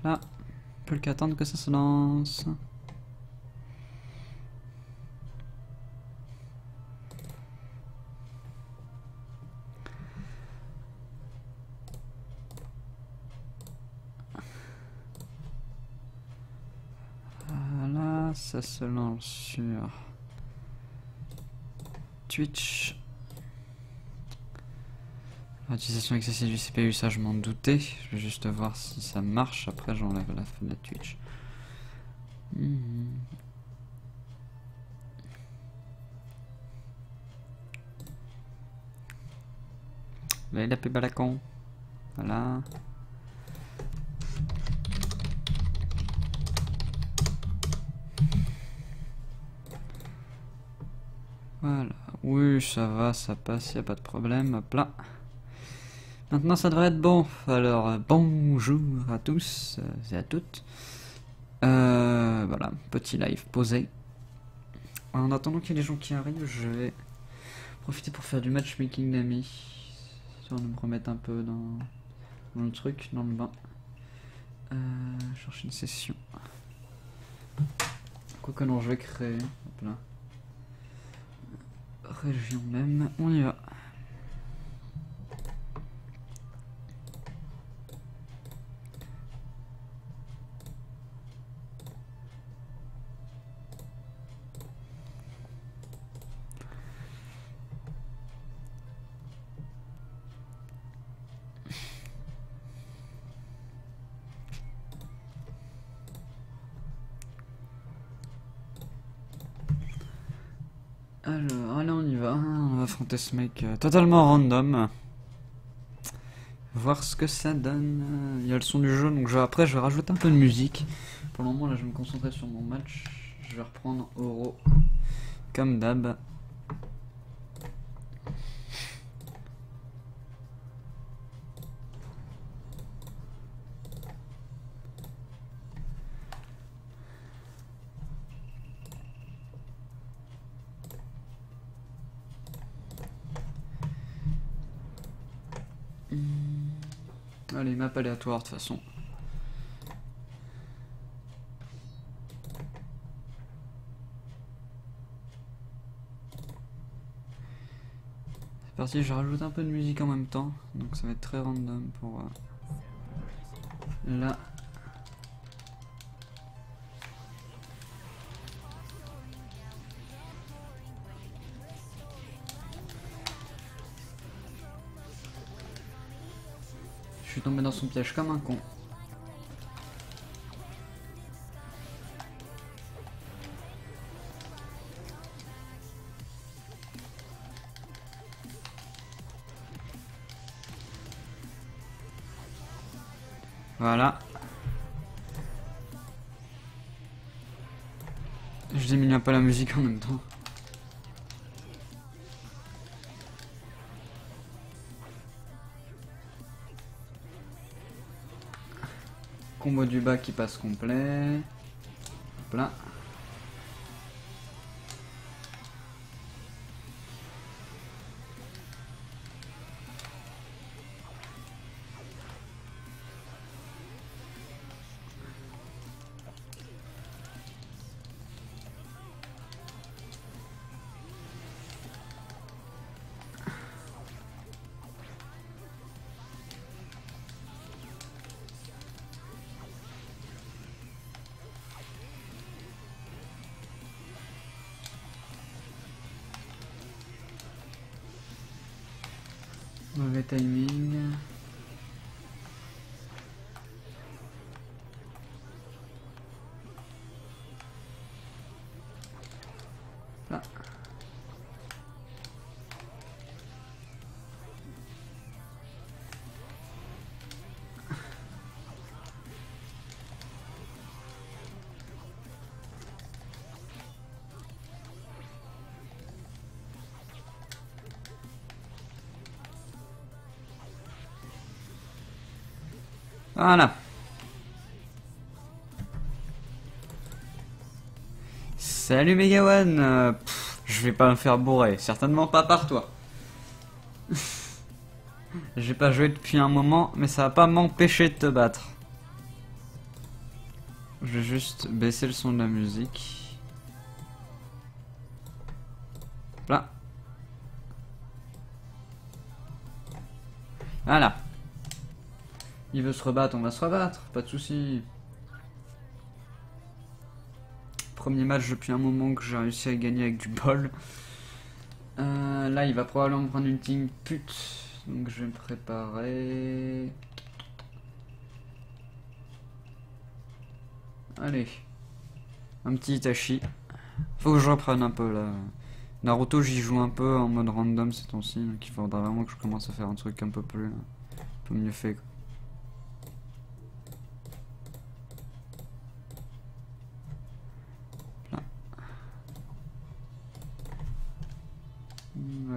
Là, plus qu'attendre que ça se lance. Voilà, ça se lance sur Twitch. L'utilisation excessive du CPU, ça je m'en doutais. Je vais juste voir si ça marche. Après, j'enlève la fenêtre Twitch. Là, la pub à la con. Voilà. Voilà. Oui, ça va, ça passe, y a pas de problème. Hop là. Maintenant ça devrait être bon, alors bonjour à tous et à toutes. Voilà, petit live posé. En attendant qu'il y ait des gens qui arrivent, je vais profiter pour faire du matchmaking d'amis. Histoire de me remettre un peu dans le truc, dans le bain. Chercher une session. Quoique non, je vais créer. Hop là. Région même, on y va. Alors, allez, on y va. On va affronter ce mec totalement random. Voir ce que ça donne. Il y a le son du jeu, donc après je vais rajouter un peu de musique. Pour le moment, là, je vais me concentrer sur mon match. Je vais reprendre Oro comme d'hab. Allez, map aléatoire de toute façon. C'est parti, je rajoute un peu de musique en même temps, donc ça va être très random pour là. Je suis tombé dans son piège comme un con. Voilà. Je diminue un peu la musique en même temps. Combo du bas qui passe complet. Hop là. Mauvais timing. Là. Voilà. Salut Megawan. Je vais pas me faire bourrer, certainement pas par toi. J'ai pas joué depuis un moment, mais ça va pas m'empêcher de te battre. Je vais juste baisser le son de la musique. Là. Voilà. Il veut se rebattre, on va se rebattre, pas de soucis. Premier match depuis un moment que j'ai réussi à gagner avec du bol. Là, il va probablement me prendre une team pute. Donc je vais me préparer. Allez. Un petit Itachi. Faut que je reprenne un peu là. Naruto, j'y joue un peu en mode random ces temps-ci. Donc il faudra vraiment que je commence à faire un truc un peu plus. Un peu mieux fait quoi. Là.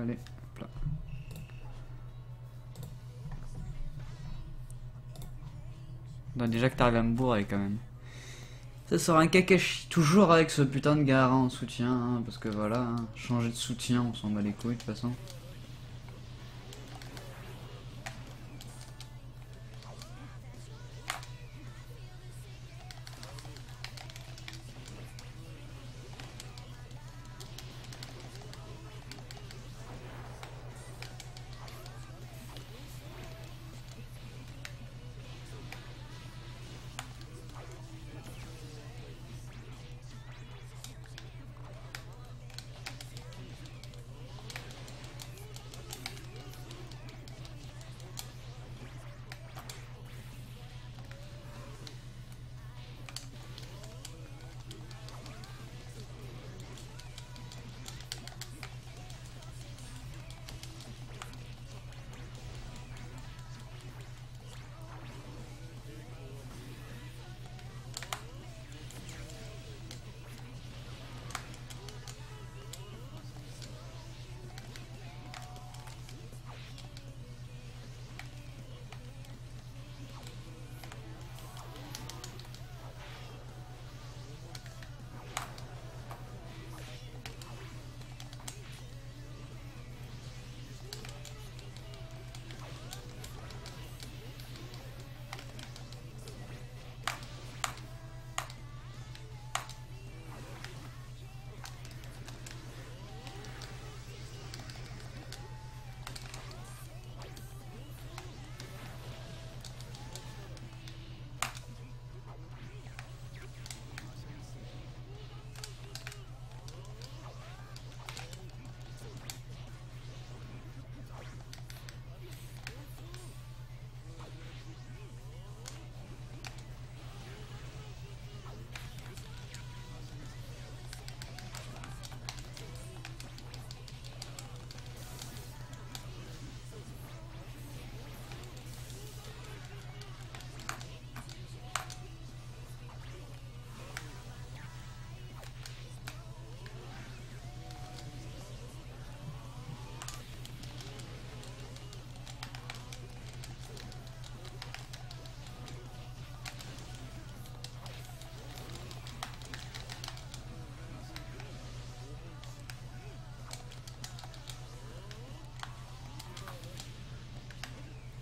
Allez. Hop là. Non, déjà que t'arrives à me bourrer quand même. Ça sera un Kakashi, toujours avec ce putain de Gaara en soutien, hein, parce que voilà, hein, changer de soutien, on s'en bat les couilles de toute façon.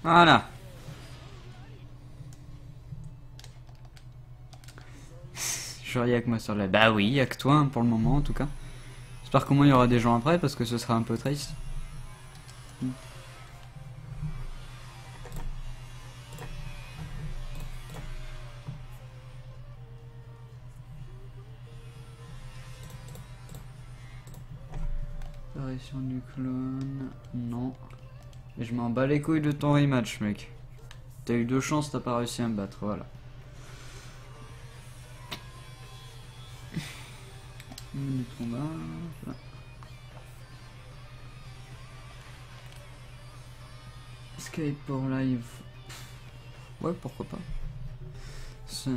Voilà. Genre y'a que moi sur la... Bah oui, y'a que toi hein, pour le moment en tout cas. J'espère qu'au moins il y aura des gens après parce que ce sera un peu triste. Apparition du clone... Non. Et je m'en bats les couilles de ton rematch mec. T'as eu 2 chances, t'as pas réussi à me battre, voilà. Du combat... Voilà. Escape pour live... Ouais, pourquoi pas. C'est... De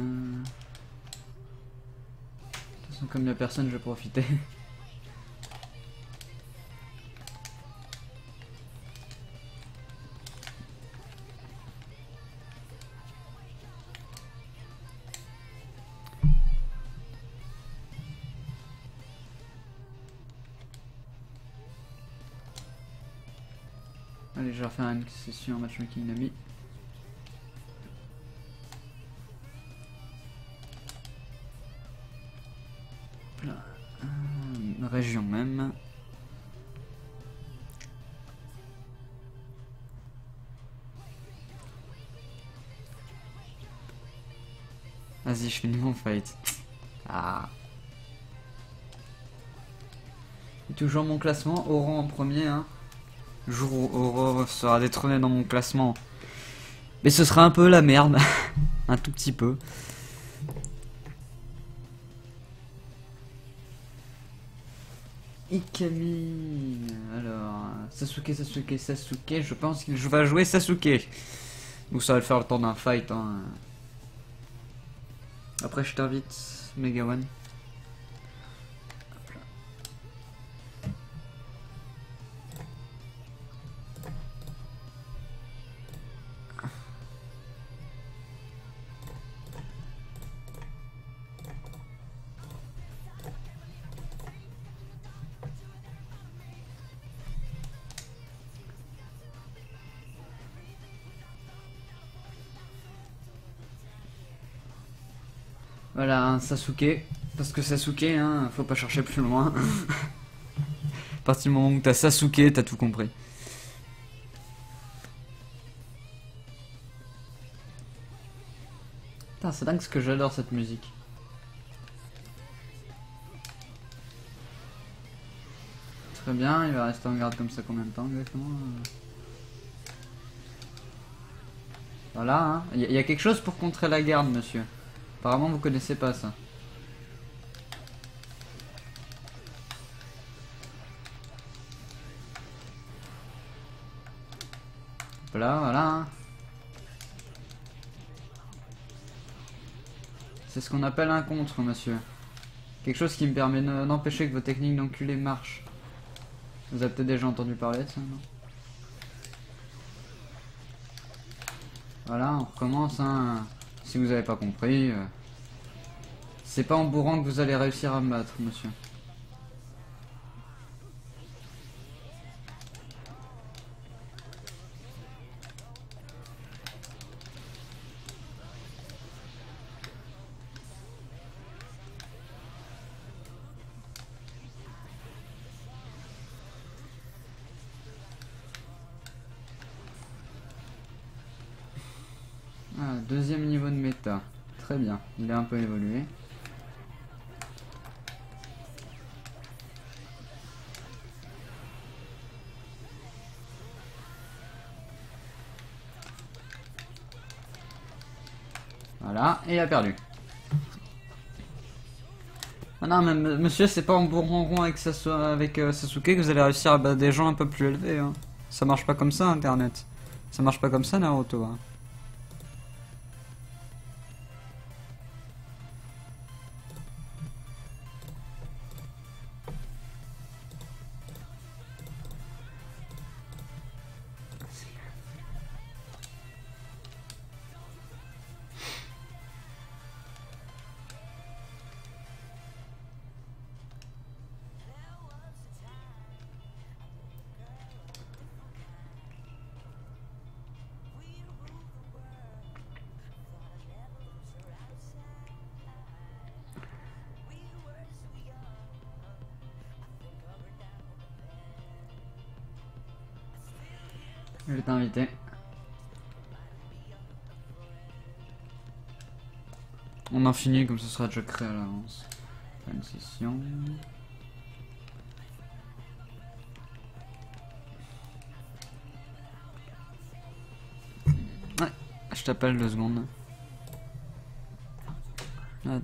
toute façon, comme il y a personne, je vais profiter. Allez, je vais refaire une session en matchmaking d'amis. région même. Vas-y, je finis mon fight. Ah. Et toujours mon classement, Oro en premier. Hein. Le jour où Oro sera détrôné dans mon classement. Mais ce sera un peu la merde. Un tout petit peu. Ikami. Alors, Sasuke. Je pense qu'il va jouer Sasuke. Donc ça va le faire le temps d'un fight. Hein. Après, je t'invite, Megawan. Voilà, un Sasuke. Parce que Sasuke, hein, faut pas chercher plus loin. À partir du moment où t'as Sasuke, t'as tout compris. Putain, c'est dingue ce que j'adore cette musique. Très bien, il va rester en garde comme ça combien de temps exactement? Voilà, hein. Il y a quelque chose pour contrer la garde, monsieur. Apparemment, vous connaissez pas ça. Voilà, voilà. Hein. C'est ce qu'on appelle un contre, monsieur. Quelque chose qui me permet d'empêcher que vos techniques d'enculé marchent. Vous avez peut-être déjà entendu parler de ça, non? Voilà, on recommence, hein. Si vous avez pas compris, c'est pas en bourrant que vous allez réussir à me battre, monsieur. Ah, deuxième niveau de méta. Très bien, il a un peu évolué. Voilà, et il a perdu. Ah non, mais monsieur, c'est pas en bourrant rond avec, Sasuke que vous allez réussir à battre des gens un peu plus élevés. Hein. Ça marche pas comme ça, Internet. Ça marche pas comme ça, Naruto. Hein. Je vais t'inviter. On en finit comme ce sera déjà créé à l'avance. Une session. Ouais, je t'appelle 2 secondes. Ah,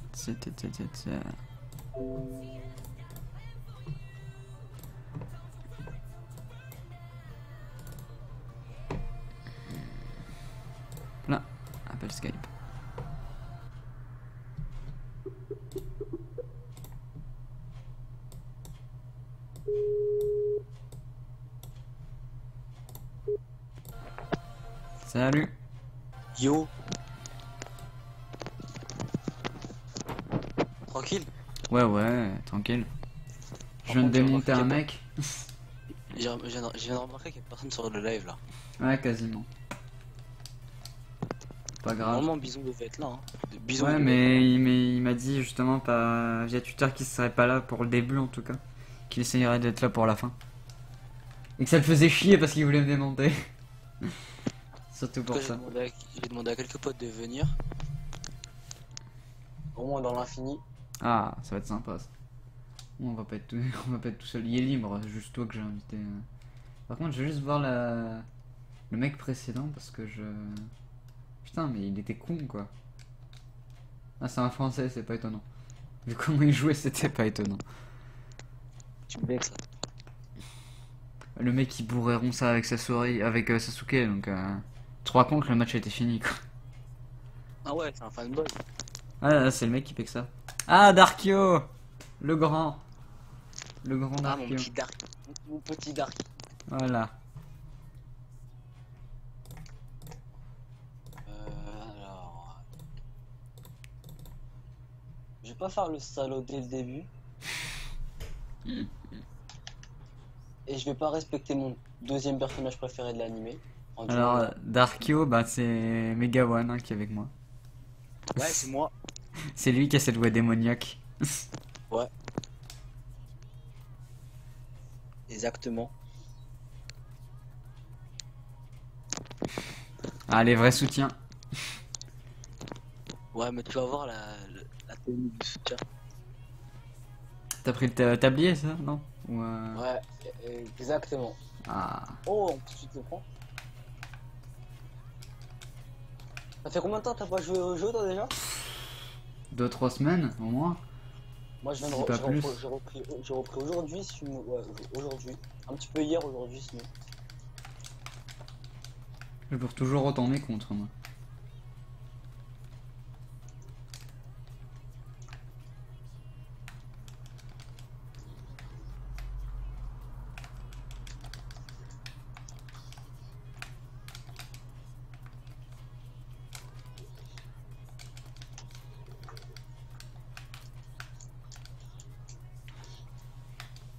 là, appel Skype. Salut. Yo. Tranquille. Ouais, tranquille. Je viens de démonter un mec. Je viens de remarquer qu'il y a personne sur le live là. Ouais, quasiment. Pas grave. Normalement, Bison devait être là. Hein. Bison Ouais, mais il m'a dit justement via Twitter qu'il serait pas là pour le début en tout cas. qu'il essayerait d'être là pour la fin. Et que ça le faisait chier parce qu'il voulait me démonter. Surtout pour ça. J'ai demandé à quelques potes de venir. Au moins dans l'infini. Ah, ça va être sympa ça. On va pas être tout, on va pas être tout seul. Il est libre, juste toi que j'ai invité. Par contre, je vais juste voir le mec précédent parce que je... Putain, mais il était con quoi. Ah, c'est un français, c'est pas étonnant. Vu comment il jouait, c'était pas étonnant. Tu me vexes. Le mec il bourrait rond ça avec sa souris, avec Sasuke, donc tu te rends compte que le match a été fini quoi. Ah ouais, c'est un fanboy. Ah là, c'est le mec qui fait que ça. Ah, Darkio, le grand. Le grand Ah, mon Darkio. petit Dark. Mon petit Dark. Voilà. Alors. Je vais pas faire le salaud dès le début. Et je vais pas respecter mon deuxième personnage préféré de l'animé. Alors, Darkio, bah c'est Megawan hein, qui est avec moi. Ouais, c'est moi. C'est lui qui a cette voix démoniaque. Ouais. Exactement. Ah, les vrais soutiens. Ouais, mais tu vas voir la tenue du soutien. T'as pris le tablier, ça, non? Ou Ouais, exactement. Ah. Oh, en plus tu te le prends. Ça fait combien de temps t'as pas joué au jeu toi déjà? 2-3 semaines, au moins. Moi je viens de Si pas plus. j'ai repris aujourd'hui, ouais, aujourd'hui. Un petit peu hier, aujourd'hui sinon. Je peux toujours retourner contre moi.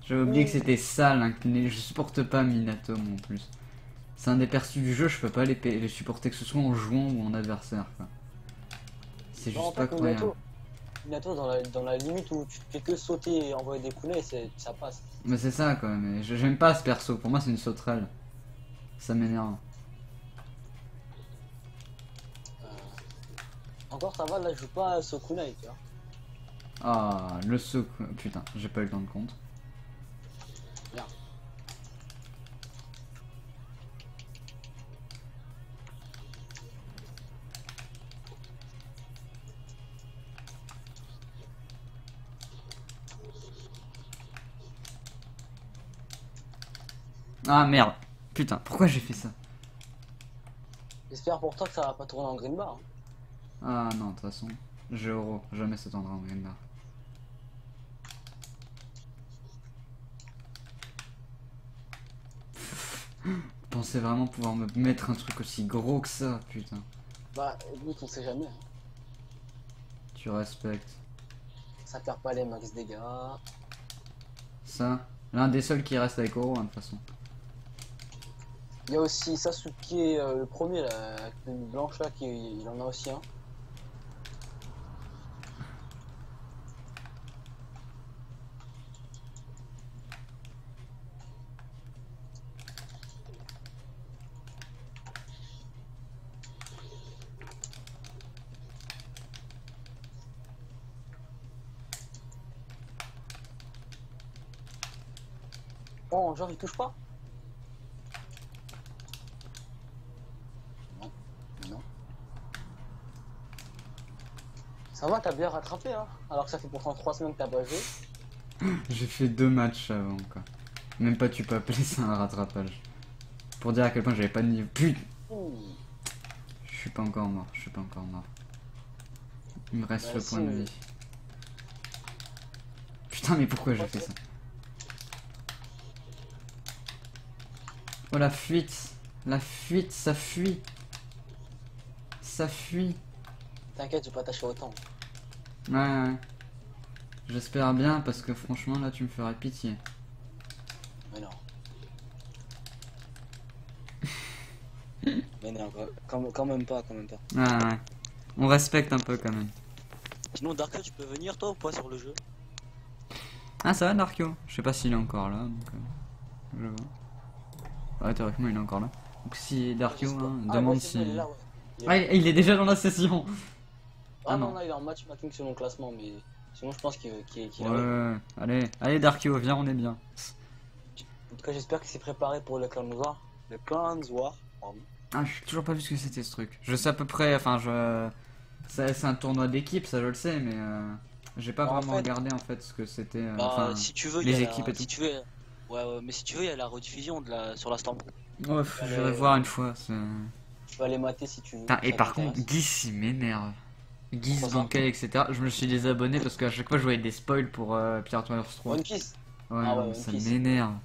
J'ai oublié que c'était sale, hein, je supporte pas Minato moi, en plus. C'est un des perçus du jeu, je peux pas les supporter que ce soit en jouant ou en adversaire. C'est juste pas croyable. Minato dans la limite où tu fais que sauter et envoyer des poulets, ça passe. Mais c'est ça quoi, mais j'aime pas ce perso, pour moi c'est une sauterelle. Ça m'énerve. Encore ça va, là je joue pas à Sokunai, tu vois. Ah, le souk... Putain, j'ai pas eu le temps de compte. Bien. Ah merde. Putain, pourquoi j'ai fait ça? J'espère pour toi que ça va pas tourner en green bar. Hein. Ah non, de toute façon, j'ai euro, jamais ça tendra en green bar. Je pensais vraiment pouvoir me mettre un truc aussi gros que ça, putain. Bah écoute, on sait jamais. Hein. Tu respectes. Ça perd pas les max dégâts. Ça, l'un des seuls qui reste avec Oro, hein, de toute façon. Il y a aussi Sasuke, le premier là, avec une blanche là, il en a aussi un. Oh, genre il touche pas? Non, non. Ça va, t'as bien rattrapé, hein? Alors que ça fait pourtant 3 semaines que t'as pas joué. J'ai fait 2 matchs avant, quoi. Même pas tu peux appeler ça un rattrapage. Pour dire à quel point j'avais pas de niveau. Putain! Je suis pas encore mort, je suis pas encore mort. Il me reste Bah, le point de vie. Putain, mais pourquoi j'ai fait ça? Oh la fuite! La fuite, ça fuit! Ça fuit! T'inquiète, je vais pas tâcher autant. Ouais. J'espère bien parce que franchement là tu me ferais pitié. Mais non. Mais non, quand même pas, quand même pas. Ouais. On respecte un peu quand même. Sinon, Darka, tu peux venir toi ou pas sur le jeu? Ah, ça va, Darkio? Je sais pas s'il est encore là, donc je vois. Ouais, théoriquement, il est encore là. Donc, si Darkio hein, Ah ouais, demande c'est bon, il est si. là, ouais. Ah, il est déjà dans la session! Ah Ah non, non. non, il est en matchmaking selon le classement, mais sinon je pense qu'il arrive. Ouais, allez, Darkio, viens, on est bien. En tout cas, j'espère qu'il s'est préparé pour le clan noir. Le clan noir, pardon. Ah, j'ai toujours pas vu ce que c'était ce truc. Je sais à peu près, enfin, je. C'est un tournoi d'équipe, ça je le sais, mais j'ai pas Bah, en vraiment fait, regardé en fait ce que c'était, bah, enfin, si tu veux, il y a les équipes la. et tout. Si tu veux. Ouais, ouais, mais si tu veux, il y a la rediffusion sur la Storm. Ouais, j'irai voir une fois. Tu vas aller mater si tu veux, Putain, si et ça par contre, t'intéresse. Guiz il m'énerve. Pourquoi Guiz, ça? Bankai, etc. Je me suis désabonné parce qu'à chaque fois je voyais des spoils pour Pierre Toilers 3. One Piece. Ouais, Ah non, ouais, mais One ça Piece. m'énerve.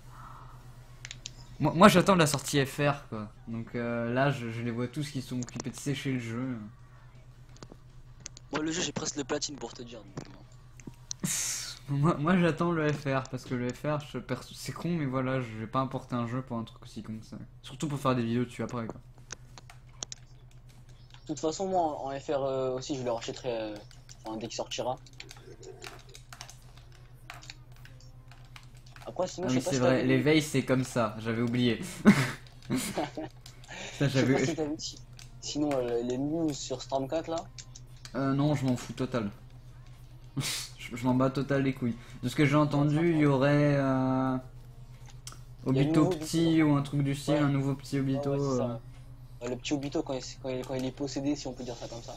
Moi j'attends la sortie FR quoi. Donc là, je les vois tous qui sont occupés de sécher le jeu. Moi, le jeu, j'ai presque le platine pour te dire. Donc, non. Moi j'attends le FR parce que le FR c'est con mais voilà je vais pas importer un jeu pour un truc aussi con que ça. Surtout pour faire des vidéos dessus après quoi. De toute façon, moi, en FR aussi, je le rachèterai enfin, dès qu'il sortira. Après, sinon, Ah je oui sais pas c'est si vrai, t'avais vu. l'éveil c'est comme ça, j'avais oublié. Ça Je sais pas j'avais... si t'as vu. Sinon, les news sur Storm 4 là. Non je m'en fous total. Je m'en bats total les couilles. De ce que j'ai Ouais, entendu il y franchement. aurait Il y a le Obito nouveau Obito. petit ou un truc du style, Ouais, un nouveau petit ouais, Obito. ouais, c'est ça. Ouais, le petit Obito quand il est possédé, si on peut dire ça comme ça.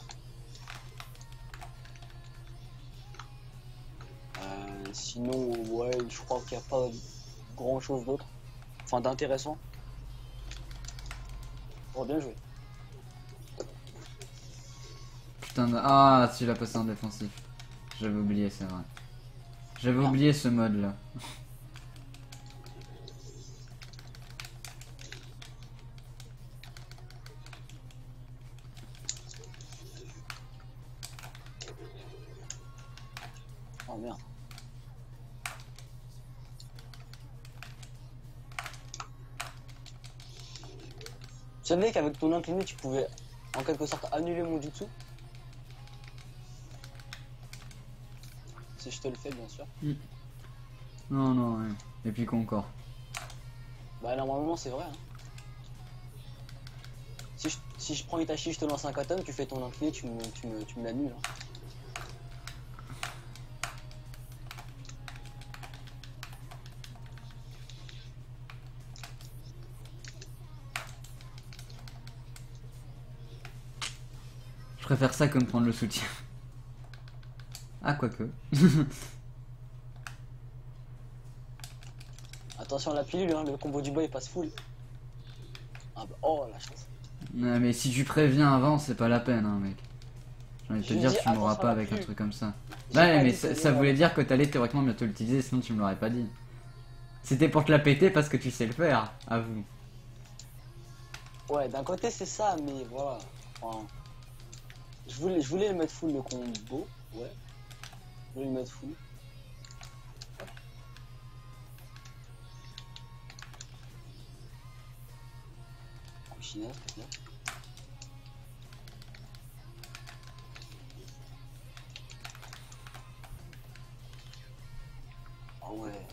Sinon, ouais, je crois qu'il n'y a pas grand chose d'autre. Enfin, d'intéressant. Oh, bien joué. Putain de... Ah tu l'as passé en défensif. J'avais oublié c'est vrai. J'avais Merde. oublié ce mode là. Oh merde. Tu savais qu'avec ton incliné, tu pouvais en quelque sorte annuler mon jutsu? Si je te le fais, bien sûr. Non non ouais. Et puis quoi encore? Bah, normalement, c'est vrai. Hein. Si je prends Itachi, je te lance un katon, tu fais ton incliné, tu me l'annules. Hein. Je préfère ça que me prendre le soutien. Ah quoique. Attention à la pilule, hein, le combo du bois il passe full. Ah bah, oh la chance. Non, mais si tu préviens avant c'est pas la peine hein mec. J'ai envie de te Je dire dis tu m'auras attention à pas la avec un pilule. truc comme ça. J'ai Ouais pas mais dit que ça voulait dire que t'allais théoriquement bientôt l'utiliser sinon tu me l'aurais pas dit. C'était pour te la péter parce que tu sais le faire, avoue. Ouais, d'un côté c'est ça, mais voilà. Enfin, je voulais le mettre full le combo. Ouais. Je voulais le mettre full. En chinois, s'il te plaît. Ah ouais.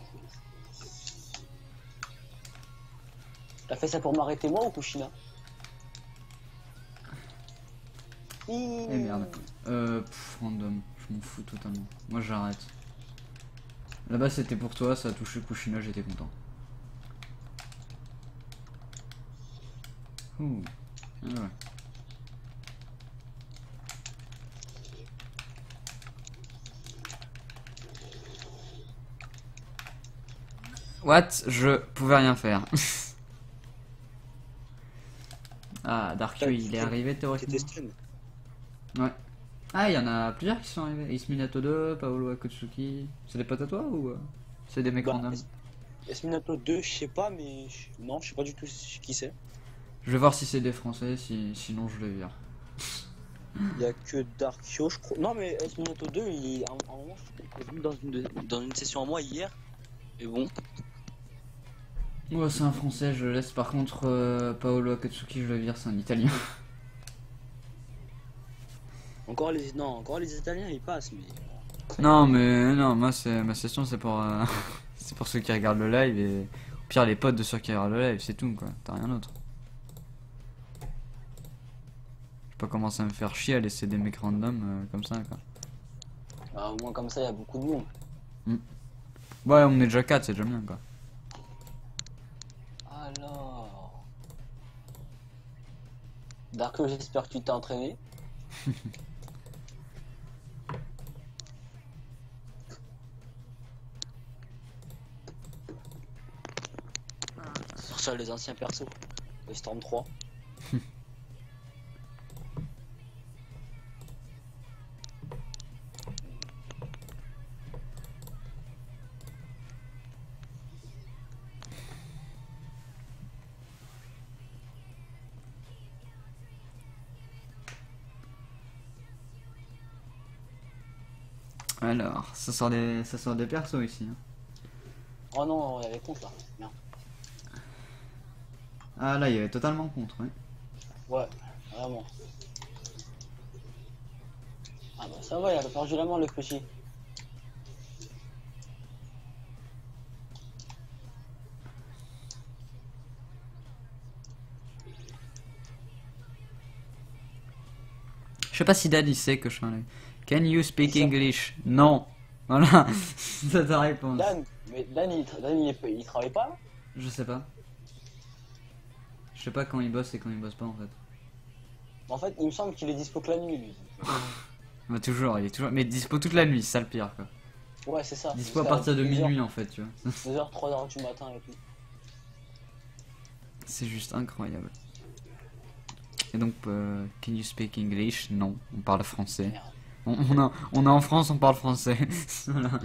T'as fait ça pour m'arrêter moi ou Kushina? Eh merde. Random. Je m'en fous totalement. Moi j'arrête. Là-bas c'était pour toi, ça a touché Kushina, j'étais content. Ouh. Ah ouais. What? Je pouvais rien faire. Ah, Darkio il est arrivé théoriquement. C'était stun. Ouais. Ah, il y en a plusieurs qui sont arrivés. Isminato 2, Paolo Akutsuki. C'est des potes à toi ou c'est des mecs Bah, random? Esminato 2, je sais pas, mais non, je sais pas du tout qui c'est. Je vais voir si c'est des français, sinon je les vire. Il y a que Darkio, je crois. Non, mais Esminato 2, il à un moment, je l'ai vu dans une session à moi hier. Et bon, Ouais, c'est un français, je le laisse. Par contre, Paolo Akatsuki, je le vire, c'est un italien. encore les Italiens, ils passent, mais Non, mais non, moi, c'est ma session, c'est pour, c'est pour ceux qui regardent le live et au pire, les potes de ceux qui regardent le live, c'est tout, quoi. T'as rien d'autre. Je peux pas commencer à me faire chier à laisser des mecs random comme ça, quoi. Bah, au moins comme ça, il y a beaucoup de monde. Ouais, on est déjà 4, c'est déjà bien, quoi. Alors... Darko, j'espère que tu t'es entraîné. Sortir les anciens persos de Storm 3. Alors, ça sort des persos ici, hein. Oh non, il y avait compte là. Merde. Ah, là, il y avait totalement contre, ouais. Ouais, vraiment. Ah bah ça va, il a perdu la main le petit. Je sais pas si Dad il sait que je suis un live. Can you speak C'est ça. English? Non. Voilà, c'est ta réponse. Dan, mais Dan, il travaille pas là? Je sais pas. Je sais pas quand il bosse et quand il bosse pas en fait. En fait, il me semble qu'il est dispo que la nuit lui. Bah, toujours, il est toujours. Mais dispo toute la nuit, c'est ça le pire quoi. Ouais, c'est ça. Dispo à partir de minuit en fait, tu vois. 2h, 3h du matin et tout. C'est juste incroyable. Et donc, can you speak English? Non, on parle français. Merde. On est en France, on parle français. Voilà.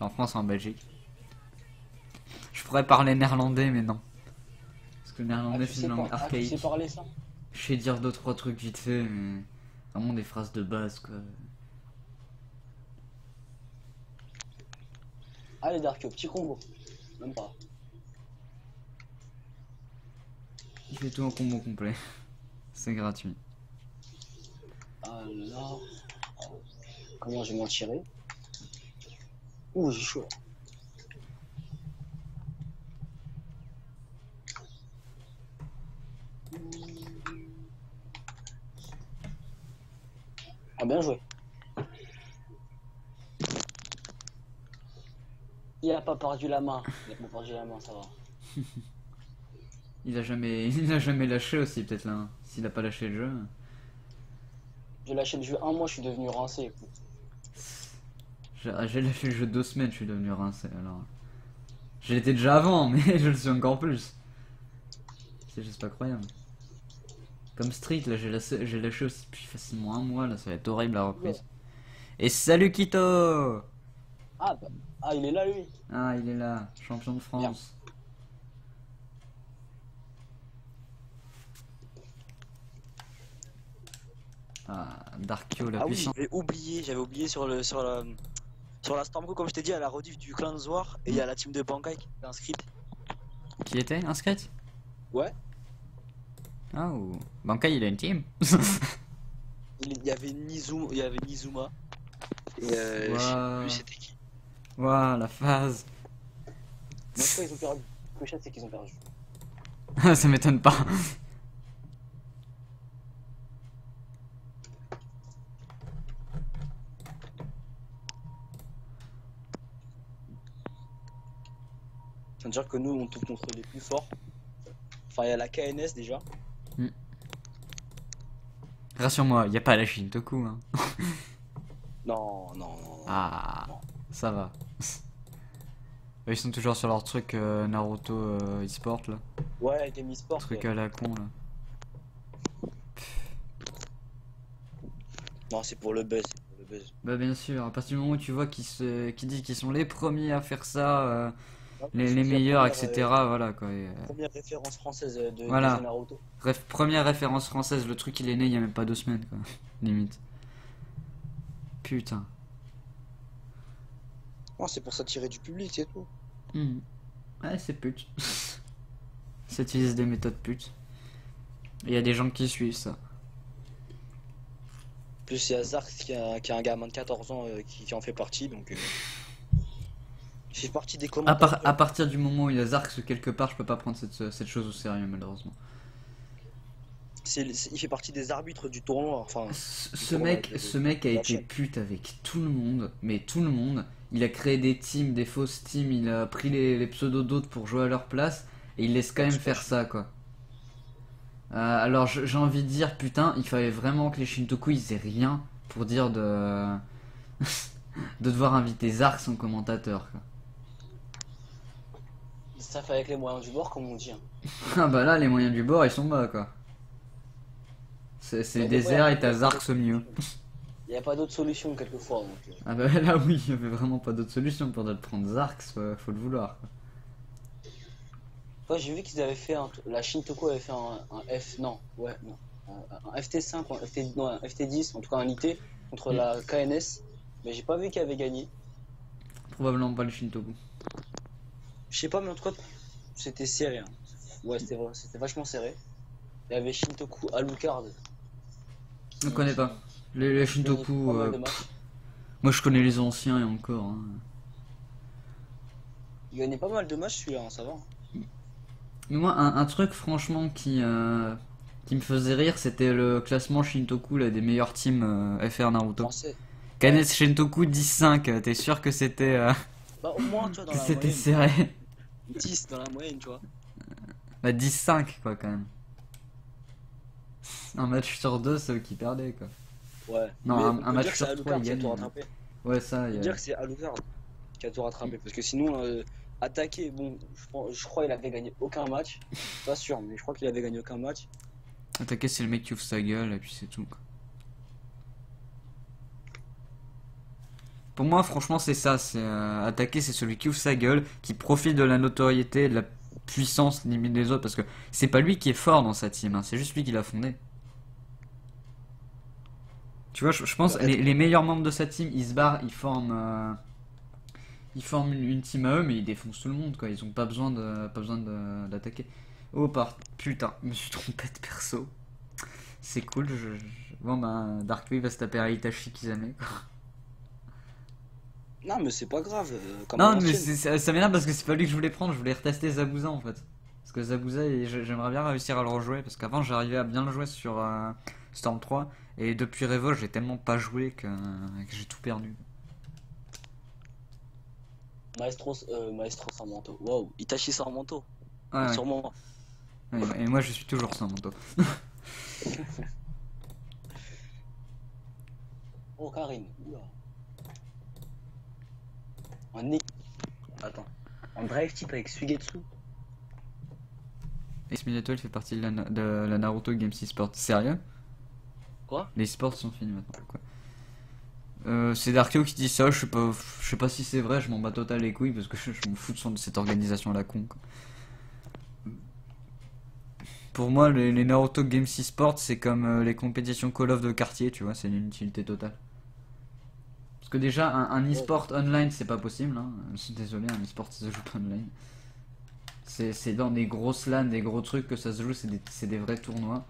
En France, en Belgique. Je pourrais parler néerlandais, mais non. Parce que le néerlandais, c'est une langue Tu archaïque. sais parler ça? Je sais dire 2-3 trucs vite fait, mais vraiment des phrases de base quoi. Allez Darko, petit combo. Même pas. Il fait tout en combo complet. C'est gratuit. Alors... Comment je vais m'en tirer? Ouh, j'ai chaud. Ah, bien joué. Il a pas perdu la main. Il a pas perdu la main, ça va. Il a jamais lâché aussi peut-être là, hein. S'il a pas lâché le jeu. J'ai lâché le jeu un mois, je suis devenu rincé. Écoute. J'ai lâché le jeu 2 semaines, je suis devenu rincé alors. Je l'étais déjà avant, mais je le suis encore plus. C'est juste pas croyable. Comme Street, là j'ai lâché aussi depuis facilement un mois, là ça va être horrible la reprise. Et salut Kito! Ah, bah, ah, il est là lui. Ah, il est là, champion de France. Ah, Darkio la Ah oui, puissance. j'avais oublié sur la Stormco, comme je t'ai dit, à la rediff du Clan War, et il y a la team de Bankai qui est inscrite. Qui était inscrite? Ouais. Oh, Bankai il a une team. Il y avait Nizuma. Et Wow. je sais plus c'était qui. Waouh, la phase. Mais en tout cas, ils ont perdu. Le chat, c'est qu'ils ont perdu. Ça m'étonne pas. Ça veut dire que nous, on tombe contre les plus forts. Enfin, il y a la KNS déjà. Rassure-moi, y a pas la Chine, Toku. Hein. Non, non, non. Ah, non. ça va. Ils sont toujours sur leur truc Naruto e-sport là. Ouais, Game eSport. Truc Ouais. à la con là. Non, c'est pour le buzz. C'est pour le buzz. Bah bien sûr, à partir du moment où tu vois qu'ils disent qu'ils sont les premiers à faire ça, les C'est la meilleurs, première, etc. Voilà quoi. Et, première référence française Voilà. de Naruto. première référence française, le truc il est né il y a même pas 2 semaines quoi. Limite. Putain. Non, c'est pour s'attirer du public, c'est tout. Ouais, c'est pute. Ça utilise des méthodes putes. Il y a des gens qui suivent ça. Plus il y a Zark qui a un gamin de 14 ans qui en fait partie, donc je fais partie des commentateurs. À partir du moment où il y a Zarx quelque part, je peux pas prendre cette chose au sérieux, malheureusement. Il fait partie des arbitres du tournoi, enfin. Ce mec a été pute avec tout le monde, mais tout le monde. Il a créé des teams, des fausses teams, il a pris les pseudos d'autres pour jouer à leur place, et il laisse quand même faire ça, quoi. Alors j'ai envie de dire, putain, il fallait vraiment que les Shintoku ils aient rien pour dire de de devoir inviter Zarx en commentateur, quoi. Ça fait avec les moyens du bord, comme on dit. Hein. Ah bah là, les moyens du bord ils sont bas, quoi. C'est désert et t'as Zarx au milieu. Il n'y a pas d'autre solution quelquefois. Donc... Ah bah là oui, il y avait vraiment pas d'autre solution pour de prendre Zarx, faut le vouloir, quoi. Ouais, j'ai vu qu'ils avaient fait la Shintoku avait fait un F non ouais non un FT5 ou un FT10 en tout cas un IT contre la KNS, mais j'ai pas vu qui avait gagné. Probablement pas le Shintoku. Je sais pas, mais en tout cas c'était serré. Hein. Ouais, c'était vachement serré. Il y avait Shintoku Alucard. Je connais pas. Les Shintoku. Moi je connais les anciens et encore. Hein. Il gagnait pas mal de matchs celui-là, hein, ça va. Mais moi, un truc franchement qui me faisait rire, c'était le classement Shintoku là, des meilleurs teams FR Naruto. Français. Kanes Shintoku 10-5, t'es sûr que c'était bah au moins tu vois dans la c'était moyenne. Serré. 10 dans la moyenne, tu vois. Bah 10-5 quoi quand même. Un match sur deux, c'est eux qui perdaient quoi. Ouais. Non, un match sur trois, ils gagnent. Ouais, ça, il dire que c'est Alucard qui a tout rattrapé. Parce que sinon, attaquer, bon, je crois qu'il avait gagné aucun match. Pas sûr, mais je crois qu'il avait gagné aucun match. Attaquer, c'est le mec qui ouvre sa gueule et puis c'est tout quoi. Pour moi, franchement, c'est ça. C'est attaquer, c'est celui qui ouvre sa gueule, qui profite de la notoriété, de la puissance limite des autres. Parce que c'est pas lui qui est fort dans sa team, hein, c'est juste lui qui l'a fondé. Tu vois, je pense les meilleurs membres de sa team, ils se barrent, ils forment une team à eux, mais ils défoncent tout le monde, quoi. Ils ont pas besoin d'attaquer. Oh, putain, je me suis trompé de perso. C'est cool. Bon, bah, Dark Wave va se taper à Itachi Kizame, quoi. Non, mais c'est pas grave. Non, mais ça m'énerve parce que c'est pas lui que je voulais prendre. Je voulais retester Zabuza en fait. Parce que Zabuza, j'aimerais bien réussir à le rejouer. Parce qu'avant, j'arrivais à bien le jouer sur Storm 3. Et depuis Revolt, j'ai tellement pas joué que j'ai tout perdu. Maestro sans manteau. Wow, Itachi sans manteau. Ouais, sûrement. Ouais, et moi, je suis toujours sans manteau. Oh, Karine. Oula. Attends. En drive type avec Suigetsu. Ace Minato, il fait partie de la Naruto Game Sport. Sérieux? Quoi? Les sports sont finis maintenant, quoi. C'est Darkio qui dit ça, je sais pas si c'est vrai, je m'en bats total les couilles parce que je m'en fous de cette organisation à la con, quoi. Pour moi, les Naruto Game Sport, c'est comme les compétitions Call of de quartier, tu vois, c'est une utilité totale. Parce que déjà, un e-sport online, c'est pas possible, hein. Je suis désolé, un e-sport, ça se joue pas online. C'est dans des grosses LAN, des gros trucs que ça se joue, c'est des vrais tournois.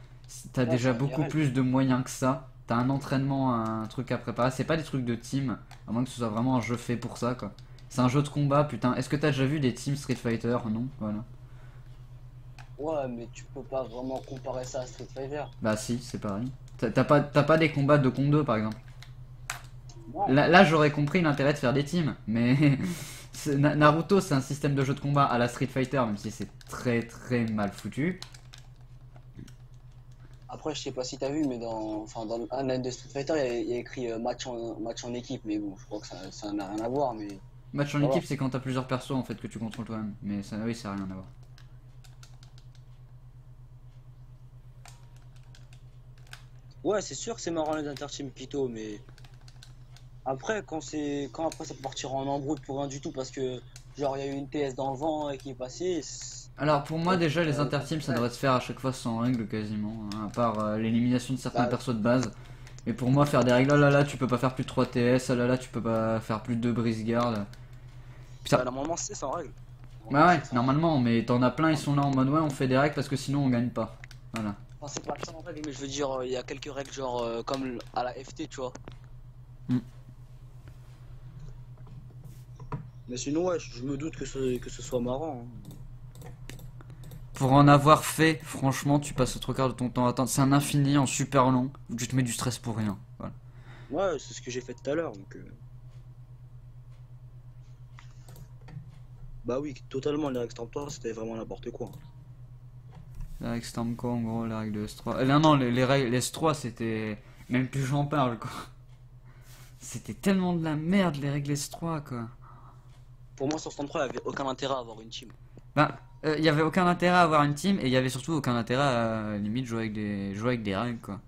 T'as déjà beaucoup plus de moyens que ça. T'as un entraînement, un truc à préparer. C'est pas des trucs de team, à moins que ce soit vraiment un jeu fait pour ça, quoi. C'est un jeu de combat, putain. Est-ce que t'as déjà vu des teams Street Fighter? Non, voilà. Ouais, mais tu peux pas vraiment comparer ça à Street Fighter. Bah si, c'est pareil. T'as pas des combats de contre 2 par exemple. Là j'aurais compris l'intérêt de faire des teams, mais Naruto c'est un système de jeu de combat à la Street Fighter, même si c'est très mal foutu. Après, je sais pas si t'as vu, mais dans le online de Street Fighter, il y a écrit match en équipe, mais bon, je crois que ça n'a rien à voir. Mais match en équipe, c'est quand t'as plusieurs persos en fait que tu contrôles toi-même, mais ça, oui, ça n'a rien à voir. Ouais, c'est sûr que c'est marrant les interteam Pito, mais après quand après ça partira en embrouille pour rien du tout parce que genre il y a eu une TS dans le vent et qui est passée. Alors pour moi déjà les interteams ça devrait se faire à chaque fois sans règle quasiment, hein, à part l'élimination de certains persos de base. Et pour moi faire des règles, oh là là tu peux pas faire plus de 3 TS, oh là là tu peux pas faire plus de 2 brise-garde. Putain, normalement c'est sans règle. Bah ouais, normalement, mais t'en as plein ils sont là en mode ouais on fait des règles parce que sinon on gagne pas. Voilà. Enfin, c'est pas ça en règle, mais je veux dire, il y a quelques règles, genre comme à la FT, tu vois. Hmm. Mais sinon, ouais, je me doute que ce soit marrant, hein. Pour en avoir fait, franchement, tu passes le trois quarts de ton temps à attendre. C'est un infini en super long où tu te mets du stress pour rien. Voilà. Ouais, c'est ce que j'ai fait tout à l'heure, donc. Bah oui, totalement, les extincteurs, c'était vraiment n'importe quoi. Les règles Stamco, en gros, les règles de S3. Non, non, les règles les S3, c'était. Même plus j'en parle, quoi. C'était tellement de la merde, les règles S3, quoi. Pour moi, sur 33, il n'y avait aucun intérêt à avoir une team. Bah, il y avait aucun intérêt à avoir une team et il y avait surtout aucun intérêt à limite jouer avec des règles, quoi.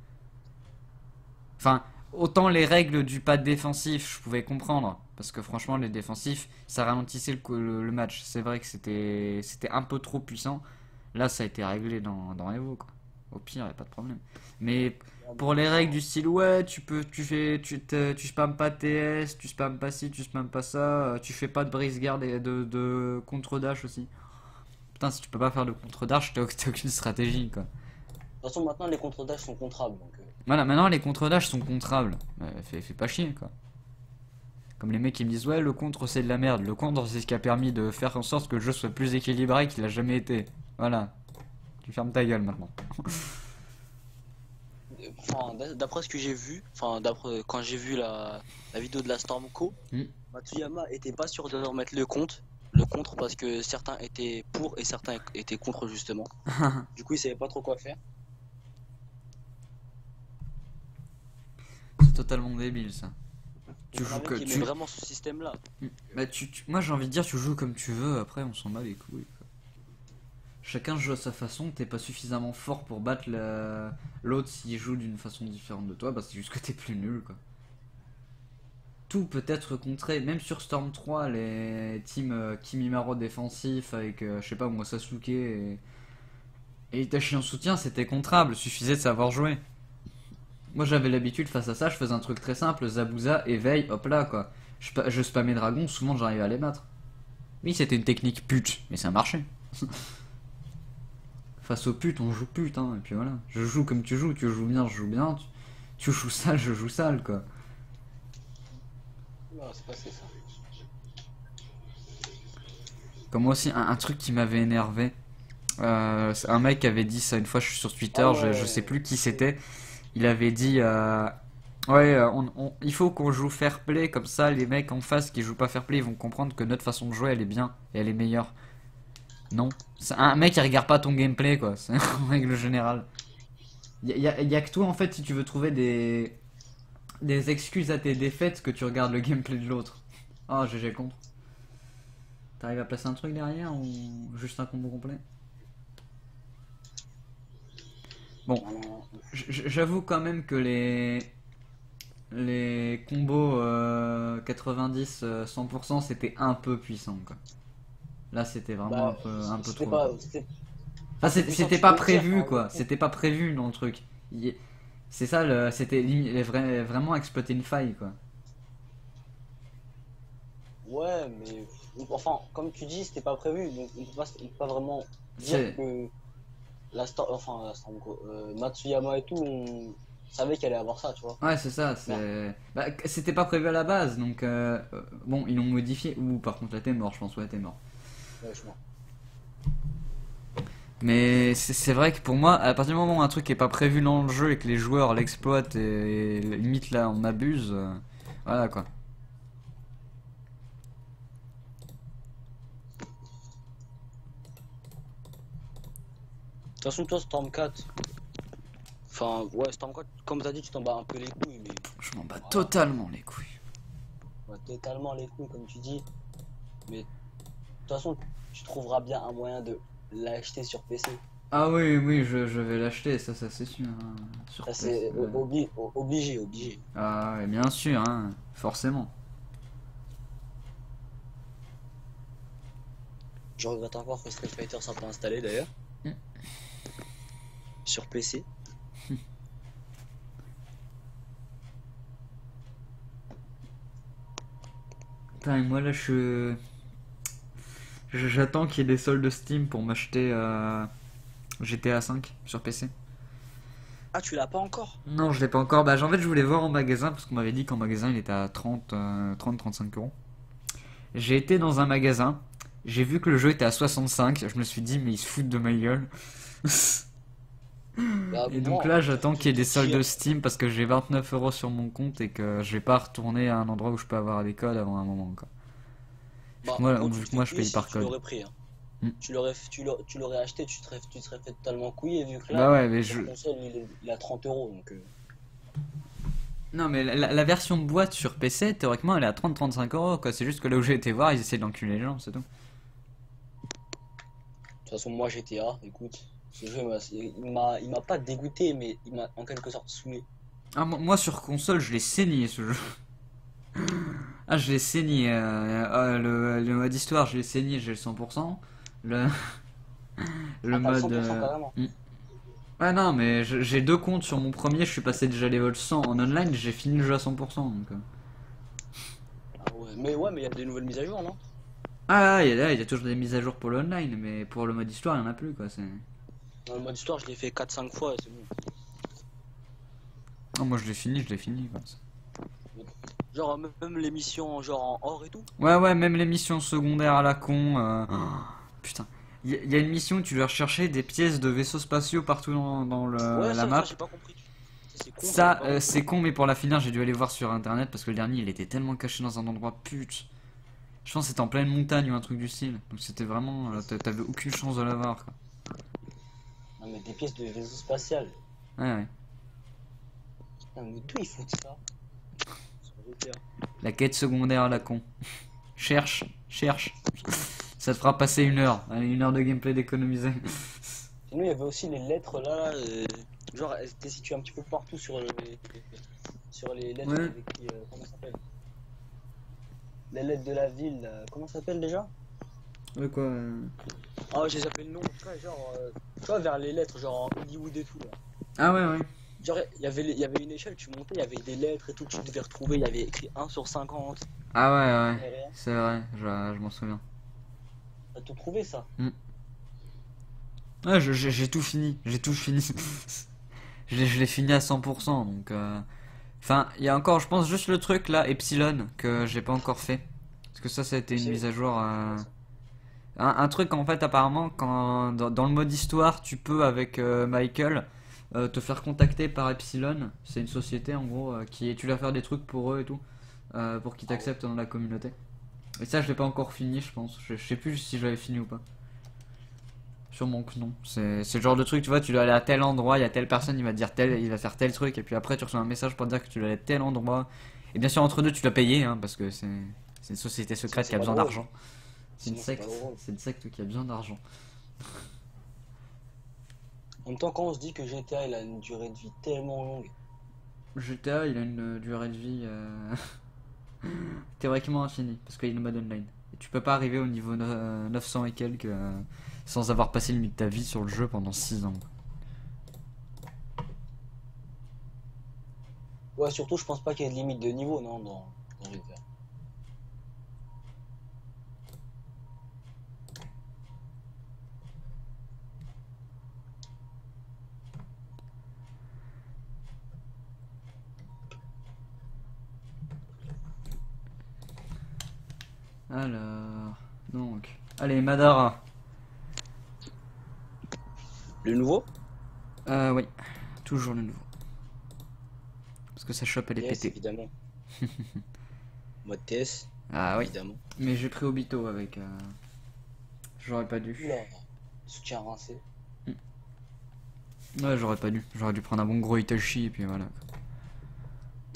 Enfin, autant les règles du pad défensif, je pouvais comprendre. Parce que franchement, les défensifs, ça ralentissait le match. C'est vrai que c'était un peu trop puissant. Là, ça a été réglé dans Evo, quoi. Au pire, y a pas de problème. Mais pour les règles du style, ouais, tu spammes pas TS, tu spammes pas ci, tu spammes pas ça, tu fais pas de brise garde et de contre-dash aussi. Putain, si tu peux pas faire de contre-dash, t'as aucune stratégie, quoi. De toute façon, maintenant, les contre-dash sont contrables, donc. Voilà, maintenant les contre-dash sont contrables. Fais pas chier, quoi. Comme les mecs qui me disent, ouais, le contre c'est de la merde. Le contre c'est ce qui a permis de faire en sorte que le jeu soit plus équilibré qu'il a jamais été. Voilà. Tu fermes ta gueule maintenant. Enfin, d'après ce que j'ai vu, enfin, d'après quand j'ai vu la vidéo de la Stormco, Hmm. Matsuyama était pas sûr de remettre le contre parce que certains étaient pour et certains étaient contre justement. Du coup, il savait pas trop quoi faire. C'est totalement débile ça. Tu Donc, on joues avait que qui aimait tu. vraiment ce système-là. Bah, moi j'ai envie de dire, tu joues comme tu veux. Après, on s'en bat les couilles, quoi. Chacun joue à sa façon. T'es pas suffisamment fort pour battre l'autre s'il joue d'une façon différente de toi. Bah, c'est juste que t'es plus nul, quoi. Tout peut être contré, même sur Storm 3, les teams Kimimaro défensifs avec, je sais pas moi, Sasuke et Itachi en soutien, c'était contrable, suffisait de savoir jouer. Moi j'avais l'habitude face à ça, je faisais un truc très simple, Zabuza, éveil, hop là quoi. Je spammais dragon, souvent j'arrivais à les battre. Oui, c'était une technique pute, mais ça marchait. Face aux putes, on joue pute, hein, et puis voilà. Je joue comme tu joues bien, je joue bien, tu joues sale, je joue sale quoi. Non, c'est passé ça. Comme moi aussi, un truc qui m'avait énervé. C'est un mec avait dit ça une fois, je suis sur Twitter, Ah je sais ouais. plus qui c'était. Il avait dit ouais, il faut qu'on joue fair play, comme ça les mecs en face qui jouent pas fair play ils vont comprendre que notre façon de jouer elle est bien et elle est meilleure. Non, c'est un mec qui regarde pas ton gameplay quoi, c'est en règle générale. Y a que toi en fait si tu veux trouver des excuses à tes défaites que tu regardes le gameplay de l'autre. Ah, GG contre. T'arrives à placer un truc derrière ou juste un combo complet? Bon, Non, non, non. j'avoue quand même que les combos 90 100% c'était un peu puissant quoi. Là c'était vraiment Bah, un peu c'était trop quoi. pas. Enfin Enfin, c'est puissant, c'était tu peux pas le dire. prévu Enfin, quoi, c'était pas prévu dans le truc. C'est ça c'était vraiment exploiter une faille quoi. ouais, mais. Enfin, comme tu dis, c'était pas prévu, donc on peut pas vraiment dire C'est que la Stormco, Matsuyama et tout, on savait qu'elle allait avoir ça, tu vois. ouais c'est ça, Merde. c'était pas prévu à la base donc bon ils l'ont modifié ou par contre là t'es mort je pense ouais t'es mort. Ouais, je vois. Mais c'est vrai que pour moi, à partir du moment où un truc est pas prévu dans le jeu et que les joueurs l'exploitent et limite là on abuse, voilà quoi. De toute façon, toi, Storm 4, enfin, ouais, Storm 4, comme t'as dit, tu t'en bats un peu les couilles, mais Je m'en bats voilà. totalement les couilles. Ouais, totalement les couilles, comme tu dis. Mais de toute façon, tu trouveras bien un moyen de l'acheter sur PC. Ah oui, oui, je vais l'acheter, ça c'est sûr, hein, sur Ça, PS. c'est obligé, obligé. Ah ouais, bien sûr, hein, forcément. Je regrette encore que Street Fighter soit pas installé d'ailleurs, Mm. sur PC. Putain, et moi là j'attends qu'il y ait des soldes Steam pour m'acheter GTA 5 sur PC. Ah, tu l'as pas encore? Non, je l'ai pas encore. Bah, en fait, je voulais voir en magasin parce qu'on m'avait dit qu'en magasin il était à 30-35 euros. J'ai été dans un magasin, j'ai vu que le jeu était à 65. Je me suis dit, mais ils se foutent de ma gueule. Bah, Et donc moi, là, pour j'attends tout qu'il y ait te des soldes de dire, Steam parce que j'ai 29 euros sur mon compte et que je vais pas retourner à un endroit où je peux avoir des codes avant un moment, quoi. bah, Vu tu te que fais moi je couiller paye si par tu code. l'aurais pris, hein. Hmm. Tu l'aurais acheté, tu te serais fait totalement couiller, vu que Bah là, ouais, mais sur console, il a 30 euros, donc... Non, mais la version boîte sur PC, théoriquement, elle est à 30-35 euros, quoi. C'est juste que là où j'ai été voir, ils essaient d'enculer les gens, c'est tout. De toute façon, moi, GTA, écoute, ce jeu, il m'a pas dégoûté, mais il m'a en quelque sorte saoulé. Ah, moi sur console, je l'ai saigné ce jeu. Ah, je l'ai saigné. Le mode histoire, je l'ai saigné, j'ai le 100%. Le, le Ah, t'as le mode. 100% carrément. Ah non, mais j'ai deux comptes sur mon premier, je suis passé déjà level 100 en online, j'ai fini le jeu à 100%. Donc, Ah ouais, mais il y a des nouvelles mises à jour, non? Ah, il y a toujours des mises à jour pour l'online, mais pour le mode histoire, il y en a plus, quoi. Dans le mode histoire, je l'ai fait 4-5 fois et c'est bon. Ah, moi je l'ai fini, quoi. Genre, même les missions genre en or et tout. Ouais, même les missions secondaires à la con. Putain. Il y a une mission où tu dois rechercher des pièces de vaisseaux spatiaux partout dans Ouais, la ça map. j'ai pas compris. Ça, c'est con, j'avais Ça, pas compris. c'est con, mais pour la finir, j'ai dû aller voir sur internet parce que le dernier il était tellement caché dans un endroit pute. Je pense que c'était en pleine montagne ou un truc du style. Donc c'était vraiment. T'avais aucune chance de l'avoir, quoi. Non, mais des pièces de vaisseau spatial. Ouais. Putain, mais d'où ils foutent ça? Sur GTA. La quête secondaire à la con. Cherche. Ça te fera passer une heure. Allez, une heure de gameplay d'économiser. Sinon, il y avait aussi les lettres là. Genre, elles étaient situées un petit peu partout sur les lettres Ouais. avec comment ça s'appelle? Les lettres de la ville, là. Comment ça s'appelle déjà? Ouais, quoi. Ah, je les appelle non, tu vois, genre, tu vois, vers les lettres, genre en Hollywood et tout là. Ah ouais. Genre, il y avait une échelle, tu montais, il y avait des lettres et tout, tu devais retrouver, il y avait écrit 1 sur 50. Ah ouais. Et rien. C'est vrai, je m'en souviens. T'as tout trouvé ça? Ouais, j'ai tout fini. J'ai tout fini. Je l'ai fini à 100%. Donc, enfin, il y a encore, je pense, juste le truc là, Epsilon, que j'ai pas encore fait. Parce que ça a été une mise à jour. Un truc en fait, apparemment, quand dans le mode histoire, tu peux, avec Michael, te faire contacter par Epsilon. C'est une société en gros, tu dois faire des trucs pour eux et tout. Pour qu'ils t'acceptent dans la communauté. Et ça, je l'ai pas encore fini, je pense. Je sais plus si j'avais fini ou pas. Sûrement que non. C'est le genre de truc, tu vois, tu dois aller à tel endroit, il y a telle personne, il va faire tel truc, et puis après tu reçois un message pour te dire que tu dois aller à tel endroit. Et bien sûr, entre deux, tu dois payer, hein, parce que c'est une société secrète C'est qui a pas besoin drôle. d'argent. C'est une Sinon, c'est pas secte. drôle. C'est une secte qui a besoin d'argent. En même temps, quand on se dit que GTA il a une durée de vie tellement longue, GTA, il a une durée de vie théoriquement infinie, parce qu'il est en mode online. Et tu peux pas arriver au niveau 900 et quelques sans avoir passé limite ta vie sur le jeu pendant 6 ans. ouais, surtout, je pense pas qu'il y ait de limite de niveau, non, dans GTA. Alors, donc. Allez, Madara. Le nouveau? Oui, toujours le nouveau. Parce que sa shop elle est Yes, pétée. évidemment. Mode TS, Ah oui, évidemment. mais j'ai pris Obito avec. J'aurais pas dû. Oula, soutien rincé. Ouais, j'aurais pas dû. J'aurais dû prendre un bon gros Itachi et puis voilà.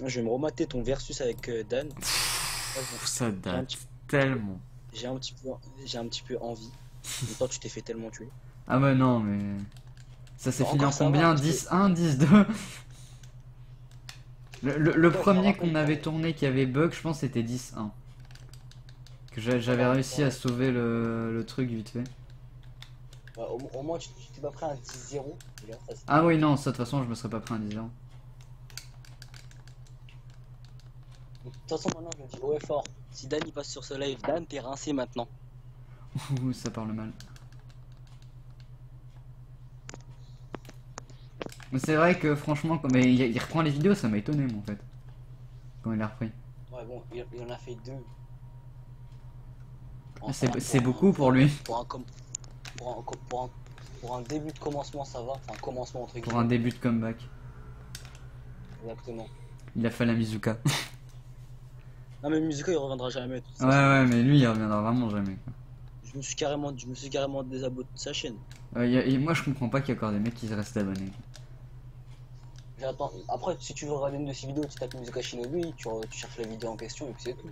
Moi, je vais me remater ton versus avec Dan. Pff, ça J'ai un date petit- tellement. J'ai un petit peu envie. En même temps, tu t'es fait tellement tuer. Ah ouais, non, mais. Ça s'est Bon, fini en encore ça va, combien? parce que- 10-1, 10-2? Le Ouais, je me premier rappelle qu'on avait quand- tourné qui avait bug, je pense c'était 10-1. Que j'avais réussi à sauver le truc vite fait. Ouais, au moins, tu t'es pas pris un 10-0. Regarde, ça, c'est- Ah oui, non, ça de toute façon, je me serais pas pris un 10-0. De toute façon, maintenant, je me dis, ouais, fort. Si Dan il passe sur ce live, Dan, t'es rincé maintenant. Ouh, ça parle mal. Mais c'est vrai que franchement, mais il reprend les vidéos, ça m'a étonné moi en fait. Quand il a repris. Ouais, bon, il en a fait deux. C'est beaucoup pour lui. Pour un, com- pour un début de commencement, ça va. Enfin, commencement entre Pour un guillemets. début de comeback. Exactement. Il a fait la Mizuka. Non, mais Musica, il reviendra jamais. De toute Ouais, façon. ouais, mais lui il reviendra vraiment jamais. Quoi. Je me suis carrément désabonné de sa chaîne. Et moi je comprends pas qu'il y a encore des mecs qui restent abonnés. J'attends. Après, si tu veux regarder une de ces vidéos, tu tapes Musica Shinobi, tu cherches la vidéo en question et puis c'est tout.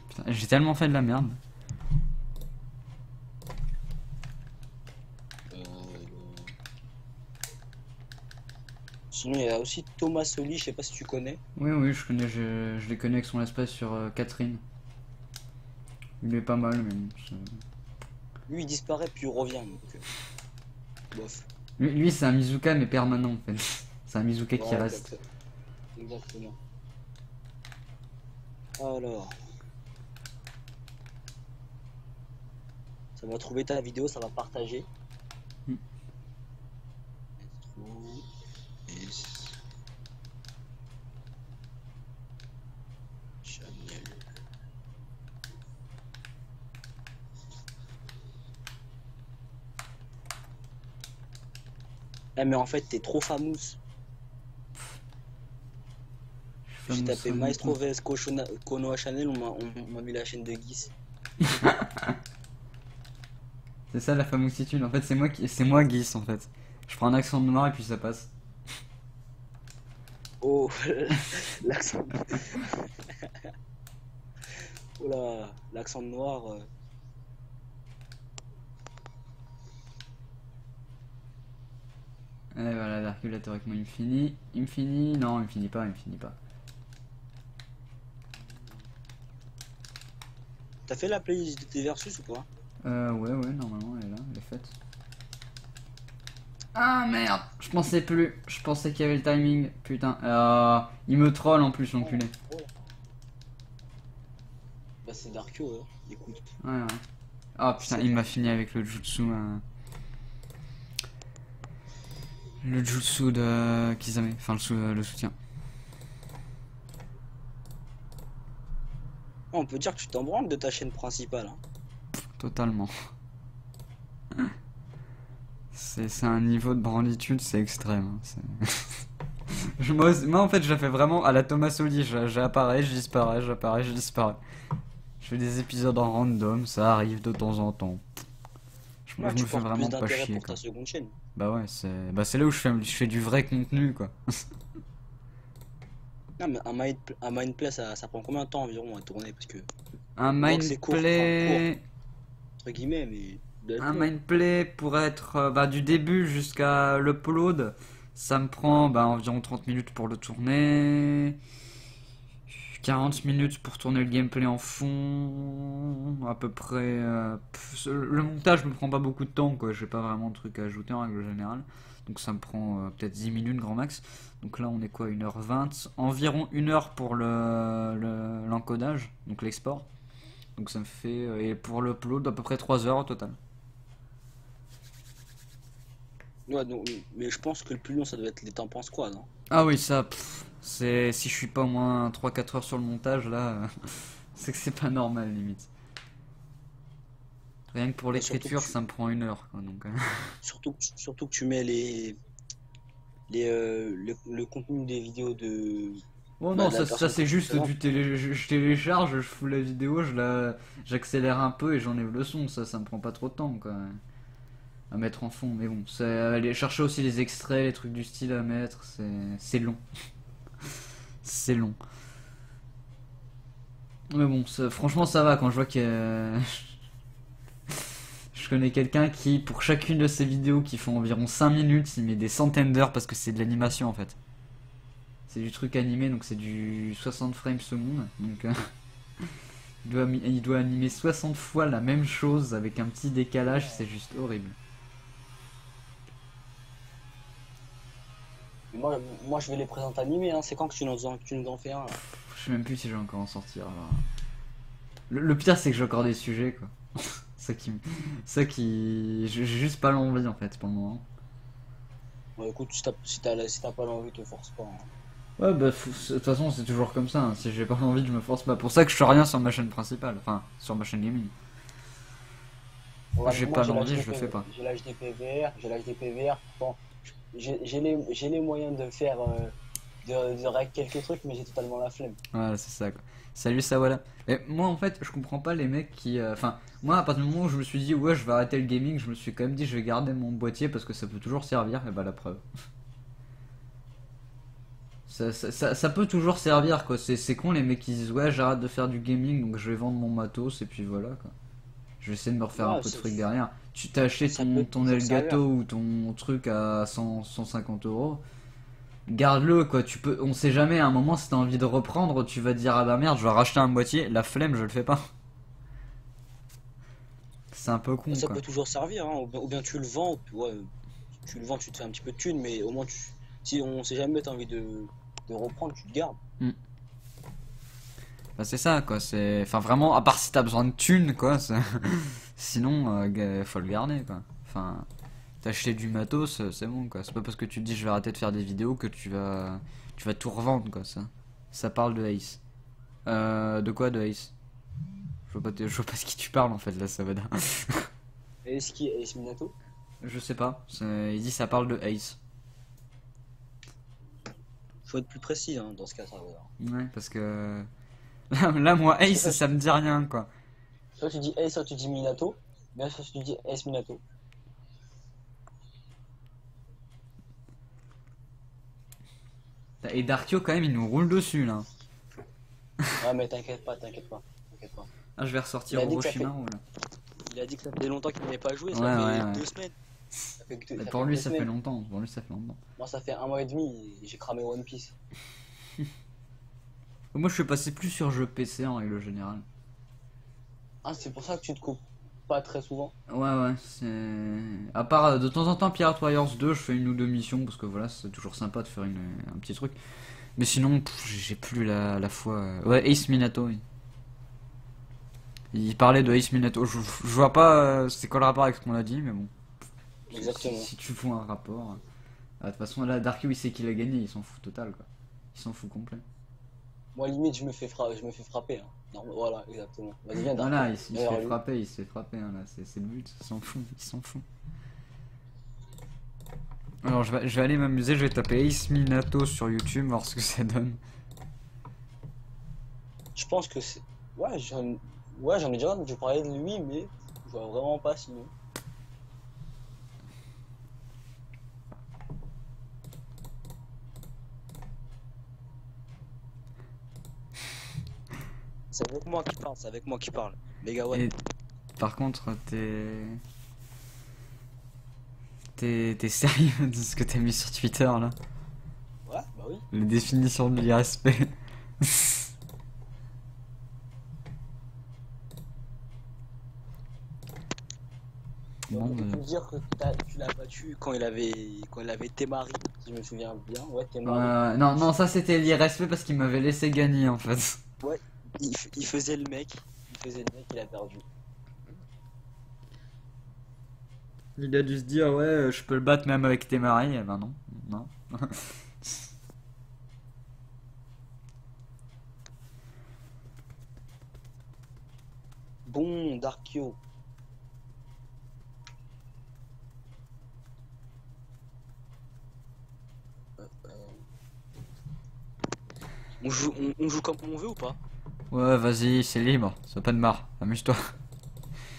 Putain, j'ai tellement fait de la merde. Sinon, il y a aussi Thomas Soli, je sais pas si tu connais. Oui, oui, je connais, je les connais avec son espèce sur Catherine. Il est pas mal, mais bon, Lui, il disparaît puis il revient. Donc, bof. lui c'est un Mizuka mais permanent en fait. C'est un Mizuka qui Ouais, reste. exactement. Alors. Ça va trouver ta vidéo, ça va partager. Hmm. Chanel. Eh mais en fait t'es trop famous. J'ai tapé Maestro vs Konoha Chanel, on m'a mis la chaîne de Guis. C'est ça la famositude. En fait, c'est moi Guis en fait. Je prends un accent noir et puis ça passe. Oh, l'accent. Oh là, l'accent noir. Et voilà, l'arculateur avec moi il me finit. Il me finit. Non, il me finit pas, il me finit pas. T'as fait la playlist de tes versus ou pas? Ouais, normalement elle est là, elle est faite. Ah merde, je pensais plus. Je pensais qu'il y avait le timing. Putain, il me troll en plus, l'enculé. Oh. Bah c'est Darkyo, hein. Écoute. Ouais, ouais. Ah putain, il m'a fini avec le jutsu. Le jutsu de Kizame. Enfin, le soutien. On peut dire que tu t'en branles de ta chaîne principale. Hein. Totalement. C'est un niveau de branlitude, c'est extrême. Hein, moi en fait, je la fais vraiment à la Thomas Soli. J'apparais, je disparais, j'apparais, je disparais. Je fais des épisodes en random, ça arrive de temps en temps. Je me fais vraiment pas chier. Pour ta seconde chaîne. Bah ouais, c'est là où je fais du vrai contenu quoi. Non mais un mindplay ça prend combien de temps environ à tourner parce que Un mindplay. Entre guillemets mais Un mindplay pour être du début jusqu'à l'upload, ça me prend environ 30 minutes pour le tourner, 40 minutes pour tourner le gameplay en fond, à peu près. Le montage me prend pas beaucoup de temps, quoi. J'ai pas vraiment de trucs à ajouter en règle générale. Donc ça me prend peut-être 10 minutes grand max. Donc là on est quoi, 1h20, environ 1 heure pour l'encodage, donc l'export. Donc ça me fait, et pour l'upload, à peu près 3 heures au total. Ouais, donc, mais je pense que le plus long ça doit être les tampons squad. Hein. Ah oui, ça, c'est si je suis pas au moins 3-4 heures sur le montage, là, c'est que c'est pas normal limite. Rien que pour l'écriture, ça me prend 1 heure, quoi, donc. Surtout que tu mets le contenu des vidéos de. Oh non, De la ça personne c'est juste précédente. je télécharge, je fous la vidéo, j'accélère un peu et j'enlève le son, ça me prend pas trop de temps, quoi. À mettre en fond, mais bon, c'est aller chercher aussi les extraits, les trucs du style à mettre, c'est long. C'est long. Mais bon, franchement ça va quand je vois que je connais quelqu'un qui, pour chacune de ses vidéos qui font environ 5 minutes, il met des centaines d'heures parce que c'est de l'animation en fait. C'est du truc animé, donc c'est du 60 frames seconde. Donc il doit animer 60 fois la même chose avec un petit décalage, c'est juste horrible. Moi je vais les présenter animés, hein. C'est quand que tu nous en fais un là. Je sais même plus si je vais encore en sortir. Alors. Le pire c'est que j'ai encore des sujets quoi. ça qui. J'ai juste pas l'envie en fait pour le moment. Bon, écoute, si t'as pas l'envie, te force pas, hein. Ouais, bah, de toute façon, c'est toujours comme ça, hein. Si j'ai pas envie, je me force pas. Pour ça que je fais rien sur ma chaîne principale, enfin, sur ma chaîne gaming. Regarde, J'ai moi pas l'envie, je le fais pas. j'ai l'âge des PVR, j'ai l'âge des PVR. Bon, j'ai les moyens de faire, de règle quelques trucs, mais j'ai totalement la flemme. Ouais, c'est ça, quoi. Salut, Sawala. Et moi, en fait, je comprends pas les mecs qui. Enfin, moi, à partir du moment où je me suis dit, ouais, je vais arrêter le gaming, je me suis quand même dit, je vais garder mon boîtier parce que ça peut toujours servir, et bah, la preuve. Ça peut toujours servir, quoi. C'est con les mecs qui disent, ouais, j'arrête de faire du gaming, donc je vais vendre mon matos, et puis voilà, quoi. Je vais essayer de me refaire un Ouais, peu de trucs derrière. Tu t'as acheté ça peut ton toujours servir. Elgato ou ton truc à 150 euros. Garde-le, quoi. On sait jamais, à un moment, si t'as envie de reprendre, tu vas te dire, ah bah merde, je vais racheter un boîtier. La flemme, je le fais pas. C'est un peu con, Ça quoi. peut toujours servir, hein. Ou bien tu le vends, ouais, tu le vends, tu te fais un petit peu de thunes, mais au moins si on sait jamais t'as envie de reprendre, tu le gardes. Hmm. Bah, c'est ça, quoi. Enfin, vraiment, à part si t'as besoin de thunes, quoi. Sinon, faut le garder, quoi. Enfin, t'acheter du matos, c'est bon, quoi. C'est pas parce que tu te dis, je vais arrêter de faire des vidéos que tu vas tout revendre, quoi, ça. Ça parle de Ace. De quoi, de Ace? Je vois pas ce qui tu parles, en fait, là, ça va. Et est-ce qui est Minato? Je sais pas. Il dit ça parle de Ace. Faut être plus précis, hein, dans ce cas, ça va. Ouais, parce que là, moi, Parce que Ace, ça me dit rien, quoi. soit tu dis Ace, soit tu dis Minato, mais soit tu dis Ace Minato. Et Darkio, quand même, il nous roule dessus, là. Ouais, mais t'inquiète pas, t'inquiète pas, t'inquiète pas. Ah, je vais Il ressortir a dit que ça fait, Orochimaru, là. il a dit que ça faisait longtemps qu'il n'avait pas joué, Ouais, ça fait ouais, ouais. 2 semaines. Ça fait Mais ça pour fait lui, deux ça fait semaines. longtemps. Pour lui, ça fait longtemps. Moi, ça fait 1 mois et demi, et j'ai cramé One Piece. Moi, je suis passé plus sur jeu PC, en règle générale. Ah, c'est pour ça que tu te coupes pas très souvent. Ouais, ouais, c'est. À part de temps en temps Pirate Warriors 2, je fais une ou deux missions parce que voilà, c'est toujours sympa de faire un petit truc. Mais sinon, j'ai plus la foi. Ouais, Ace Minato, oui. Il parlait de Ace Minato. Je vois pas c'est quoi le rapport avec ce qu'on a dit, mais bon. Exactement. Si tu vois un rapport. De toute façon, là, Darky, il sait qu'il a gagné, il s'en fout total, quoi. Il s'en fout complet. Moi, limite, je me fais frapper, hein. Non, voilà, exactement. Vas-y, viens, Darko. Voilà, il se Derrière fait lui. frapper, il se fait frapper, hein, là, c'est le but, il s'en fout, il s'en fout. Alors, je vais aller m'amuser, je vais taper Ace Minato sur YouTube, voir ce que ça donne. Je pense que c'est. Ouais, j'en ai déjà entendu parler de lui, mais je vois vraiment pas sinon. C'est avec moi qui parle, c'est avec moi qui parle. Megawatt. Et par contre, t'es sérieux de ce que t'as mis sur Twitter, là? Ouais, bah oui. Les définitions de l'IRSP. Donc, Bon, on peut dire que tu l'as battu quand il avait Temari, si je me souviens bien. Ouais, Temari. non, non, ça c'était l'IRSP parce qu'il m'avait laissé gagner, en fait. Ouais, il faisait le mec. Il faisait le mec, il a perdu. Il a dû se dire, ouais, je peux le battre même avec tes maris. Eh ben non, non. Bon, Darkio. On joue comme on veut ou pas? Ouais, vas-y, c'est libre, sois pas de marre, amuse-toi.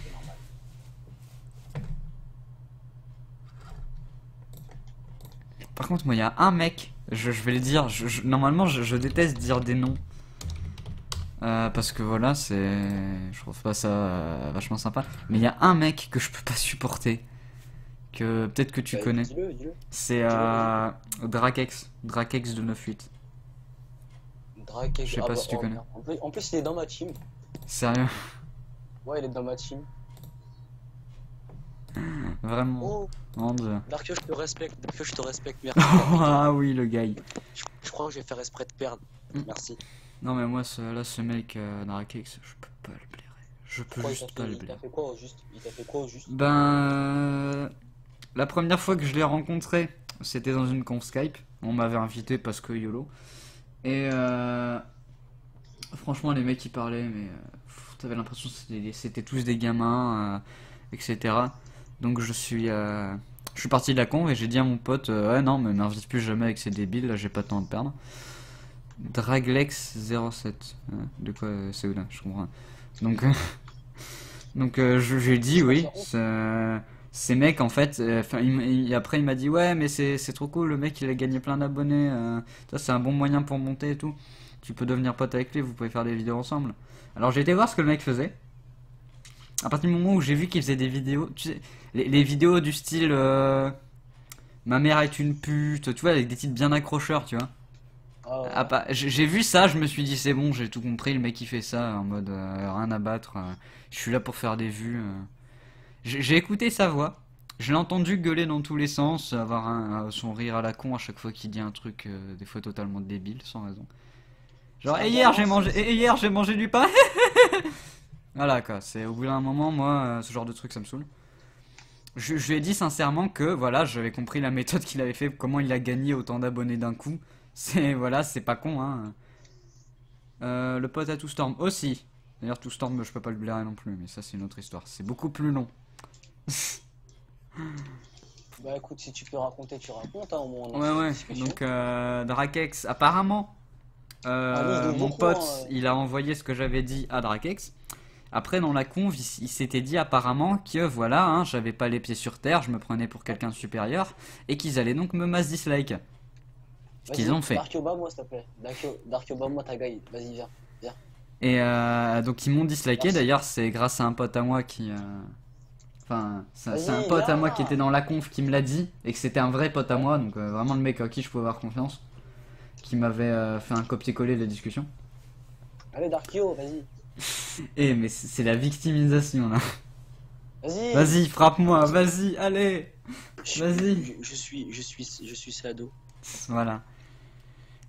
C'est normal. Par contre, moi, il y a un mec, je vais le dire, normalement, je déteste dire des noms. Parce que voilà, je trouve pas ça vachement sympa. Mais il y a un mec que je peux pas supporter, que peut-être que tu Bah, connais. dis-le, dis-le. C'est Drakex de 9-8. Drake, Je sais pas si tu connais. merde. En plus, il est dans ma team. Sérieux, Ouais, il est dans ma team. vraiment. Oh, Mon Dieu. Darkio, je te respecte. Darkio, je te respecte. Merci. Ah oui, le gars. Je crois que je vais faire exprès de perdre. Mm. Merci. Non, mais moi, ce mec, Drakex, je peux pas le blairer. Je peux Pourquoi juste pas le il t'a blairer. fait quoi au juste? Il t'a fait quoi au juste? Ben, la première fois que je l'ai rencontré, C'était dans une conf Skype. On m'avait invité parce que YOLO. Et franchement, les mecs qui parlaient, mais t'avais l'impression que c'était tous des gamins, etc. Donc je suis parti de la conf et j'ai dit à mon pote, ouais non, mais m'invite plus jamais avec ces débiles, là j'ai pas de temps à perdre. Draglex07. De quoi c'est où là? Je comprends. Donc, je lui ai dit oui. Ces mecs en fait, après il m'a dit ouais mais c'est trop cool, le mec il a gagné plein d'abonnés, ça c'est un bon moyen pour monter et tout. Tu peux devenir pote avec lui, vous pouvez faire des vidéos ensemble. Alors j'ai été voir ce que le mec faisait. À partir du moment où j'ai vu qu'il faisait des vidéos, tu sais, les vidéos du style ma mère est une pute, tu vois, avec des titres bien accrocheurs, tu vois. Ah, Ah, ouais. j'ai vu ça, je me suis dit c'est bon, j'ai tout compris, le mec il fait ça en mode rien à battre, je suis là pour faire des vues. J'ai écouté sa voix, je l'ai entendu gueuler dans tous les sens, avoir son rire à la con à chaque fois qu'il dit un truc des fois totalement débile, sans raison. C'est Genre un et hier gamin, j'ai mangé du pain. Voilà quoi, c'est au bout d'un moment moi ce genre de truc ça me saoule. Je lui ai dit sincèrement que voilà, j'avais compris la méthode qu'il avait fait, comment il a gagné autant d'abonnés d'un coup. C'est voilà, c'est pas con hein. Le pote à Storm aussi. D'ailleurs Storm je peux pas le blairer non plus, mais ça c'est une autre histoire. C'est beaucoup plus long. Bah écoute, si tu peux raconter, tu racontes, hein, au moins on Ouais a fait une ouais. discussion. Donc Drakex apparemment Ah oui, il est mon beaucoup, pote hein. il a envoyé ce que j'avais dit à Drakex. Après dans la conv il s'était dit apparemment que voilà hein, j'avais pas les pieds sur terre, je me prenais pour quelqu'un de supérieur et qu'ils allaient donc me mass dislike. Ce qu'ils Vas-y, ont fait. Dark Yoba, moi, s'il te plaît. Dark Yoba, moi, ta gueule. Vas-y, viens. Viens. Et donc ils m'ont disliké, Merci. d'ailleurs c'est grâce à un pote à moi qui... Enfin, c'est un Vas-y, pote à moi qui viens. était dans la conf qui me l'a dit, et que c'était un vrai pote à moi, donc vraiment le mec à qui je pouvais avoir confiance, qui m'avait fait un copier-coller de la discussion. Allez, Dark Yo, vas-y. Eh mais c'est la victimisation là. Vas-y. Vas-y, frappe-moi, vas-y, allez. Je- Vas-y. je suis Sado. Voilà.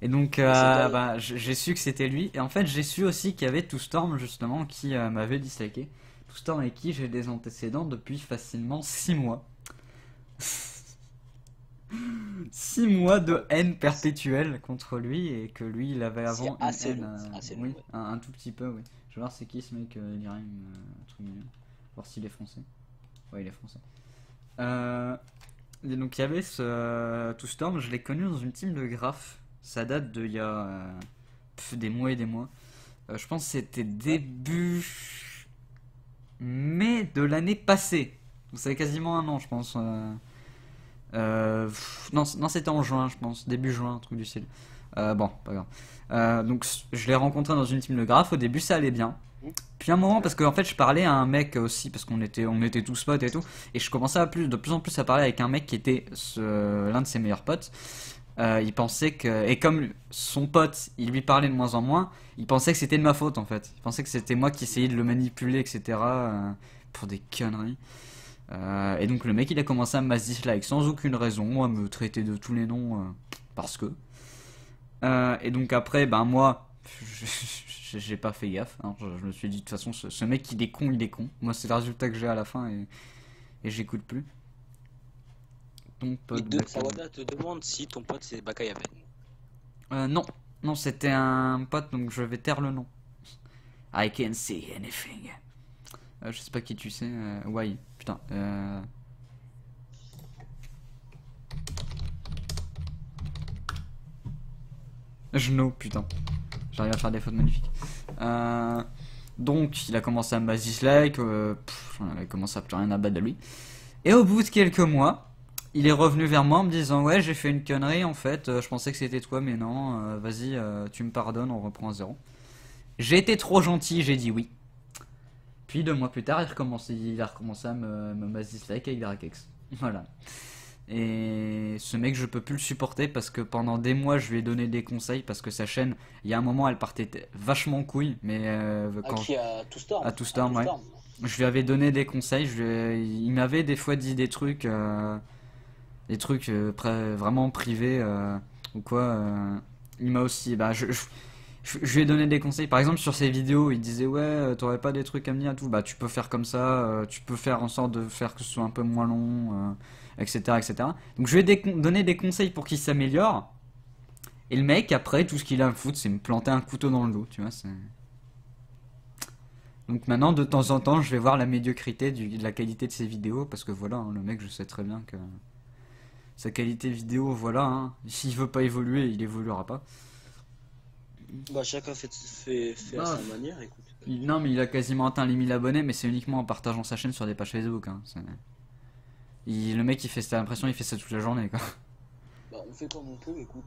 Et donc Et c'est toi. bah, j'ai su que c'était lui, et en fait j'ai su aussi qu'il y avait Storm justement qui m'avait disliké. Storm avec qui j'ai des antécédents depuis facilement 6 mois. 6 mois de haine perpétuelle contre lui et que lui il avait C'est avant assez une haine, long. C'est assez long, oui, ouais. un tout petit peu, oui. Je vais voir c'est qui ce mec, Elirime, un truc mignon. Voir s'il est français. Ouais, il est français. Et donc il y avait ce To Storm, je l'ai connu dans une team de graphes. Ça date de il y a des mois et des mois. Je pense que c'était début mai de l'année passée. Donc ça fait quasiment un an, je pense. Non, c'était en juin, je pense, début juin, un truc du style. Bon, pas grave. Donc je l'ai rencontré dans une team de graphes. Au début, ça allait bien. Puis un moment, parce qu'en fait, je parlais à un mec aussi, parce qu'on était tous potes et tout, et je commençais de plus en plus à parler avec un mec qui était l'un de ses meilleurs potes. Il pensait que, et comme son pote, il lui parlait de moins en moins, il pensait que c'était de ma faute en fait. Il pensait que c'était moi qui essayais de le manipuler, etc. Pour des conneries. Et donc le mec, il a commencé à me mass dislike sans aucune raison, à me traiter de tous les noms parce que. Et donc après, ben moi, j'ai pas fait gaffe. Hein. Je me suis dit de toute façon, ce mec il est con, il est con. Moi, c'est le résultat que j'ai à la fin et j'écoute plus. Ton Et pote deux, Bakay. Sawada te demande si ton pote c'est Bakayaven. Non, non, c'était un pote, donc je vais taire le nom. I can see anything. Je sais pas qui tu sais. Ouais, putain. Genou, putain. J'arrive à faire des fautes magnifiques. Donc, il a commencé à me dislike. J'en avais commencé à plus rien à battre de lui. Et au bout de quelques mois, il est revenu vers moi en me disant ouais, j'ai fait une connerie en fait. Je pensais que c'était toi, mais non. Vas-y, tu me pardonnes, on reprend à zéro. J'ai été trop gentil, j'ai dit oui. Puis 2 mois plus tard, il a recommencé à me mass dislike avec Drakex. Voilà. Et ce mec, je peux plus le supporter parce que pendant des mois, je lui ai donné des conseils parce que sa chaîne, il y a un moment, elle partait vachement en couille. Mais À qui? À To Storm. à To Storm, ouais. Storm. Je lui avais donné des conseils. Il m'avait des fois dit des trucs vraiment privés ou quoi. Il m'a aussi, bah, je lui ai donné des conseils. Par exemple, sur ses vidéos, il disait ouais, t'aurais pas des trucs à me dire, tout. Bah, tu peux faire comme ça. Tu peux faire en sorte de faire que ce soit un peu moins long. etc., etc. Donc je vais donner des conseils pour qu'il s'améliore. Et le mec, après, tout ce qu'il a à foutre, c'est me planter un couteau dans le dos, tu vois. Donc maintenant, de temps en temps, je vais voir la médiocrité de la qualité de ses vidéos, parce que voilà, hein, le mec, je sais très bien que sa qualité vidéo, voilà, hein, s'il veut pas évoluer, il évoluera pas. Bah, chacun fait à Non, sa manière, écoute. non, mais il a quasiment atteint les 1000 abonnés, mais c'est uniquement en partageant sa chaîne sur des pages Facebook. Hein. Le mec, t'as l'impression qu'il fait ça toute la journée, quoi. Bah, on fait comme on peut, écoute.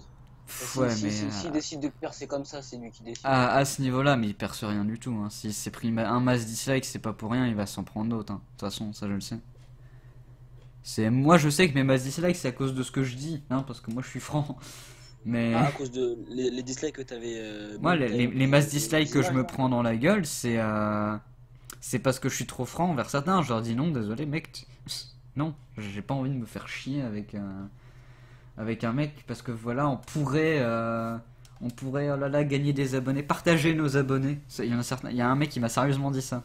Ouais, mais S'il décide de percer comme ça, c'est lui qui décide. à ce niveau-là, mais il perce rien du tout. Hein. S'il s'est pris un masse dislike, c'est pas pour rien, il va s'en prendre d'autres. Hein. De toute façon, ça je le sais. Moi, je sais que mes mass dislikes, c'est à cause de ce que je dis, hein, parce que moi, je suis franc. Mais Ah, à cause de les dislikes que t'avais. moi, les mass des dislikes que je images, me là. prends dans la gueule, c'est parce que je suis trop franc envers certains. Je leur dis non, désolé, mec. Non, j'ai pas envie de me faire chier avec un mec, parce que voilà, on pourrait, oh là là, gagner des abonnés, partager nos abonnés. Il y a un mec qui m'a sérieusement dit ça.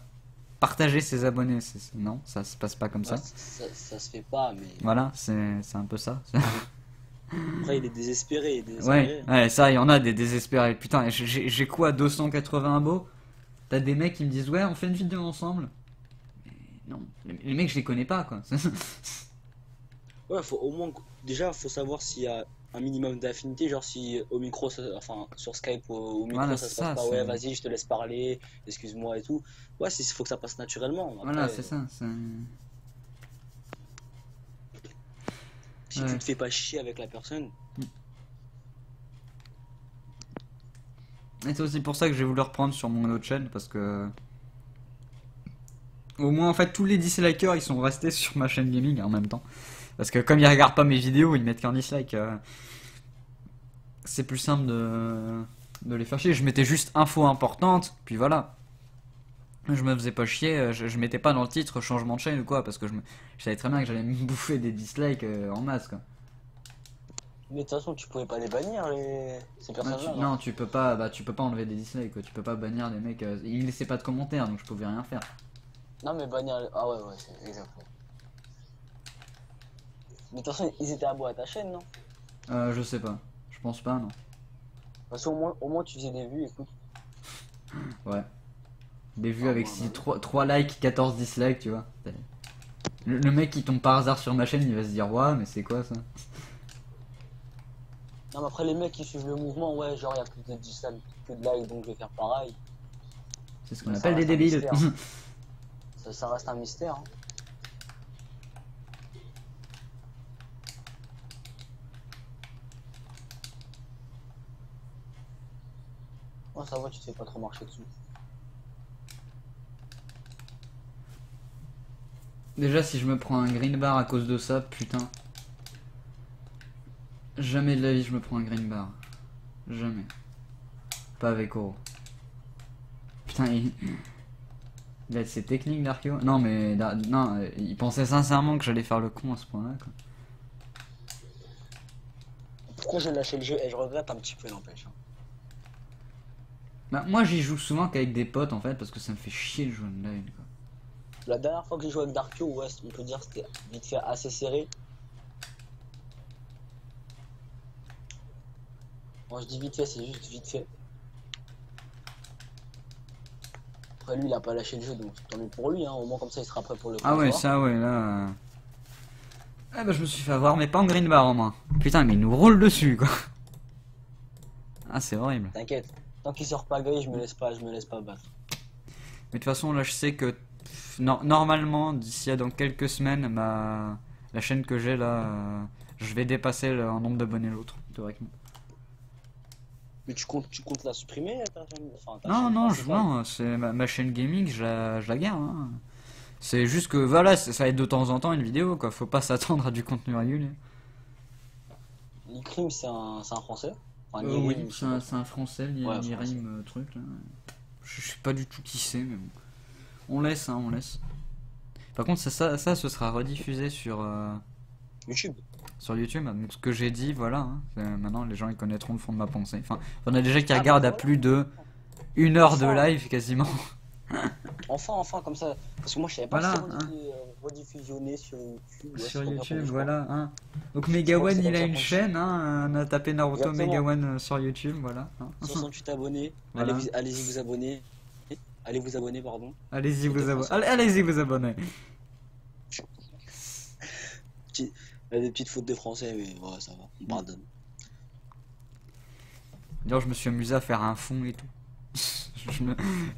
Partager ses abonnés, non, ça se passe pas comme Bah, ça. ça se fait pas, mais. Voilà, c'est un peu ça. Après, il est désespéré, Ouais, ouais, ça, il y en a des désespérés. Putain, j'ai quoi, 280 abos? T'as des mecs qui me disent, ouais, on fait une vidéo ensemble. Mais non, les mecs, je les connais pas, quoi. Ouais, faut au moins. Déjà, faut savoir s'il y a un minimum d'affinité, genre si au micro, enfin sur Skype au micro Voilà, ça c'est se passe ça. pas, ouais, vas-y, je te laisse parler, excuse-moi et tout. Ouais, il faut que ça passe naturellement. Voilà, Après, c'est ça. si tu Ouais. te fais pas chier avec la personne, Et c'est aussi pour ça que j'ai voulu reprendre sur mon autre chaîne, parce que au moins, en fait, tous les dislikers, ils sont restés sur ma chaîne gaming en même temps. Parce que comme ils regardent pas mes vidéos, ils mettent qu'un dislike. C'est plus simple de les faire chier. Je mettais juste info importante, puis voilà. Je me faisais pas chier, je mettais pas dans le titre changement de chaîne ou quoi, parce que je savais très bien que j'allais me bouffer des dislikes en masse, quoi. mais de toute façon, tu pouvais pas les bannir, ces Non, personnes-là. non, tu peux pas, tu peux pas enlever des dislikes, quoi. Tu peux pas bannir des mecs. Ils laissaient pas de commentaires, donc je pouvais rien faire. Non, mais bannir. Ah ouais, ouais, c'est exactement. Mais de toute façon, ils étaient abos à ta chaîne, non? Je sais pas. Je pense pas, non. Parce qu'au moins tu faisais des vues, écoute. Ouais. Des vues Ah, avec ouais, bah, 3 likes, 14 dislikes, tu vois. Le mec qui tombe par hasard sur ma chaîne, il va se dire, ouais, mais c'est quoi ça? non, mais après, les mecs qui suivent le mouvement, ouais, genre, il y a plus de dislikes que de likes, donc je vais faire pareil. C'est ce qu'on Mais ça appelle des reste un débiles. mystère. Ça reste un mystère. Hein. Oh, ça va, tu te fais pas trop marcher dessus. Déjà, si je me prends un green bar à cause de ça, putain. Jamais de la vie je me prends un green bar. Jamais. Pas avec Oro. Putain, il a de ses techniques d'archéo. Non, mais non, il pensait sincèrement que j'allais faire le con à ce point-là, quoi. Pourquoi j'ai lâché le jeu? Et je regrette un petit peu, n'empêche. Hein. Bah, moi, j'y joue souvent qu'avec des potes en fait, parce que ça me fait chier de jouer online, quoi. La dernière fois que j'ai joué avec Darkio, ouais, on peut dire que c'était vite fait assez serré. Moi je dis vite fait, c'est juste vite fait. Après lui il a pas lâché le jeu donc tant mieux pour lui, hein. Au moins comme ça il sera prêt pour le Ah ouais, combat. ça, ouais, là. Ah bah, je me suis fait avoir, mais pas en green bar en moins. Putain, mais il nous roule dessus, quoi. Ah, c'est horrible. T'inquiète, tant qu'il sort pas gris, je me laisse pas battre. Mais de toute façon, là, je sais que normalement, d'ici à dans quelques semaines, la chaîne que j'ai là, je vais dépasser le nombre d'abonnés l'autre, théoriquement. Mais tu comptes la supprimer ta chaîne, enfin, ta Non, chaîne non, principale. non, c'est ma chaîne gaming, je la garde. Hein. C'est juste que voilà, ça va être de temps en temps une vidéo, quoi. Faut pas s'attendre à du contenu régulier. L'Icrim c'est un français. Enfin, Oui, Nirim, je sais pas. c'est un français, Ouais, Nirim, truc là. Je sais pas du tout qui c'est, mais bon. On laisse, hein, on laisse. Par contre, ça ce sera rediffusé YouTube. sur YouTube. Donc, ce que j'ai dit, voilà. Hein. Maintenant, les gens ils connaîtront le fond de ma pensée. Enfin, on a déjà qui Ah, regardent bah, à voilà. plus de 1 heure de Enfin. live quasiment. Enfin, comme ça. Parce que moi je savais pas Voilà, que c'était rediffusionné sur YouTube. Ouais, Sur c'est pas bien YouTube, connu, je crois. voilà. Hein. Donc Je crois que Megawan, c'est comme il a ça une qu'on dit. chaîne, hein. On a tapé Naruto Exactement. Megawan sur YouTube, voilà. Hein. 68 abonnés. Voilà. Allez-y vous abonner. Allez vous abonner, pardon. Allez-y Faute de vous abonner. français. Allez-y vous abonner. Il y a des petites fautes de français, mais ouais, ça va. On pardonne. D'ailleurs, je me suis amusé à faire un fond et tout.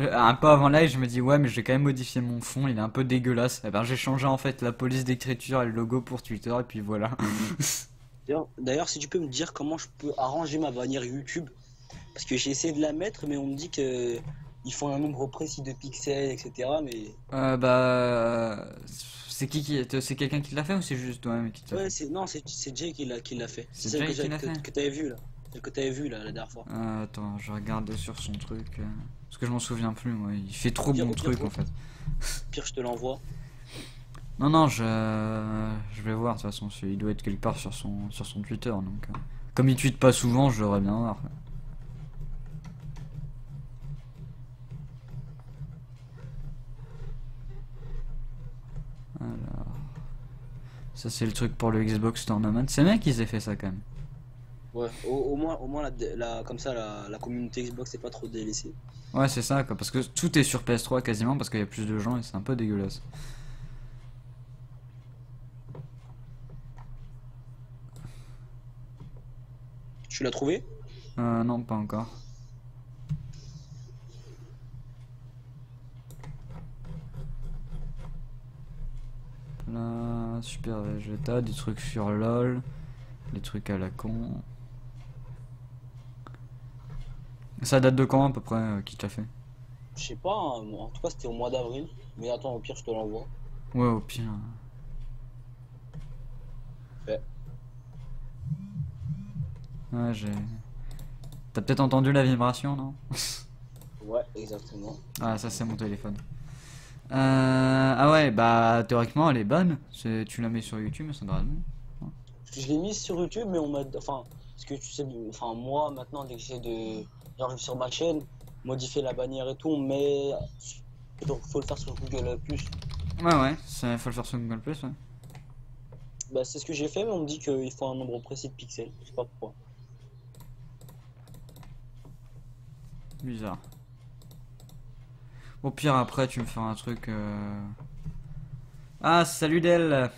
Un peu avant live, je me dis ouais, mais je vais quand même modifier mon fond, il est un peu dégueulasse. Et ben, j'ai changé en fait la police d'écriture et le logo pour Twitter, et puis voilà. D'ailleurs, si tu peux me dire comment je peux arranger ma bannière YouTube, parce que j'ai essayé de la mettre, mais on me dit que ils font un nombre précis de pixels, etc. Mais Bah. C'est quelqu'un qui l'a fait ou c'est juste toi-même qui te l'a ouais, fait? non, c'est Jay qui l'a fait. C'est C'est celle Jay qui l'a fait? que t'avais vu là, celle que t'avais vu là la dernière fois. Attends, je regarde sur son truc. Parce que je m'en souviens plus, moi. Il fait trop Au bon pire, truc en fait. pire, je te l'envoie. Non, non, je vais voir de toute façon. Il doit être quelque part sur son Twitter. Donc, comme il tweete pas souvent, je devrais bien voir. Alors, ça c'est le truc pour le Xbox Tournament. C'est bien qu'ils aient fait ça quand même. Ouais, au moins comme ça, la communauté Xbox est pas trop délaissée. Ouais, c'est ça quoi. Parce que tout est sur PS3 quasiment parce qu'il y a plus de gens et c'est un peu dégueulasse. Tu l'as trouvé? Non, pas encore. Là, Super Vegeta, des trucs sur LOL, des trucs à la con. Ça date de quand à peu près qui t'a fait? Je sais pas, hein, en tout cas c'était au mois d'avril. Mais attends, au pire, je te l'envoie. Ouais, au pire. Fait. Ouais, j'ai. T'as peut-être entendu la vibration, non? Ouais, exactement. Ah, ça c'est mon téléphone. Ah ouais, bah théoriquement elle est bonne. Tu la mets sur YouTube, ça devrait être bon. Je l'ai mise sur YouTube, mais on m'a. Enfin, parce que tu sais, enfin, moi maintenant, dès que j'essaie de. J'arrive sur ma chaîne, modifier la bannière et tout, mais. Donc, faut le faire sur Google Plus. Ouais, ouais, faut le faire sur Google Plus, ouais. Bah, c'est ce que j'ai fait, mais on me dit qu'il faut un nombre précis de pixels. Je sais pas pourquoi. Bizarre. Au pire, après, tu me fais un truc. Ah, salut Del!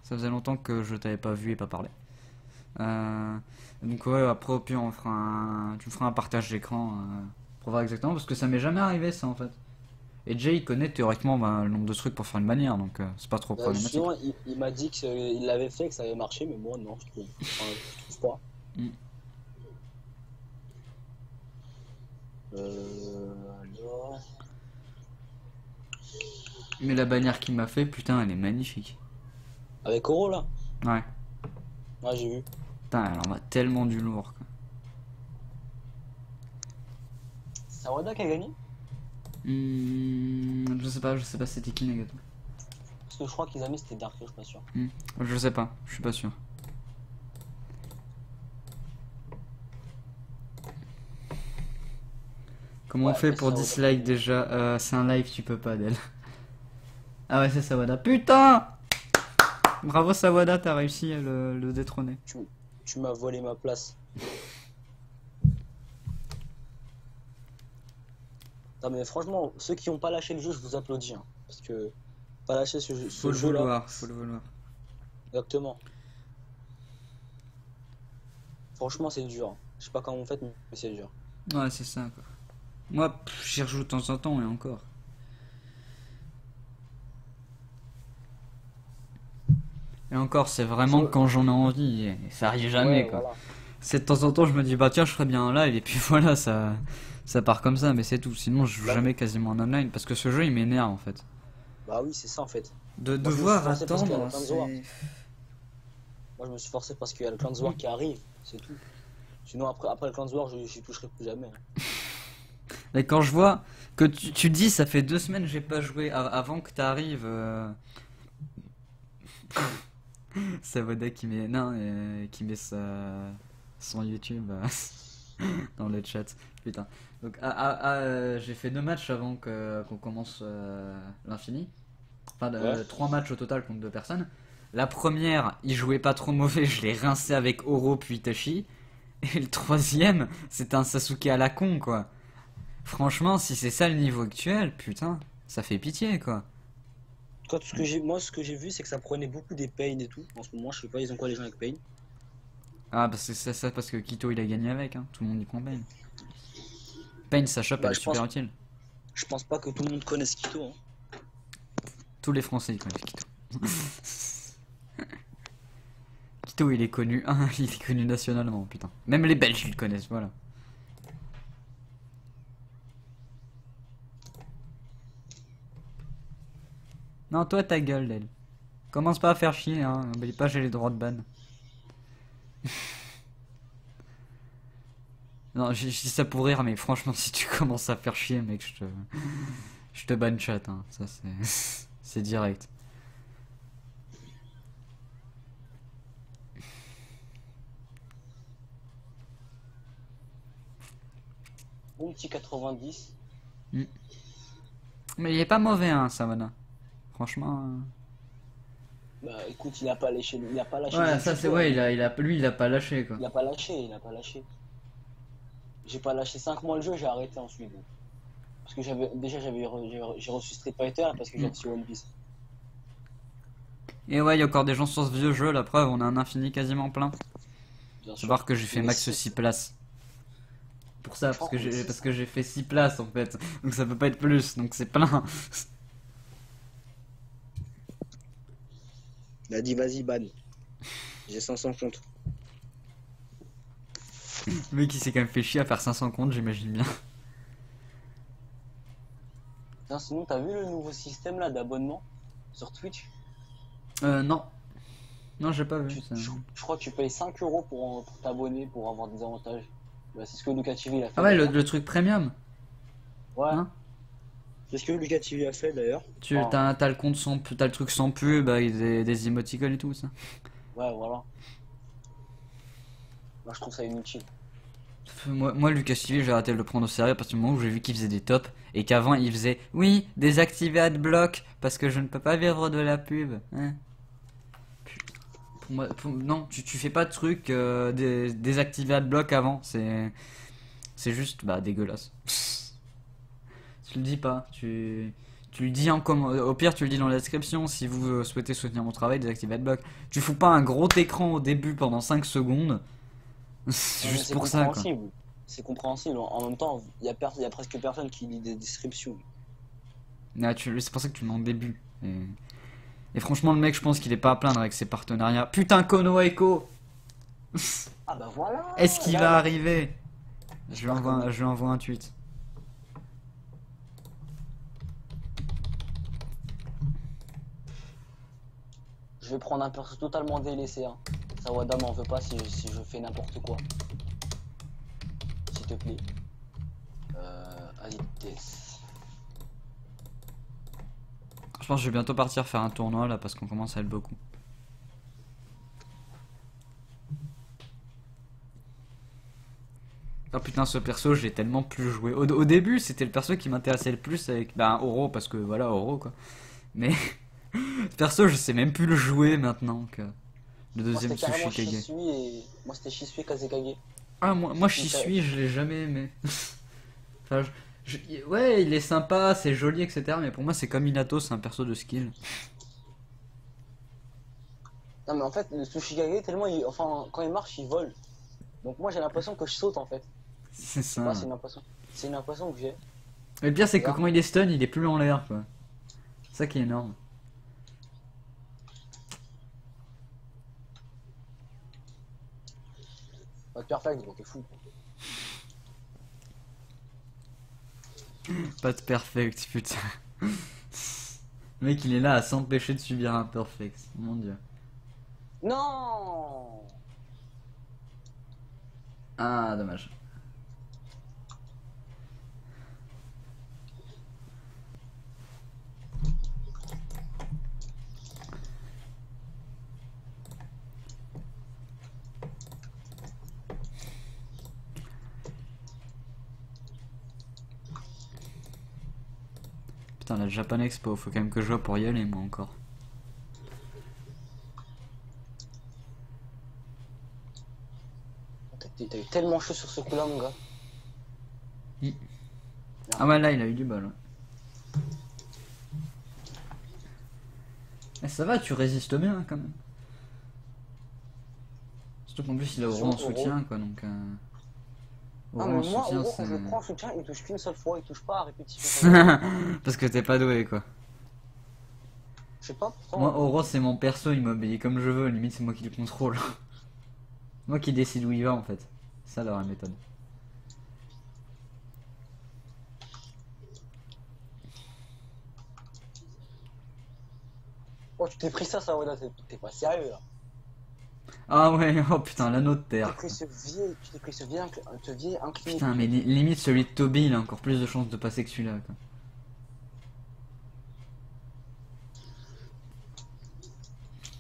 Ça faisait longtemps que je t'avais pas vu et pas parlé. Euh, donc, ouais, après, au pire, tu me feras un partage d'écran pour voir exactement, parce que ça m'est jamais arrivé ça en fait. Et Jay il connaît théoriquement bah, le nombre de trucs pour faire une bannière, donc c'est pas trop problématique. Justement, il m'a dit qu'il l'avait fait, que ça avait marché, mais moi, non, je trouve. Enfin, je trouve pas. Mm. Alors. Mais la bannière qu'il m'a fait, putain, elle est magnifique. Avec Oro, là? Ouais. Ouais, j'ai vu. Putain, elle en a tellement du lourd, quoi. C'est Awada qui a gagné? Je sais pas c'était qui Nagato. Parce que je crois qu'ils avaient mis c'était Dark, je suis pas sûr. Je sais pas, je suis pas sûr. Comment on Ouais, fait après, pour Sawada, dislike déjà c'est un live, tu peux pas, d'elle. Ah ouais, c'est Sawada. Putain! Bravo Sawada, t'as réussi à le détrôner. tu m'as volé ma place. Non, mais franchement, ceux qui ont pas lâché le jeu, je vous applaudis. Hein, parce que pas lâcher Faut ce le jeu-là. vouloir, faut le vouloir. Exactement. Franchement, c'est dur. Je sais pas comment vous faites, mais c'est dur. Ouais, c'est ça, quoi. Moi, j'y rejoue de temps en temps et encore. Et encore, c'est vraiment quand j'en ai envie. Et ça arrive jamais, Ouais, quoi. voilà. C'est de temps en temps, je me dis, bah tiens, je ferais bien un live. Et puis voilà, ça part comme ça, mais c'est tout. Sinon, je joue Là, jamais quasiment en online. Parce que ce jeu, il m'énerve, en fait. bah oui, c'est ça en fait. De Moi, je me suis devoir forcé parce qu'il y a le attendre, clan Noir. c'est. Moi, je me suis forcé parce qu'il y a le clan Noir qui arrive, c'est tout. Sinon, après le clan Noir, j'y toucherai plus jamais. Hein. Mais quand je vois que tu dis, ça fait 2 semaines que j'ai pas joué avant que t'arrives. Savoda qui met. Non, qui met son YouTube dans le chat. Putain. Donc, j'ai fait 2 matchs avant qu'on commence l'infini. Enfin, Ouais. 3 matchs au total contre 2 personnes. La première, il jouait pas trop mauvais, je l'ai rincé avec Oro puis Itachi. Et le troisième, c'était un Sasuke à la con, quoi. Franchement, si c'est ça le niveau actuel, putain, ça fait pitié, quoi. Quand moi, ce que j'ai vu, c'est que ça prenait beaucoup des Pain et tout. En ce moment, je sais pas, ils ont quoi les gens avec Pain? Ah, bah c'est ça parce que Kito il a gagné avec, hein. Tout le monde y prend Pain. Pain, sa shop, elle Bah, est super utile. je pense pas que tout le monde connaisse Kito, hein. Tous les Français ils connaissent Kito. Kito il est connu, il est connu nationalement, putain. Même les Belges ils le connaissent, voilà. Non, toi ta gueule, Lel. Commence pas à faire chier, hein. N'oublie pas, j'ai les droits de ban. Non, je dis ça pour rire, mais franchement, si tu commences à faire chier, mec, je te ban chat, hein. Ça, c'est, c'est direct. Bon petit 90. Mais il est pas mauvais, hein, Savannah. Franchement. Bah écoute, il a pas lâché Ouais, le ça c'est titre, ouais, hein. lui, il a pas lâché, quoi. Il a pas lâché, il a pas lâché. J'ai pas lâché 5 mois le jeu, j'ai arrêté ensuite. Donc. Parce que j'ai reçu Street Fighter parce que j'ai Mm. reçu One Piece. Et ouais, il y a encore des gens sur ce vieux jeu, la preuve, on a un infini quasiment plein. Bien sûr. Savoir que j'ai fait Mais max c'est- 6 places. Pour ça, Je crois qu'on est six, parce hein. que j'ai fait 6 places en fait. Donc ça peut pas être plus, donc c'est plein. Il a dit vas-y ban. J'ai 500 comptes. Le mec il s'est quand même fait chier à faire 500 comptes, j'imagine bien. Tiens, sinon t'as vu le nouveau système là d'abonnement sur Twitch? Non. Non, j'ai pas vu ça. Je crois que tu payes 5 euros pour t'abonner pour avoir des avantages. Bah, c'est ce que Lucas TV il a fait Ah ouais, d'ailleurs. le truc premium. Ouais, Hein. c'est ce que Lucas TV a fait d'ailleurs. Enfin, T'as le compte sans t'as le truc sans pub avec des emoticons et tout ça. ouais, voilà. Moi je trouve ça inutile. Moi Lucas TV, j'ai arrêté de le prendre au sérieux parce que du moment où j'ai vu qu'il faisait des tops et qu'avant il faisait oui, désactiver adblock parce que je ne peux pas vivre de la pub. Hein. Non, tu fais pas de truc désactiver adblock avant, c'est juste bah dégueulasse. Tu le dis pas, tu le dis au pire tu le dis dans la description si vous souhaitez soutenir mon travail, désactiver adblock. Tu fous pas un gros écran au début pendant 5 secondes. C'est Non, mais juste c'est pour ça quoi. compréhensible. C'est compréhensible. En même temps, il y a presque personne qui lit des descriptions. Ah, c'est pour ça que tu le mets en début. Et franchement, le mec, je pense qu'il est pas à plaindre avec ses partenariats. Putain, Kono Echo. Ah bah voilà. Est-ce qu'il Là, va là. arriver? J'espère que non. Je lui envoie un tweet. Je vais prendre un perso totalement délaissé. Hein. Sawada m'en veut pas si je fais n'importe quoi. S'il te plaît. Alites. Je pense que je vais bientôt partir faire un tournoi là parce qu'on commence à être beaucoup. Oh putain, ce perso, j'ai tellement plus joué. Au début, c'était le perso qui m'intéressait le plus avec Oro parce que voilà, Oro quoi. Mais ce perso, je sais même plus le jouer maintenant que le Moi deuxième c'était carrément Tsushikage. Shisui et. Moi c'était Shisui Kazekage. Ah, moi j'y suis, je l'ai jamais aimé. Enfin, ouais, il est sympa, c'est joli, etc. Mais pour moi, c'est comme Minato, c'est un perso de skill. Non mais en fait le Tsushikage tellement enfin quand il marche il vole. Donc moi j'ai l'impression que je saute en fait. C'est Je sais pas, ça. c'est une impression que j'ai. Mais le pire, c'est que Regarde. quand il est stun, il est plus en l'air, quoi. C'est ça qui est énorme. Pas de perfect, donc t'es fou. Pas de perfect, putain. Le mec, il est là à s'empêcher de subir un perfect. Mon dieu. Non. Ah, dommage. putain, la Japan Expo, faut quand même que je vois pour y aller, moi encore. T'as eu tellement chaud sur ce coup-là, mon gars. Ah ouais, là, il a eu du bol. Ouais. Eh, ça va, tu résistes bien hein, quand même. Surtout qu'en plus, il a Oro en soutien, quoi, donc. Ah, Oro mais en moi, soutien, Oro, quand je le c'est. prends en soutien, il touche qu'une seule fois, il touche pas à répétition. Parce que t'es pas doué, quoi. Je sais pas pourquoi. Moi, Oro, c'est mon perso, il m'obéit comme je veux, limite, c'est moi qui le contrôle. Moi qui décide où il va, en fait. C'est ça leur méthode. Oh, tu t'es pris ça, Sawada, t'es pas sérieux là. Ah ouais, oh putain, l'anneau de Tu t'es terre. pris ce vieil incliné. Putain, mais limite celui de Toby, il a encore plus de chances de passer que celui-là, quoi.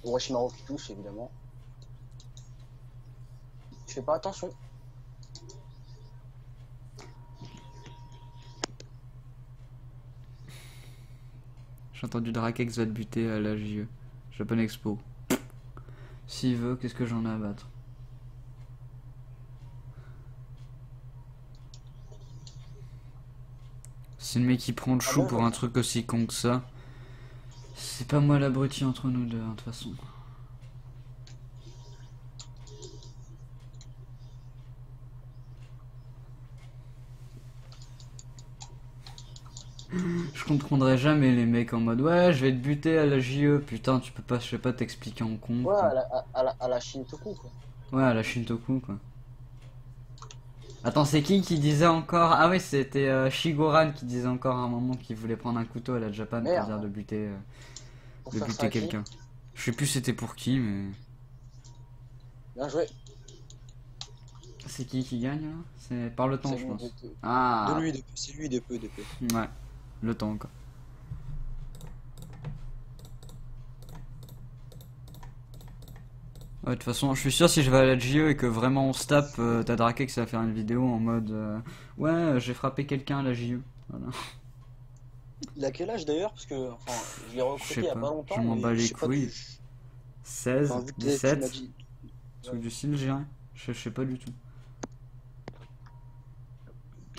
Orochimaru qui touche, évidemment. Je fais pas attention. J'ai entendu Drakex va te buter à la JE. Japan Expo. S'il veut, qu'est-ce que j'en ai à battre? C'est le mec qui prend le chou pour un truc aussi con que ça. C'est pas moi l'abruti entre nous deux, hein, de toute façon. Je comprendrai jamais les mecs en mode ouais, je vais te buter à la JE. Putain, tu peux pas, je sais pas, t'expliquer en con. Ouais, Quoi. à la Shintoku, quoi. Ouais, à la Shintoku, quoi. Attends, c'est qui disait encore? Ah oui, c'était Shigoran qui disait encore à un moment qu'il voulait prendre un couteau à la Japan pour dire de buter, Pour faire ça à qui quelqu'un. Je sais plus c'était pour qui, mais. Bien joué. C'est qui gagne là? C'est par le temps, je pense. Ah. Ah, C'est lui de peu. ouais, le temps quoi. Ouais, de toute façon, je suis sûr si je vais à la JE et que vraiment on se tape, t'as draqué que ça va faire une vidéo en mode ouais, j'ai frappé quelqu'un à la JE. Voilà. Il a quel âge d'ailleurs? Parce que enfin, je l'ai recruté il y a pas longtemps. Je m'en bats les couilles. 16, enfin, 17, dit... truc du style, j'irai. Je sais pas du tout.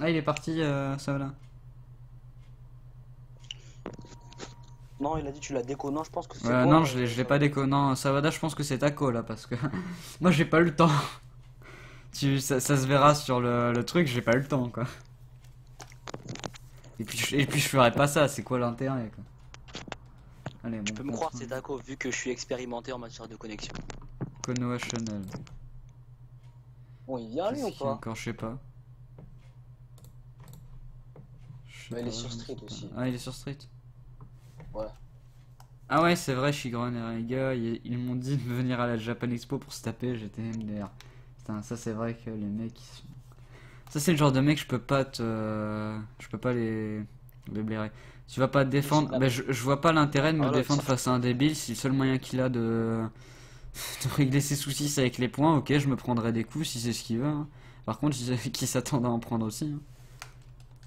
Ah, il est parti, ça va là. Non, il a dit tu l'as déco. Non, je pense que c'est Ouais, non, je l'ai pas déco. Non, Savada, je pense que c'est Taco là parce que moi j'ai pas eu le temps. Ça se verra sur le truc, j'ai pas eu le temps quoi. Et puis je ferai pas ça, c'est quoi l'intérêt quoi. Allez, Tu peux me croire, c'est Taco vu que je suis expérimenté en matière de connexion. Konoha Chanel. Bon, il vient lui ou pas? Encore, je sais pas. Bah, il est sur Street aussi. Ah, il est sur Street. Ouais. Ah ouais, c'est vrai, Shigron et Raiga, ils m'ont dit de venir à la Japan Expo pour se taper, j'étais MDR. Putain, ça c'est vrai que les mecs ils sont... Ça c'est le genre de mec, je peux pas les blairer. Tu vas pas te défendre, bah, je vois pas l'intérêt de me défendre face à un débile si le seul moyen qu'il a de régler ses soucis c'est avec les points, ok, je me prendrai des coups si c'est ce qu'il veut. Hein. Par contre, qui s'attend à en prendre aussi. Hein.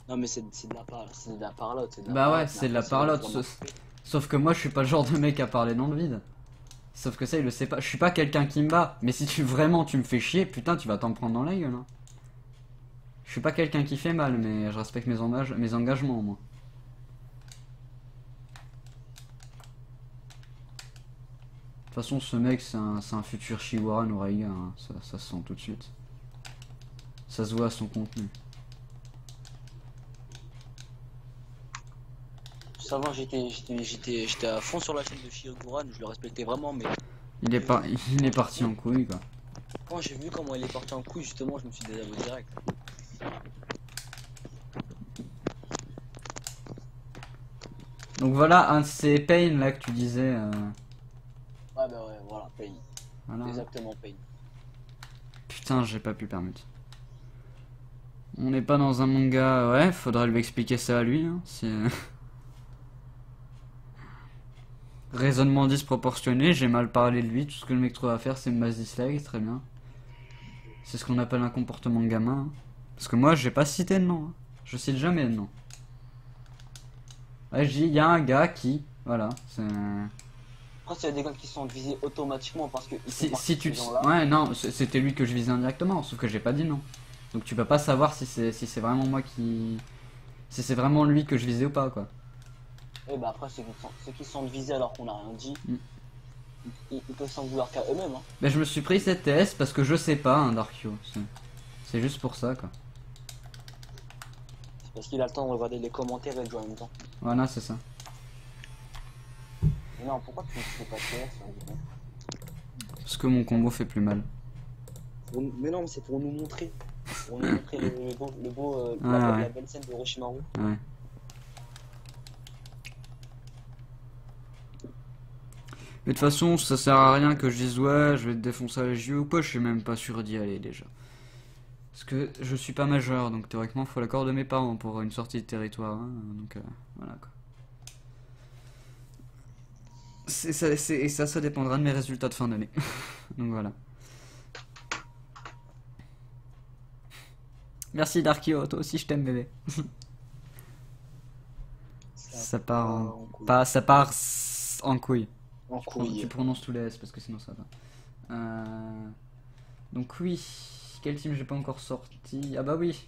Non mais c'est de la parlotte. Bah ouais, c'est de la parlotte. Sauf que moi, je suis pas le genre de mec à parler dans le vide. Sauf que ça, il le sait pas. Je suis pas quelqu'un qui me bat. Mais si vraiment tu me fais chier, putain, tu vas t'en prendre dans la gueule. Hein. Je suis pas quelqu'un qui fait mal, mais je respecte mes engagements, moi. De toute façon, ce mec, c'est un futur Shiwara ou Raiga. Hein. Ça se sent tout de suite. Ça se voit à son contenu. Avant j'étais à fond sur la chaîne de Shioguran, je le respectais vraiment, mais il est parti en couille quoi. quand j'ai vu comment il est parti en couille, justement, je me suis désabonné direct. Donc voilà, c'est Pain là que tu disais. Ouais bah ouais, voilà, Pain. Voilà. Exactement, Pain. Putain, j'ai pas pu permettre. On n'est pas dans un manga, ouais, faudrait lui expliquer ça à lui. Hein, Raisonnement disproportionné, j'ai mal parlé de lui, tout ce que le mec trouve à faire c'est me mass dislike, très bien. C'est ce qu'on appelle un comportement gamin. Hein. Parce que moi j'ai pas cité de nom, hein. Je cite jamais de nom. Ouais, je dis, il y a un gars qui, voilà, c'est... Après, s'il y a des gars qui sont visés automatiquement parce que ils font Si, partie si de tu ces gens-là. ouais, non, c'était lui que je visais indirectement, sauf que j'ai pas dit non. Donc tu peux pas savoir si c'est vraiment moi qui... Si c'est vraiment lui que je visais ou pas, quoi. Et bah après, ceux qui sont visés alors qu'on a rien dit, Mm. ils peuvent s'en vouloir qu'à eux-mêmes. Hein. Mais je me suis pris cette TS parce que je sais pas, un Darkio. C'est juste pour ça, quoi. C'est parce qu'il a le temps de regarder les commentaires et de jouer en même temps. Voilà, c'est ça. Mais non, pourquoi tu ne fais pas TS hein, Parce que mon combo fait plus mal. Mais non, mais c'est pour nous montrer. Pour nous montrer le beau Ah, la ouais. belle scène de Orochimaru. Ouais. Mais de toute façon, ça sert à rien que je dise ouais, je vais te défoncer à les yeux ou quoi, je suis même pas sûr d'y aller déjà. Parce que je suis pas majeur, donc théoriquement, faut l'accord de mes parents pour une sortie de territoire. Hein, donc voilà quoi. Et ça dépendra de mes résultats de fin d'année. Donc voilà. Merci Darkio, toi aussi je t'aime bébé. Ça part en... ça part en couille. En Tu couille. prononces tous les S parce que sinon ça va. Donc oui, quel team j'ai pas encore sorti? Ah bah oui,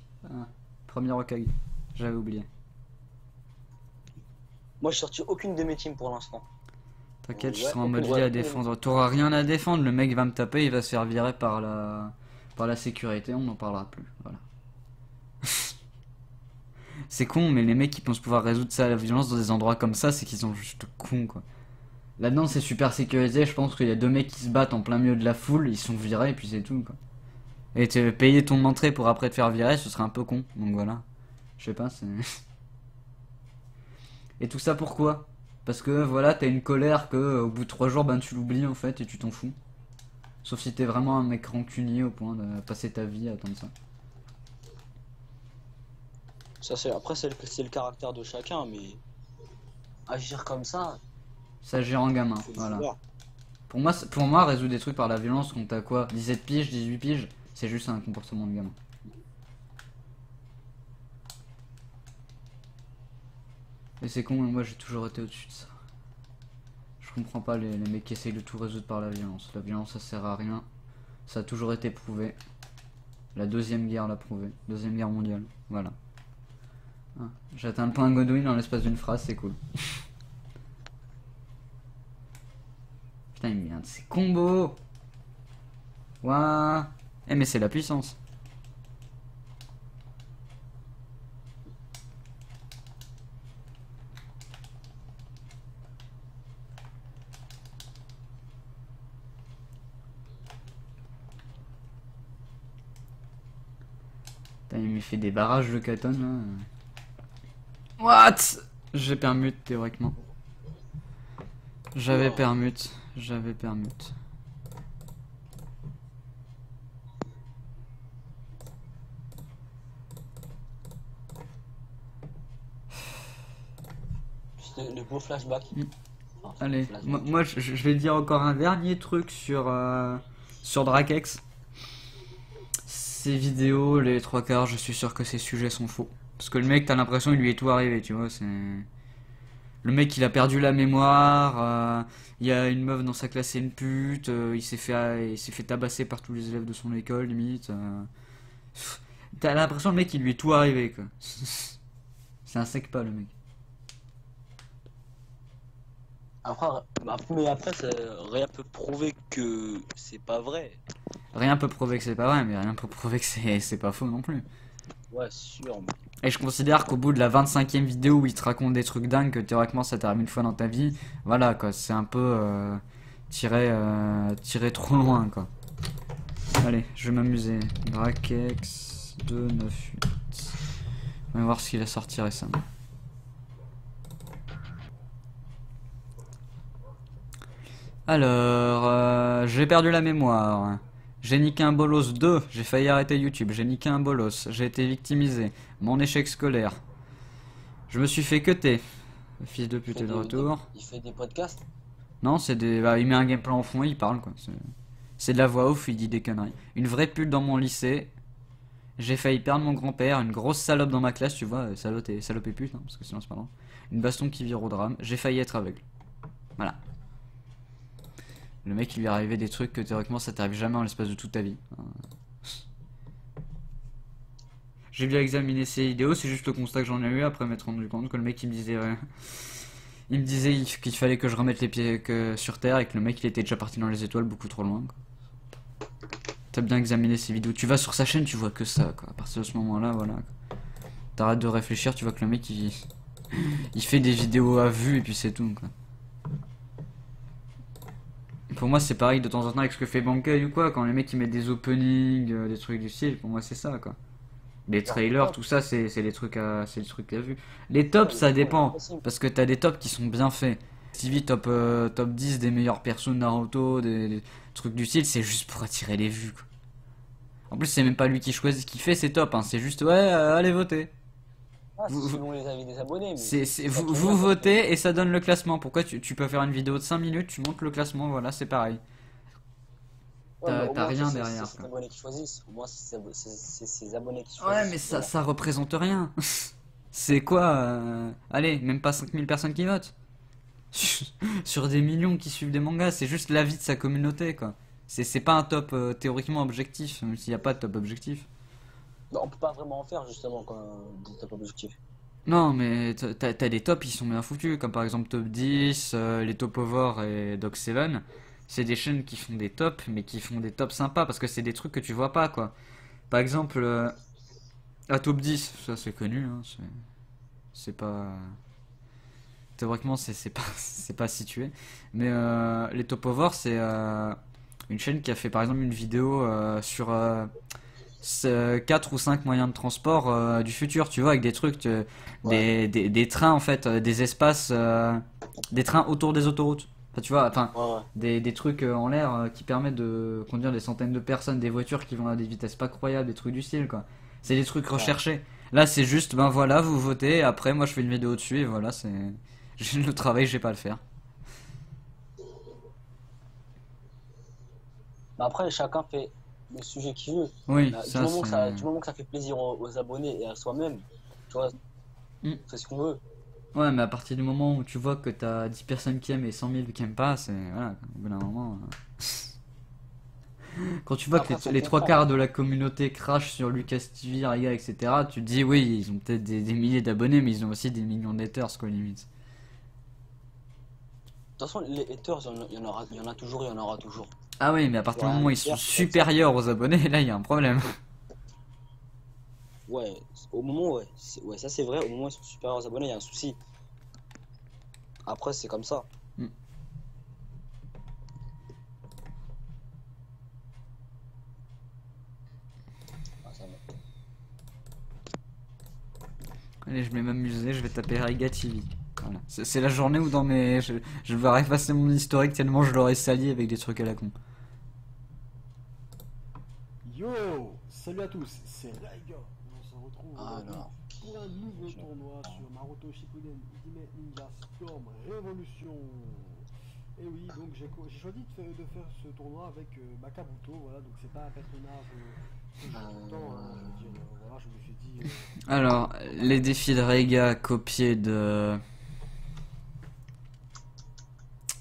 premier Hokage, j'avais oublié. Moi, j'ai sorti aucune de mes teams pour l'instant. T'inquiète, je Ouais, serai en ok, mode vie ouais, à ok. défendre. T'auras rien à défendre, le mec va me taper, il va se faire virer par la sécurité, on n'en parlera plus. Voilà. C'est con, mais les mecs qui pensent pouvoir résoudre ça à la violence dans des endroits comme ça, c'est qu'ils sont juste cons quoi. Là-dedans, c'est super sécurisé, je pense qu'il y a deux mecs qui se battent en plein milieu de la foule, ils sont virés et puis c'est tout quoi. Et te payer ton entrée pour après te faire virer, ce serait un peu con. Donc voilà. Je sais pas, c'est... Et tout ça pourquoi? Parce que voilà, t'as une colère que au bout de 3 jours, ben tu l'oublies en fait et tu t'en fous. Sauf si t'es vraiment un mec rancunier au point de passer ta vie à attendre ça. Ça, après, c'est le caractère de chacun, mais agir comme ça, Ça gère en gamin, faut le voilà. vouloir. Pour moi, résoudre des trucs par la violence quand t'as quoi 17 piges, 18 piges, c'est juste un comportement de gamin. Et c'est con, mais moi j'ai toujours été au-dessus de ça. Je comprends pas les mecs qui essayent de tout résoudre par la violence. La violence ça sert à rien. Ça a toujours été prouvé. La deuxième guerre l'a prouvé. Deuxième guerre mondiale. Voilà. J'ai atteint le point Godwin en l'espace d'une phrase, c'est cool. Putain, il me vient de ces combos. Ouah. Eh mais c'est la puissance. Putain, il me fait des barrages de katon là. What? J'ai permute théoriquement. J'avais permute. J'avais permute. Le beau flashback. Enfin, Allez, flashback. moi je vais dire encore un dernier truc sur Drakex. Ces vidéos, les trois quarts, je suis sûr que ces sujets sont faux. Parce que le mec, t'as l'impression qu'il lui est tout arrivé, tu vois, c'est... Le mec, il a perdu la mémoire, il y a une meuf dans sa classe, c'est une pute, il s'est fait tabasser par tous les élèves de son école, limite. T'as l'impression le mec, il lui est tout arrivé, quoi. C'est un sec pas, le mec. Mais après, rien peut prouver que c'est pas vrai. Rien peut prouver que c'est pas vrai, mais rien peut prouver que c'est pas faux non plus. Ouais, sûr. Et je considère qu'au bout de la 25e vidéo où il te raconte des trucs dingues que théoriquement ça t'arrive une fois dans ta vie, voilà quoi, c'est un peu tiré trop loin quoi. Allez, je vais m'amuser. Drakex 298. On va voir ce qu'il a sorti récemment. Alors, j'ai perdu la mémoire. J'ai niqué un bolos 2, j'ai failli arrêter YouTube, j'ai niqué un bolos, j'ai été victimisé, mon échec scolaire. Je me suis fait cuter. Le fils de pute est de retour. Il fait des podcasts. Non, c'est des. Bah, il met un gameplay en fond et il parle quoi. C'est de la voix off, il dit des conneries. Une vraie pute dans mon lycée. J'ai failli perdre mon grand-père, une grosse salope dans ma classe, tu vois, salope et pute, hein, parce que sinon c'est pas drôle. Une baston qui vire au drame, j'ai failli être aveugle. Voilà. Le mec il lui est arrivé des trucs que théoriquement ça t'arrive jamais en l'espace de toute ta vie. J'ai bien examiné ses vidéos, c'est juste le constat que j'en ai eu après m'être rendu compte que le mec il me disait qu'il fallait que je remette les pieds sur terre et que le mec il était déjà parti dans les étoiles beaucoup trop loin. T'as bien examiné ses vidéos, tu vas sur sa chaîne tu vois que ça quoi, à partir de ce moment là voilà. T'arrêtes de réfléchir, tu vois que le mec il fait des vidéos à vue et puis c'est tout quoi. Pour moi c'est pareil de temps en temps avec ce que fait Bankai ou quoi, quand les mecs ils mettent des openings, des trucs du style, pour moi c'est ça quoi. Les trailers, tout ça, c'est les trucs c'est les trucs à vue. Les tops, ça dépend. Parce que t'as des tops qui sont bien faits. TV top 10 des meilleurs persos de Naruto, des trucs du style, c'est juste pour attirer les vues. Quoi. En plus, c'est même pas lui qui choisit, qui fait ses tops. Hein. C'est juste, ouais, allez voter. Ah, c'est selon les avis des abonnés. Mais vous votez et ça donne le classement. Pourquoi tu peux faire une vidéo de 5 minutes, tu montes le classement, voilà, c'est pareil. Ouais, T'as rien derrière. C'est ses abonnés qui choisissent. Au moins, c'est ses abonnés qui choisissent. Ouais, mais ça représente rien. C'est quoi allez, même pas 5000 personnes qui votent. Sur des millions qui suivent des mangas, c'est juste l'avis de sa communauté, quoi. C'est pas un top théoriquement objectif, même s'il n'y a pas de top objectif. Bah, on peut pas vraiment en faire, justement, quand t'as pas objectif. Non, mais t'as des tops, ils sont bien foutus, comme par exemple Top 10, les Top Over et Doc 7. C'est des chaînes qui font des tops, mais qui font des tops sympas, parce que c'est des trucs que tu vois pas, quoi. Par exemple, à Top 10, ça c'est connu, hein, c'est pas... Théoriquement, c'est pas situé. Mais les Top Over, c'est une chaîne qui a fait par exemple une vidéo sur 4 ou 5 moyens de transport du futur, tu vois, avec des trucs, des trains en fait, des espaces, des trains autour des autoroutes. Enfin, tu vois, enfin, des trucs en l'air qui permettent de conduire des centaines de personnes, des voitures qui vont à des vitesses pas croyables, des trucs du style, quoi. C'est des trucs recherchés. Là, c'est juste, ben voilà, vous votez, après, moi je fais une vidéo dessus et voilà, c'est. Le travail, j'ai pas à le faire. Bah, après, chacun fait le sujet qu'il veut. Oui, Bah, ça c'est. du moment que ça fait plaisir aux abonnés et à soi-même, tu vois, Mm. c'est ce qu'on veut. Ouais, mais à partir du moment où tu vois que t'as 10 personnes qui aiment et 100 000 qui aiment pas, c'est. Voilà, au bout d'un moment. Quand tu vois Après, que les trois quarts de la communauté crachent sur Lucas TV, Riga, etc., tu te dis, oui, ils ont peut-être des milliers d'abonnés, mais ils ont aussi des millions d'haters, quoi, limite. De toute façon, les haters, il y en a toujours, il y en aura toujours. Ah oui, mais à partir du moment où ils sont Ouais, supérieurs aux abonnés, là, il y a un problème. ouais, au moment, ouais, ouais, ça c'est vrai, au moment où ils sont supérieurs aux abonnés, il y a un souci. Après, c'est comme ça. Mm. Ah, ça va. Allez, je vais m'amuser, je vais taper Riga TV. Voilà. C'est la journée où dans mes. Je vais effacer mon historique tellement je l'aurais sali avec des trucs à la con. Yo, salut à tous, c'est Raiga. On se retrouve Alors, pour un nouveau tournoi sur Naruto Shippuden Ultimate Ninja Storm Revolution. Et oui, donc j'ai choisi de faire ce tournoi avec Makabuto, voilà, donc c'est pas un personnage que je joue tout le temps, hein, je veux dire, voilà, je me suis dit... Alors, les défis de Reiga copiés de.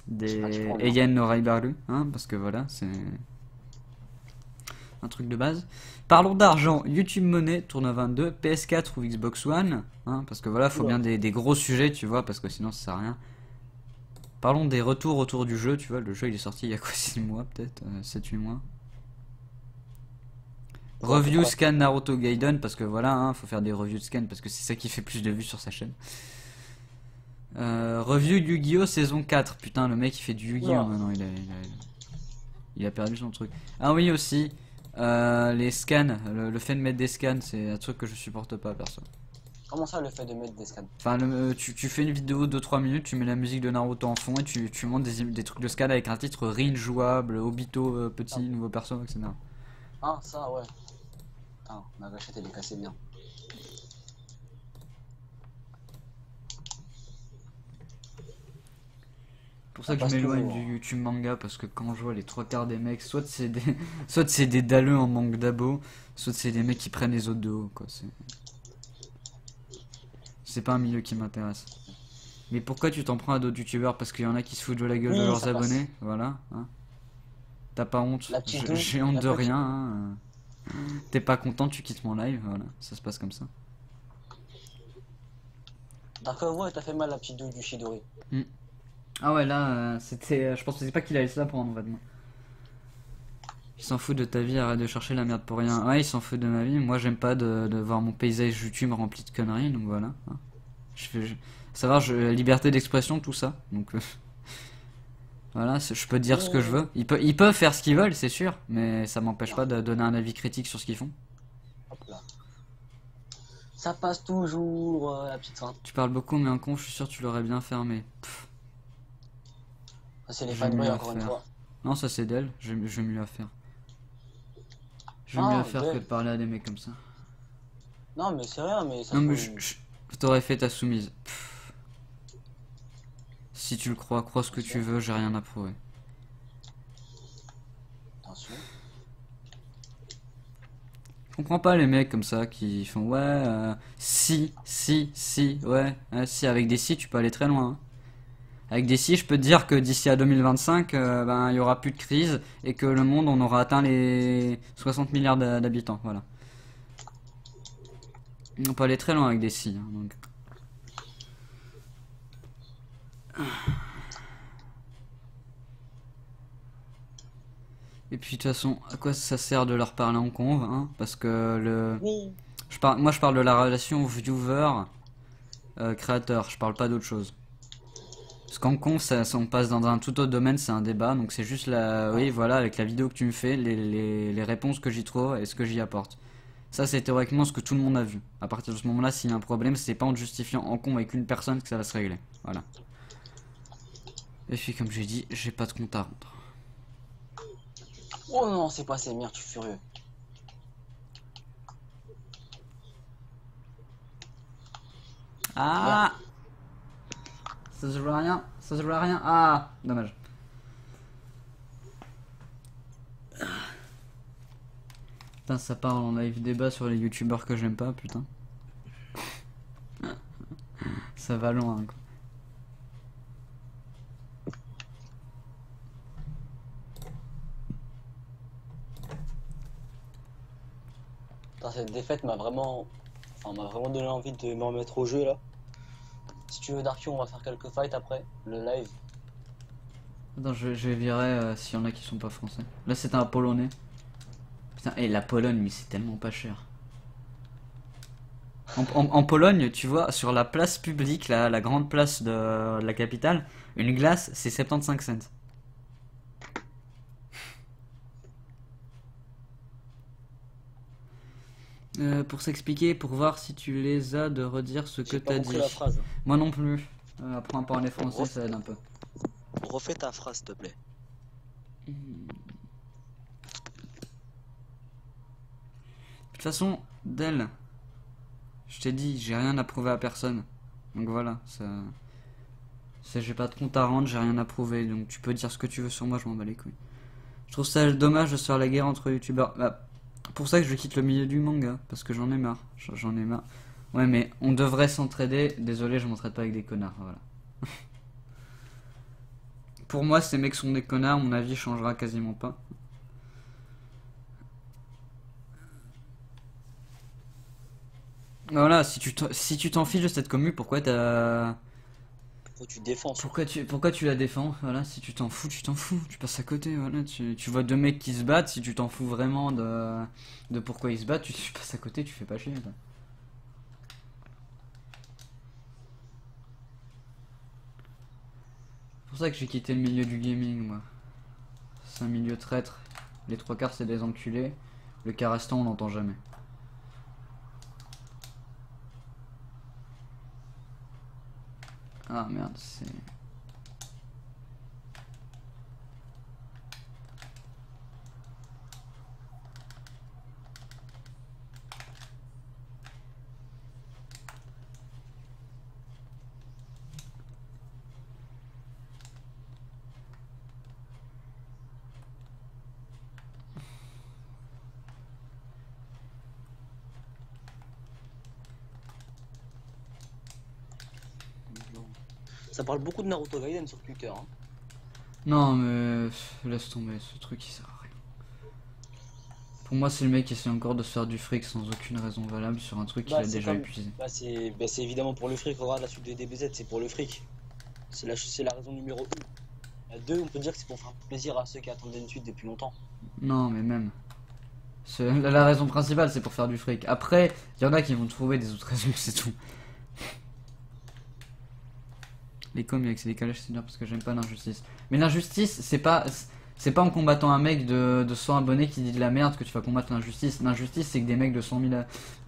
Des Eien no Raibaru, hein, parce que voilà, c'est. Un truc de base. Parlons d'argent, YouTube Money, tournoi 22, PS4 ou Xbox One, hein, parce que voilà, faut bien des gros sujets, tu vois, parce que sinon ça sert à rien. Parlons des retours autour du jeu, tu vois, le jeu il est sorti il y a quoi, 6 mois peut-être, 7-8 mois. Review scan Naruto Gaiden, parce que voilà, hein, faut faire des reviews de scan, parce que c'est ça qui fait plus de vues sur sa chaîne. Review Yu-Gi-Oh saison 4, putain le mec il fait du Yu-Gi-Oh maintenant, il a perdu son truc. Ah oui aussi, les scans, le fait de mettre des scans, c'est un truc que je supporte pas perso. comment ça, le fait de mettre des scans? Enfin, tu fais une vidéo de 3 minutes, tu mets la musique de Naruto en fond et tu montes des trucs de scan avec un titre Rin jouable, Obito petit, nouveau perso, etc. Ah, ça, ouais. Putain, ma gâchette elle est cassée bien. Pour ça que je passe m'éloigne toujours. du YouTube manga, parce que quand je vois les trois quarts des mecs, soit c'est des, soit c'est des dalleux en manque d'abos, soit c'est des mecs qui prennent les autres de haut, quoi. C'est pas un milieu qui m'intéresse. Mais pourquoi tu t'en prends à d'autres youtubeurs? Parce qu'il y en a qui se foutent de la gueule de Oui, leurs ça passe. abonnés, voilà. Hein. T'as pas honte? La petite douille, J'ai honte la de petite. rien. Hein. T'es pas content, tu quittes mon live, voilà. Ça se passe comme ça. Dark War, t'as fait mal la petite douille du Chidori. Ah ouais, là, c'était. Je pensais pas qu'il allait se la prendre, en fait. Il s'en fout de ta vie, arrête de chercher la merde pour rien. Ouais, il s'en fout de ma vie. Moi, j'aime pas de voir mon paysage YouTube rempli de conneries, donc voilà. Hein. Savoir, liberté d'expression, tout ça. Donc, voilà, je peux dire ce que je veux. Ils peuvent faire ce qu'ils veulent, c'est sûr, mais ça m'empêche pas de donner un avis critique sur ce qu'ils font. Hop là. Ça passe toujours, la petite feinte. Tu parles beaucoup, mais un con, je suis sûr que tu l'aurais bien fermé. Pff, Ça, c'est les j'ai mieux fanboys, à encore une faire. fois. Non, ça c'est d'elle, j'ai mieux à faire. J'ai mieux Ah, à faire que de d'elle. parler à des mecs comme ça. Non, mais c'est rien, mais ça Non, se mais trouve. t'aurais fait ta soumise. Pff, si tu le crois, crois ce que tu veux, j'ai rien à prouver. Attention. Je comprends pas les mecs comme ça qui font ouais, si, ouais, si, avec des si tu peux aller très loin. Hein. Avec des si, je peux te dire que d'ici à 2025, ben, il y aura plus de crise et que le monde, on aura atteint les 60 milliards d'habitants. Voilà. On peut aller très loin avec des si. Hein, donc. Et puis de toute façon, à quoi ça sert de leur parler en conve, hein? Parce que Oui. moi je parle de la relation viewer-créateur, je parle pas d'autre chose. Parce qu'en conf, on passe dans un tout autre domaine, c'est un débat, donc c'est juste oui, voilà, avec la vidéo que tu me fais, les réponses que j'y trouve et ce que j'y apporte. Ça, c'est théoriquement ce que tout le monde a vu. À partir de ce moment-là, s'il y a un problème, c'est pas en justifiant en con avec une personne que ça va se régler. Voilà. Et puis, comme j'ai dit, j'ai pas de compte à rendre. Oh non, c'est passé, merde, je suis furieux. Ah! Ça se joue à rien, ça se joue à rien. Ah! Dommage. Putain, ça part en live débat sur les youtubeurs que j'aime pas, putain. Ça va loin, quoi. Putain, cette défaite m'a vraiment. Enfin, m'a vraiment donné envie de me remettre au jeu là. Si tu veux, Darky, on va faire quelques fights après, le live. Attends, je vais virer s'il y en a qui sont pas français. Là, c'était un polonais. Putain, et la Pologne, mais c'est tellement pas cher. En Pologne, tu vois, sur la place publique, la grande place de la capitale, une glace, c'est 75 cents. Pour s'expliquer, pour voir si tu les as, de redire ce que J'ai pas t'as compris dit. la phrase. Moi non plus. Apprends à parler français, ça aide un peu. Refais ta phrase, s'il te plaît. De toute façon, Del, je t'ai dit, j'ai rien à prouver à personne. Donc voilà, j'ai pas de compte à rendre, j'ai rien à prouver. Donc tu peux dire ce que tu veux sur moi, je m'en bats les couilles. Je trouve ça dommage de se faire la guerre entre youtubeurs. Bah, pour ça que je quitte le milieu du manga, parce que j'en ai marre. J'en ai marre. Ouais, mais on devrait s'entraider. Désolé, je m'entraide pas avec des connards, voilà. Pour moi, ces mecs sont des connards, mon avis changera quasiment pas. Voilà, si tu t'en fiches de cette commu, pourquoi t'as... Faut que tu défends. Pourquoi tu la défends? Voilà, si tu t'en fous, tu passes à côté, voilà, tu vois deux mecs qui se battent, si tu t'en fous vraiment de pourquoi ils se battent, tu passes à côté, tu fais pas chier, quoi. C'est pour ça que j'ai quitté le milieu du gaming, moi. C'est un milieu traître. Les trois quarts, c'est des enculés. Le quart restant, on l'entend jamais. Ah merde, c'est... Ça parle beaucoup de Naruto Gaiden sur Twitter. Hein. Non, mais laisse tomber, ce truc il sert à rien. Pour moi, c'est le mec qui essaie encore de se faire du fric sans aucune raison valable sur un truc qu'il a déjà épuisé. Bah, c'est évidemment pour le fric. Regarde la suite de DBZ, c'est pour le fric. C'est la raison numéro 1. La 2, on peut dire que c'est pour faire plaisir à ceux qui attendaient une suite depuis longtemps. Non, mais même. La raison principale, c'est pour faire du fric. Après, il y en a qui vont trouver des autres raisons, c'est tout. Les coms avec ces décalages, c'est dur parce que j'aime pas l'injustice. Mais l'injustice, c'est pas en combattant un mec de 100 abonnés qui dit de la merde que tu vas combattre l'injustice. L'injustice, c'est que des mecs de 100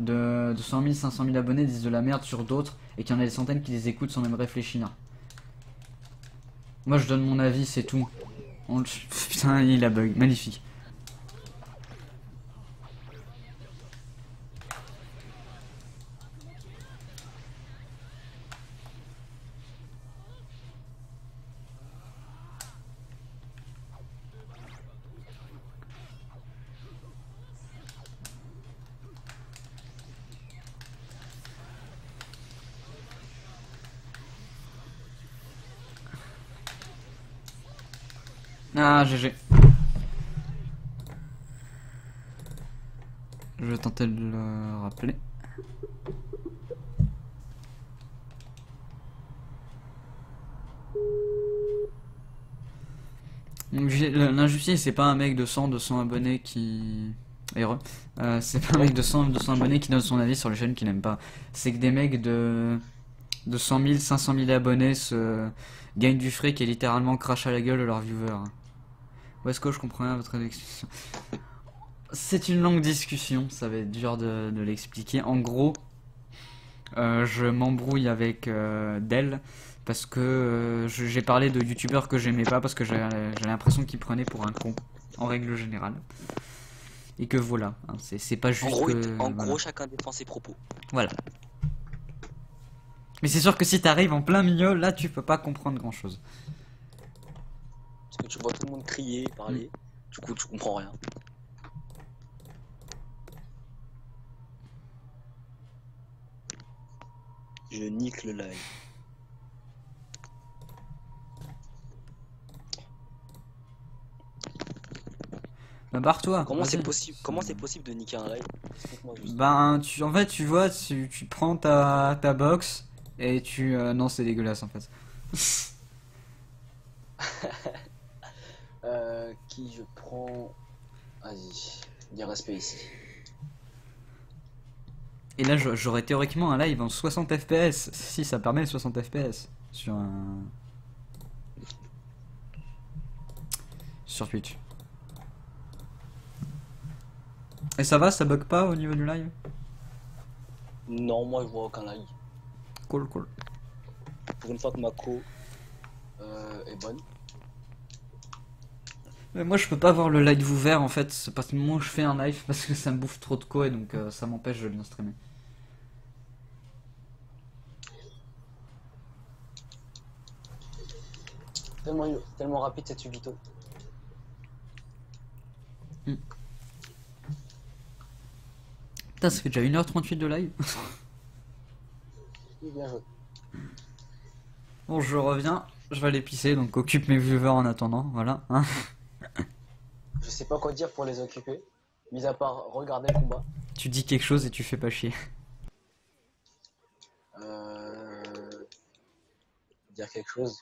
000, 500 000 abonnés disent de la merde sur d'autres et qu'il y en a des centaines qui les écoutent sans même réfléchir. Moi, je donne mon avis, c'est tout. Putain, il a bug. Magnifique. Ah, GG. Je vais tenter de le rappeler. L'injustice, c'est pas un mec de 200 abonnés qui... Heureux. C'est pas un mec de 200 abonnés qui donne son avis sur les chaînes qu'il n'aime pas. C'est que des mecs de 100 000, 500 000 abonnés gagnent du fric et littéralement crachent à la gueule de leurs viewers. Ou est-ce que je comprends rien votre explication? C'est une longue discussion, ça va être dur de l'expliquer. En gros, je m'embrouille avec Del parce que j'ai parlé de youtubeurs que j'aimais pas parce que j'ai l'impression qu'ils prenaient pour un con, en règle générale. Et que voilà, hein, c'est pas juste en gros, chacun défend ses propos. Voilà. Mais c'est sûr que si t'arrives en plein milieu, là tu peux pas comprendre grand chose. Parce que tu vois tout le monde crier, parler, du coup tu comprends rien. Je nique le live. Bah barre-toi. Comment c'est possible de niquer un live? Explique-moi juste. Ben en fait tu vois, tu prends ta box et tu... non c'est dégueulasse en fait. Qui je prends? Vas-y, il y a respect ici. Et là j'aurais théoriquement un live en 60 fps, si ça permet les 60 fps sur un... sur Twitch. Et ça va, ça bug pas au niveau du live? Non, moi je vois aucun live. Cool, cool. Pour une fois que ma co est bonne. Mais moi je peux pas voir le live ouvert en fait, c'est parce que moi je fais un live parce que ça me bouffe trop de co et donc ça m'empêche de bien streamer. Tellement rapide cette subito. Putain, ça fait déjà 1h38 de live. Bien joué. Bon, je reviens, je vais aller pisser, donc occupe mes viewers en attendant, voilà. Hein. Je sais pas quoi dire pour les occuper, mis à part regarder le combat. Tu dis quelque chose et tu fais pas chier. Dire quelque chose.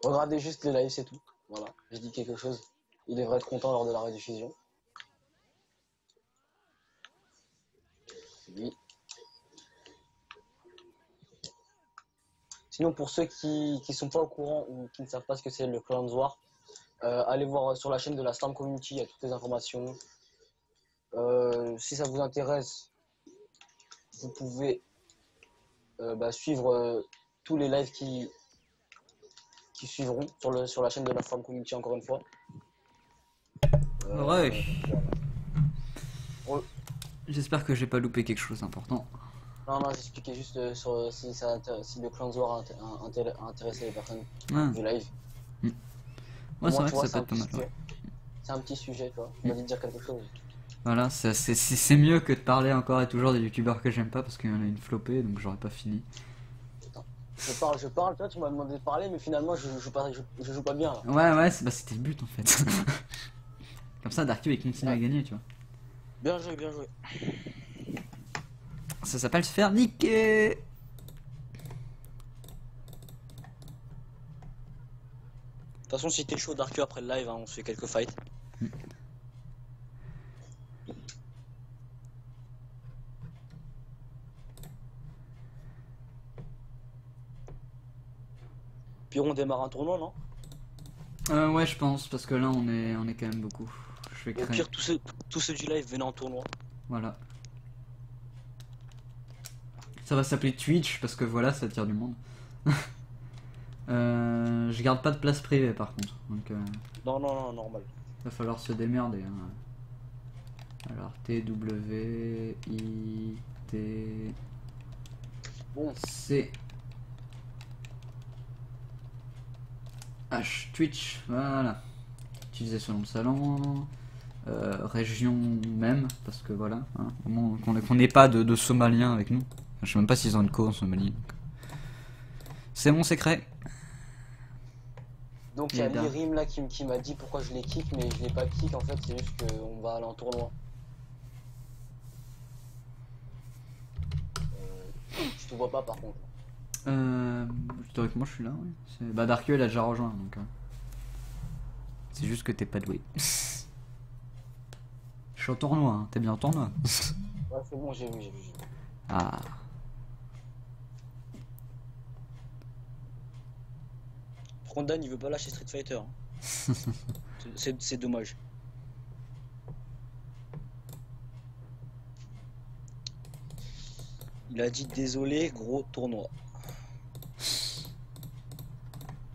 Regardez juste les lives, c'est tout. Voilà, j'ai dit quelque chose. Il devrait être content lors de la rediffusion. Oui. Sinon, pour ceux qui sont pas au courant ou qui ne savent pas ce que c'est le Clans War, allez voir sur la chaîne de la Storm Community, il y a toutes les informations. Si ça vous intéresse, vous pouvez suivre tous les lives qui suivront sur la chaîne de la Storm Community encore une fois. Ouais. Ouais. J'espère que j'ai pas loupé quelque chose d'important. Non, j'expliquais juste si le Clans War a intéressé les personnes du live. Ouais, c'est vrai que ça peut être pas mal. C'est un petit sujet, tu vois. Je dois dire quelque chose. Voilà, c'est mieux que de parler encore et toujours des youtubeurs que j'aime pas parce qu'il y en a une flopée donc j'aurais pas fini. je parle, toi tu m'as demandé de parler, mais finalement je joue pas bien là. Ouais, c'était le but en fait. Comme ça, Darkio il continue à gagner, tu vois. Bien joué, bien joué. Ça s'appelle se faire niquer. De toute façon, si t'es chaud Darkio après le live, hein, on se fait quelques fights. Puis on démarre un tournoi, non? Ouais, je pense, parce que là on est quand même beaucoup. Je vais Au créer. pire, tous ceux du live venaient en tournoi. Voilà. Ça va s'appeler Twitch parce que voilà, ça attire du monde. Je garde pas de place privée par contre. Donc Non, non, non, normal. va falloir se démerder. Hein. Alors TWIT Bon, C H Twitch, voilà. Utilisation de salon, région même, parce que voilà, hein, qu'on n'ait pas de Somaliens avec nous. Je sais même pas s'ils ont une co en Somalie. C'est mon secret. donc il y a Lirim là qui m'a dit pourquoi je les kick, mais je l'ai pas kick en fait, c'est juste qu'on va aller en tournoi. Je te vois pas par contre. Théoriquement je suis là, oui. Bah Darkio il a déjà rejoint donc. C'est juste que t'es pas doué. Je suis en tournoi, hein. T'es bien en tournoi. Ouais, c'est bon, j'ai vu. Ah. Rondan il veut pas lâcher Street Fighter. Hein. C'est dommage. Il a dit désolé, gros tournoi. De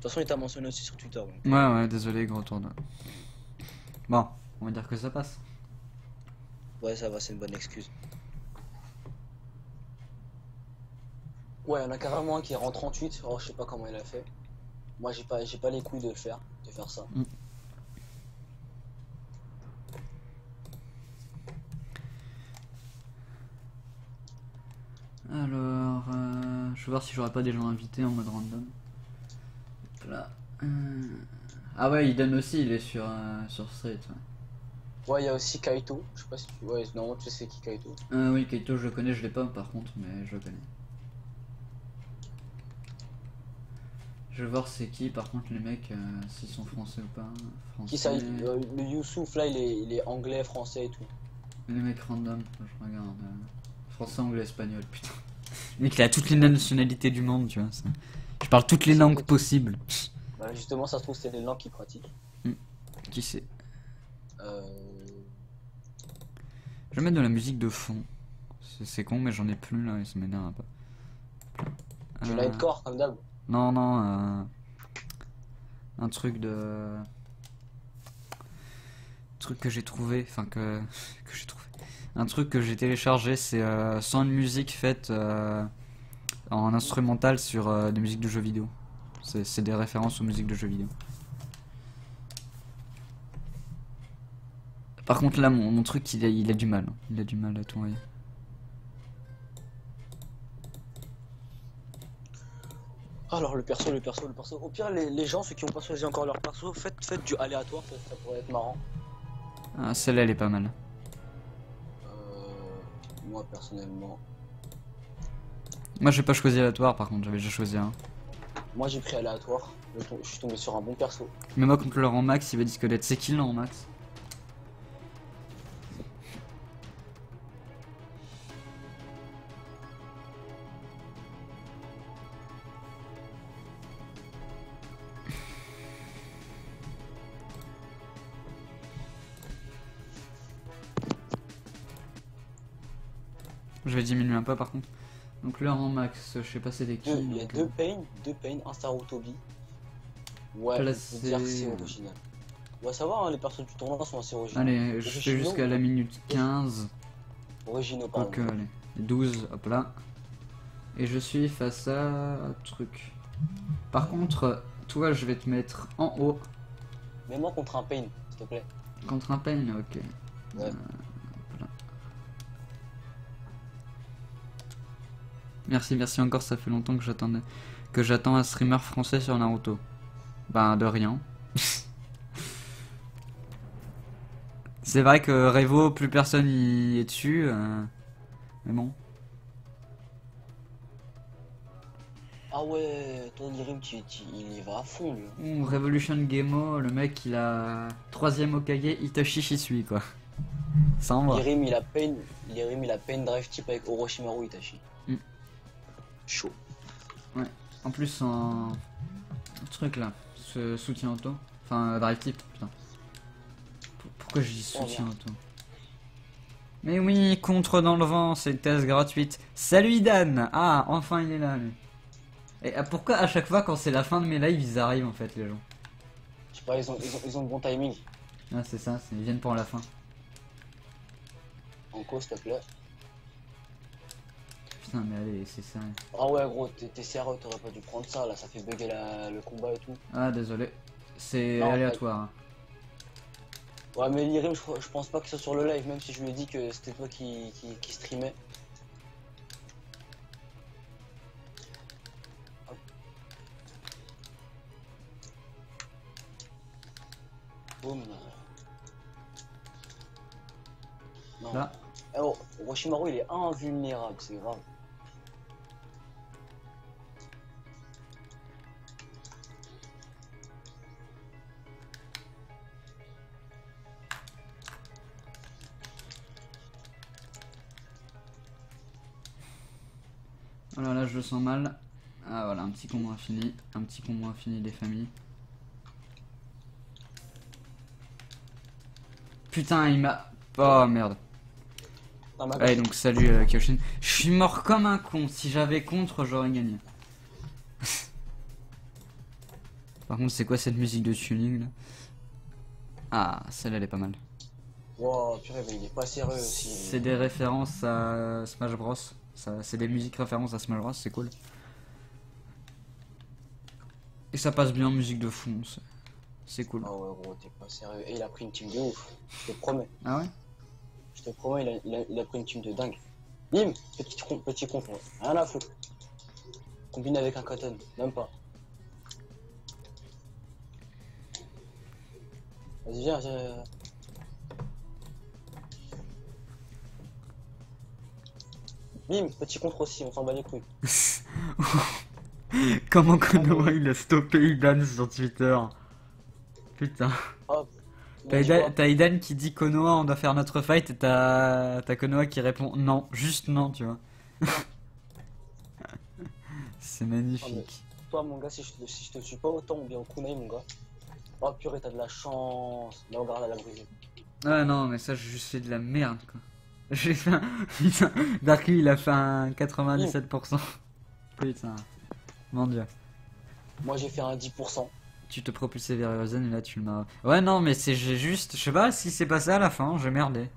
toute façon, il t'a mentionné aussi sur Twitter. Donc. Ouais, désolé, gros tournoi. Bon, on va dire que ça passe. Ouais, ça va, c'est une bonne excuse. Ouais, il y en a carrément un qui rentre 38. Oh, je sais pas comment il a fait. Moi, j'ai pas les couilles de faire ça. Alors, je vais voir si j'aurais pas des gens invités en mode random. Là. Ah ouais, il donne aussi, il est sur Street. Ouais, il y a aussi Kaito. Je sais pas si tu... Ouais, non, tu sais qui Kaito. Oui, Kaito, je le connais, je l'ai pas par contre, mais je le connais. Je vais voir c'est qui, par contre, les mecs, s'ils sont français ou pas. Français. Qui ça le Youssouf là, il est anglais, français et tout. Les mecs random, je regarde. Français, anglais, espagnol, putain. Le mec, il a toutes les nationalités du monde, tu vois. Ça. Je parle toutes les langues possibles. Bah, justement, ça se trouve, c'est les langues qu'il pratique. Qui c'est Je vais mettre de la musique de fond. C'est con, mais j'en ai plus là, et ça m'énerve un peu. Tu l'as corps comme d'hab. Non, un truc de... truc que j'ai trouvé, enfin que j'ai trouvé. Un truc que j'ai téléchargé, c'est sans une musique faite en instrumental sur des musiques de jeux vidéo. C'est des références aux musiques de jeux vidéo. Par contre là, mon truc, il a du mal. Il a du mal à tourner. Alors le perso. Au pire, les gens, ceux qui n'ont pas choisi encore leur perso, faites du aléatoire, ça pourrait être marrant. Ah, celle-là, elle est pas mal. Moi, personnellement... Moi, j'ai pas choisi aléatoire, par contre, j'avais déjà choisi un. Moi, j'ai pris aléatoire. Je suis tombé sur un bon perso. Mais moi, contre le rang max, il va disconnecter. C'est qui le rang max? Je vais diminuer un peu par contre. Donc le rang max, je sais pas c'est des qui. Il y a deux pain, un Starutobi. Ouais, Placé... je peux dire que c'est original. On va savoir, hein, les persos du tournoi sont assez originaux. Allez, je fais jusqu'à la minute 15. Originaux, pardon. Donc allez, 12, hop là. Et je suis face à truc. Par contre, toi je vais te mettre en haut. Mets-moi contre un pain, s'il te plaît. Contre un pain, ok. Ouais. Voilà. Merci encore, ça fait longtemps que j'attendais. que j'attends un streamer français sur Naruto. Ben de rien. C'est vrai que Revo, plus personne y est dessus. Mais bon. Ah ouais, toi Lirim, il y va à fond lui. Ouh, Revolution Gemo, le mec il a 3ème Hokage, Itachi Shisui quoi. Ça en va. Lirim il a peine drive type avec Orochimaru Itachi. Mm. Chaud. En plus un truc là, ce soutien auto. Enfin drive type, putain. Pourquoi je dis soutien auto? Mais oui, contre dans le vent, c'est une thèse gratuite. Salut Idan. Ah, enfin il est là lui. Et pourquoi à chaque fois quand c'est la fin de mes lives ils arrivent en fait les gens? Je sais pas, ils ont le bon timing. Ah c'est ça, ils viennent pour la fin. En cause s'il te plaît. Putain mais allez, c'est ça. Ah ouais gros, t'es sérieux, t'aurais pas dû prendre ça là, ça fait bugger le combat et tout. Ah désolé, c'est Non, aléatoire. Hein. Ouais mais Lirim je pense pas que ce soit sur le live, même si je lui ai dit que c'était toi qui streamait. Boum. Non. Là. Oh, Orochimaru il est invulnérable, c'est grave. Voilà, là je le sens mal. Ah voilà, un petit combo infini. Un petit combo infini des familles. Putain, il m'a... Oh merde. Allez, donc salut Kyoshin. Je suis mort comme un con. Si j'avais contre, j'aurais gagné. Par contre, c'est quoi cette musique de tuning là? Ah, celle-là elle est pas mal. Wow, purée, mais il est pas sérieux aussi. C'est des références à Smash Bros. C'est des musiques références à Smash Bros, c'est cool. Et ça passe bien en musique de fond, c'est cool. Ah ouais gros, t'es pas sérieux. Et il a pris une team de ouf, je te promets. Ah ouais? Je te promets, il a pris une team de dingue. Bim, petit con, rien à foutre. Combiné avec un cotton, même pas. Vas-y, viens. Bim, petit contre aussi, on s'en bat les couilles. Comment Konoha il a stoppé Idan sur Twitter? Putain. Hop. T'as Idan qui dit Konoha on doit faire notre fight et t'as Konoha qui répond non, juste non, tu vois. C'est magnifique. Toi mon gars, si je te suis pas autant ou bien au kunai mon gars. Oh purée, t'as de la chance. Là regarde, elle a brisé. Ah non, mais ça j'ai juste fait de la merde quoi. J'ai fait un... Putain, Darky il a fait un 97%. Putain, mon dieu. Moi j'ai fait un 10%. Tu te propulsais vers Erozen et là tu le m'as... Ouais non mais c'est j'ai juste... Je sais pas si c'est passé à la fin, j'ai merdé.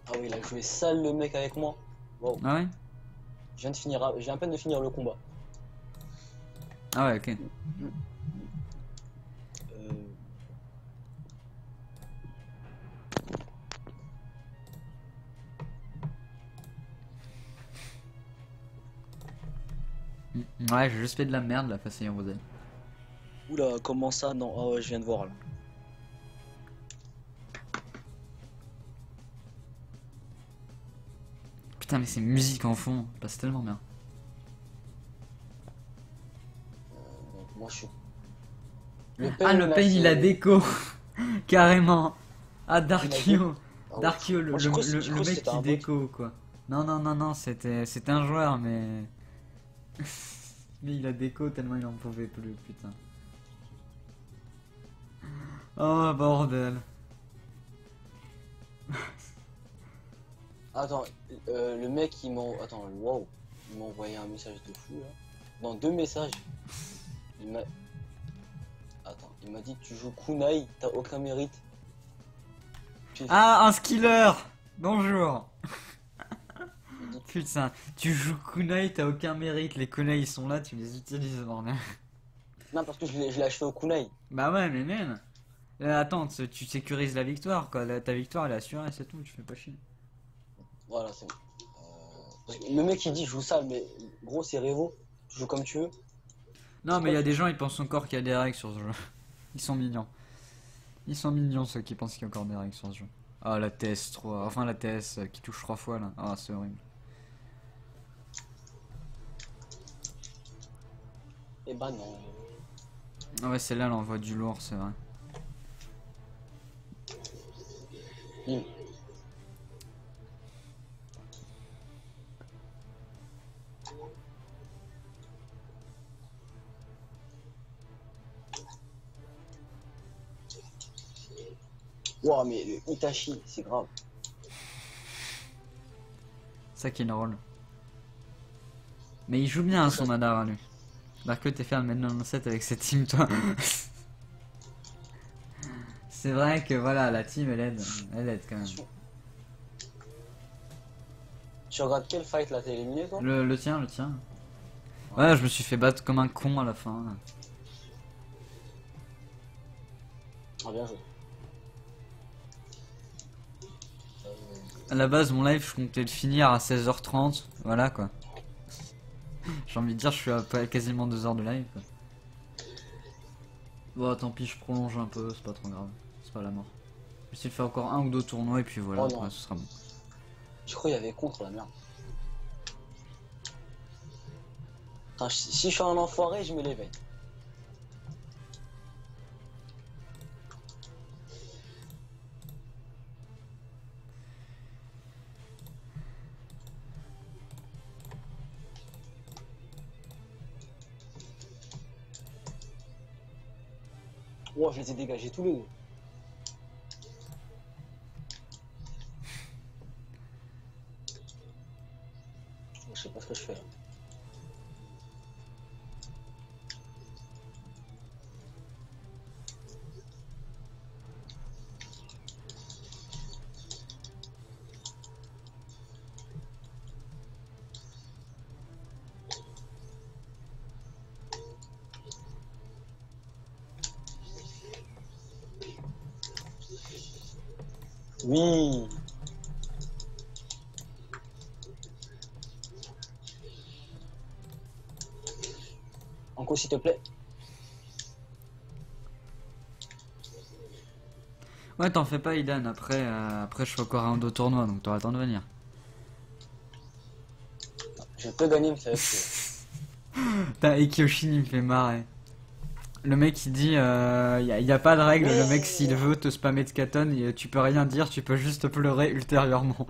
Ah oui, il a joué sale le mec avec moi. Wow. Ah ouais? Je viens à peine de finir le combat. Ah ouais, ok. Ouais, j'ai juste fait de la merde là face à Erozen. Oula, comment ça? Non, ah ouais, je viens de voir là. Putain mais c'est musique en fond, ça passe tellement bien. Moi je suis... Ah le pain il a déco. Carrément. Ah Darkio. Ah ouais. Darkio le Moi, je crois que mec c'était un qui bot. déco quoi. Non c'était un joueur mais... Mais il a déco tellement il en pouvait plus putain. Oh bordel. Attends, le mec il m'a... Attends, wow. Il m'a envoyé un message de fou là. Dans 2 messages. Il m'a... Attends, il m'a dit tu joues kunai, t'as aucun mérite. Ah un skiller. Bonjour. Putain, tu joues kunai, t'as aucun mérite. Les kunai ils sont là, tu les utilises bordel. Non parce que je l'ai acheté au kunai. Bah ouais mais même. Attends, tu sécurises la victoire quoi. Ta victoire elle est assurée, c'est tout, tu fais pas chier. Voilà, c'est bon. Parce que le mec il dit joue sale, mais gros c'est Revo, tu joues comme tu veux. Non, C'est mais il y quoi a des gens, ils pensent encore qu'il y a des règles sur ce jeu. Ils sont mignons. Ils sont mignons ceux qui pensent qu'il y a encore des règles sur ce jeu. Ah, la TS3, enfin la TS qui touche 3 fois là. Ah, c'est horrible. Eh bah non. Ah ouais, celle-là, elle envoie du lourd, c'est vrai. Hmm. Wow, mais le Itachi, c'est grave. Ça qui est drôle. Mais il joue bien à son Madara, lui. Darko, t'es fait un maintenant dans 7 avec cette team, toi. C'est vrai que voilà, la team elle aide. Elle aide quand même. Tu regardes quel fight là, t'es éliminé toi? Le tien, le tien. Ouais, je me suis fait battre comme un con à la fin. Là. Ah, bien joué. À la base, mon live, je comptais le finir à 16h30. Voilà quoi. J'ai envie de dire, je suis à quasiment 2 heures de live. Quoi. Bon, tant pis, je prolonge un peu, c'est pas trop grave. C'est pas la mort. J'essaie de faire encore 1 ou 2 tournois et puis voilà, Oh, après, non. ce sera bon. Je crois qu'il y avait contre la merde. Attends, si je suis un enfoiré, je me l'éveille. Wow, je les ai dégagés tous les deux. Je sais pas ce que je fais là. Oui. Encore s'il te plaît. Ouais, t'en fais pas, Idan. Après, je fais encore 1 ou 2 tournois, donc t'auras le temps de venir. Je peux gagner, me fait. Putain, Ekyoshin, il me fait marrer. Le mec il dit y a pas de règle, le mec s'il veut te spammer de katon, tu peux rien dire, tu peux juste pleurer ultérieurement.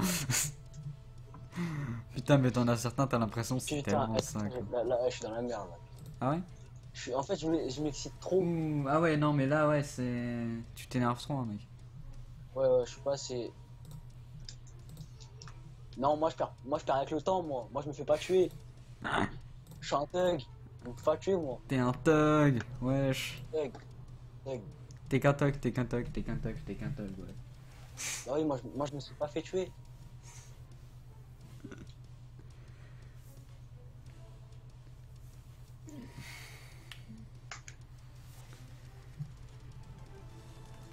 Putain mais t'en as certains, t'as l'impression que c'est Putain, tellement ça. Quoi. là, je suis dans la merde. Là. Ah ouais En fait, je m'excite trop. Ouh, ah ouais non mais là ouais c'est... Tu t'énerves trop hein, mec. Ouais, je sais pas, c'est... Non, moi je perds avec le temps, moi. Moi je me fais pas tuer. Je suis un thug. Je me fais pas tuer, moi. T'es un thug, wesh. Thug. T'es qu'un thug, t'es qu'un thug, t'es qu'un thug, t'es qu'un thug, ouais. Bah oui, moi je me suis pas fait tuer.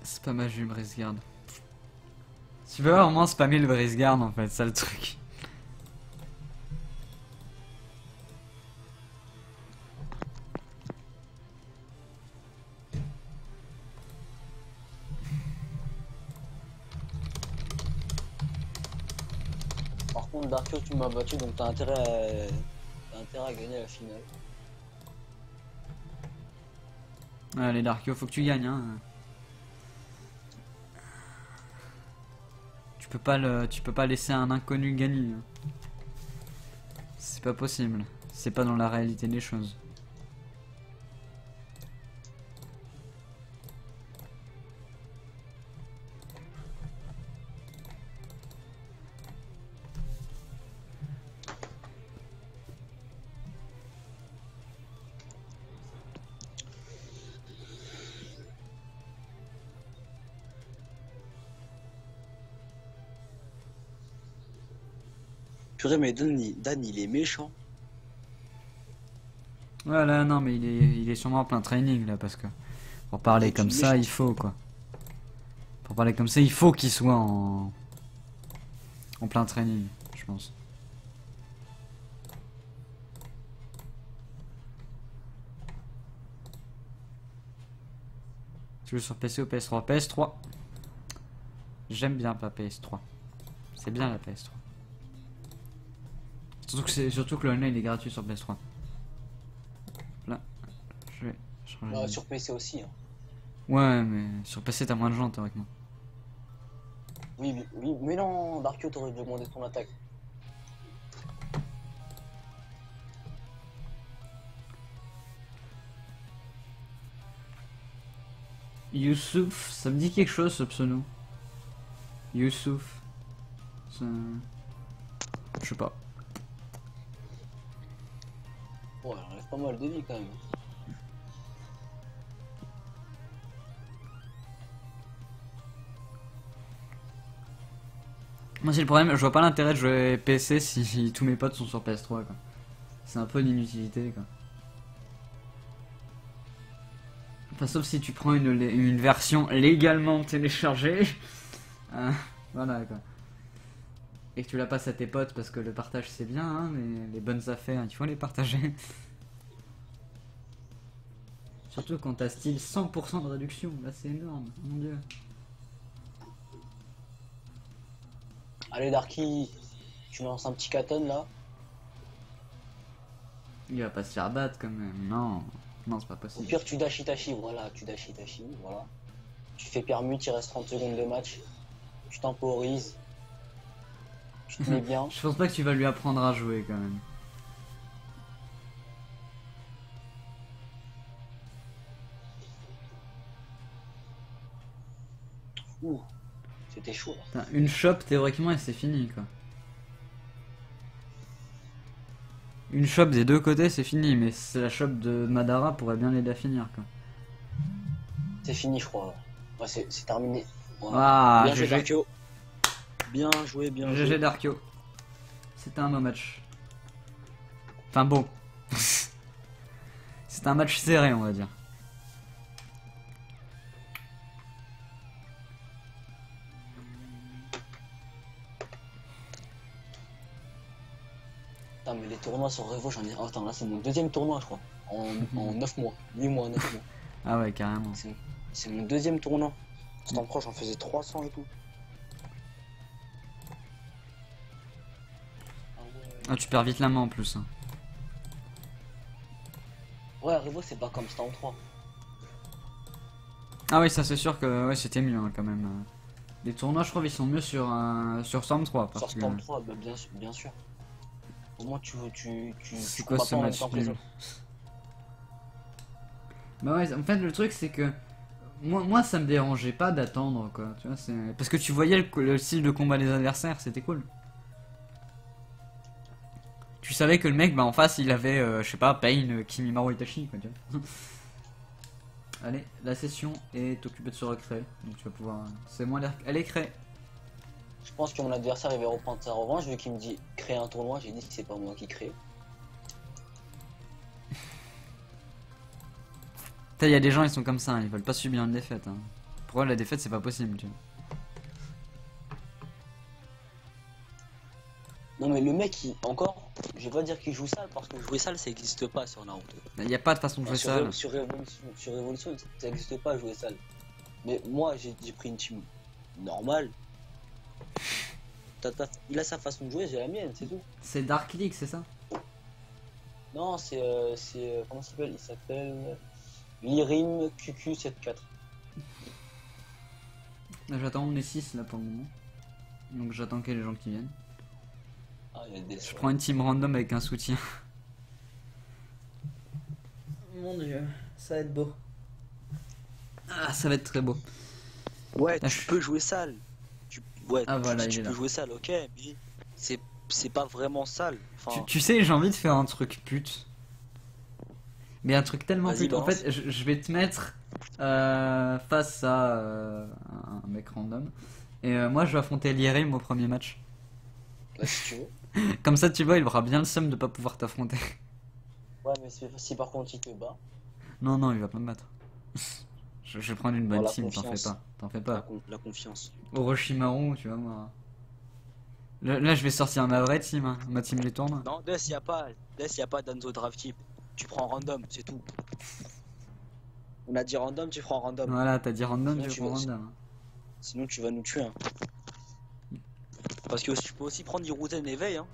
Spammage du brise-garde. Tu veux vraiment spammer le brise-garde en fait, ça le truc. Par contre, Darko, tu m'as battu, donc t'as intérêt à gagner la finale. Allez Darkio, faut que tu gagnes hein. Tu peux pas laisser un inconnu gagner. Hein. C'est pas possible. C'est pas dans la réalité des choses. Purée, mais Dan, il est méchant. Voilà, non mais il est sûrement en plein training là parce que pour parler Mais comme tu ça, méchant. il faut quoi. Pour parler comme ça, il faut qu'il soit en plein training, je pense. Tu joues sur PC ou PS3? PS3. J'aime bien la PS3. C'est bien la PS3. Surtout que le online est gratuit sur PS3. Là, je vais changer. Bah, sur PC aussi. Hein. Ouais, mais sur PC t'as moins de gens théoriquement. Oui, mais non, Darkio, t'aurais dû augmenter ton attaque. Youssouf, ça me dit quelque chose ce pseudo. Youssouf. Ça... Je sais pas. Ouais, elle enlève pas mal de vie quand même. Moi c'est le problème, je vois pas l'intérêt de jouer PC si tous mes potes sont sur PS3 quoi. C'est un peu une inutilité quoi. Enfin sauf si tu prends une version légalement téléchargée. Voilà quoi. Et que tu la passes à tes potes parce que le partage c'est bien hein, mais les bonnes affaires il faut les partager. Surtout quand t'as style 100% de réduction, là c'est énorme, mon dieu. Allez Darky, tu lances un petit katon là. Il va pas se faire battre quand même, non. Non c'est pas Au possible. pire tu dash Itachi, voilà, voilà. Tu fais permute, il reste 30 secondes de match. Tu temporises. Tu te mets bien. Je pense pas que tu vas lui apprendre à jouer quand même. Ouh, c'était chaud là. Putain, une shop théoriquement et c'est fini quoi. Une shop des deux côtés c'est fini mais la shop de Madara pourrait bien l'aider à finir quoi. C'est fini je crois. Ouais, c'est terminé. Voilà. Ah, bien joué GG. Darkio. Bien joué, bien GG joué. Darkio. C'était un bon match. Enfin bon. C'était un match serré on va dire. Putain mais les tournois sur Revo j'en ai... Oh, attends là c'est mon deuxième tournoi je crois. En 9 mois. 8 mois, 9 mois. Ah ouais carrément. C'est mon deuxième tournoi. Ce temps proche j'en faisais 300 et tout. Ah ouais. Ah tu perds vite la main en plus. Hein. Ouais Revo c'est pas comme Storm 3. Ah oui ça c'est sûr que ouais, c'était mieux hein, quand même. Les tournois je trouve ils sont mieux sur Storm 3 parce Sur que... Storm 3 bah, bien sûr. Au moins C'est tu quoi combats ce pas en même match temps que les nul? autres. Bah ouais en fait le truc c'est que moi ça me dérangeait pas d'attendre quoi tu vois c'est parce que tu voyais le style de combat des adversaires c'était cool. Tu savais que le mec bah en face il avait je sais pas Pain Kimimaru Itachi quoi tu vois. Allez la session est occupée de se recréer donc tu vas pouvoir c'est moi elle est créée. Je pense que mon adversaire il va reprendre sa revanche vu qu'il me dit créer un tournoi, j'ai dit que c'est pas moi qui crée. Il y a des gens ils sont comme ça hein, ils veulent pas subir une défaite hein. Pour eux la défaite c'est pas possible tu vois. Non mais le mec encore, je vais pas dire qu'il joue sale parce que jouer sale ça existe pas sur Naruto. Il y a pas de façon de jouer ça là. Sur Révolution ça existe pas jouer sale. Mais moi j'ai pris une team normale. Il a sa façon de jouer, j'ai la mienne, c'est tout. C'est Dark League c'est ça? Non c'est comment ça s'appelle? Il s'appelle Lirim QQ74. Là, j'attends on est 6 là pour le moment. Donc j'attends qu'il y ait les gens qui viennent. Ah, il y a des Je prends une team random avec un soutien. Mon dieu, ça va être beau. Ah, ça va être très beau. Ouais, Ah, tu peux jouer sale. Ouais, Ah, voilà, tu il est peux là. jouer sale, ok, mais c'est pas vraiment sale. Enfin, Tu sais, j'ai envie de faire un truc pute. Mais un truc tellement Vas-y, pute. En balance. fait, je vais te mettre face à un mec random. Et moi, je vais affronter Lierim au premier match. bah, si tu veux. Comme ça, tu vois, il aura bien le seum de pas pouvoir t'affronter. Ouais, mais si par contre il te bat, Non, non, il va pas me battre. Je vais prendre une bonne Voilà, team, t'en fais confiance. pas. T'en fais pas. la confiance. Orochimaru, tu vas voir. Là, je vais sortir ma vraie team, hein. Ma team les tourne. Non, Death, y a pas Danzo Draft Type. Tu prends random, c'est tout. On a dit random, tu prends random. Voilà, t'as dit random, Sinon, je tu prends vas- random. Sinon tu vas nous tuer. Hein. Parce que tu peux aussi prendre Hiruzen éveil. Hein.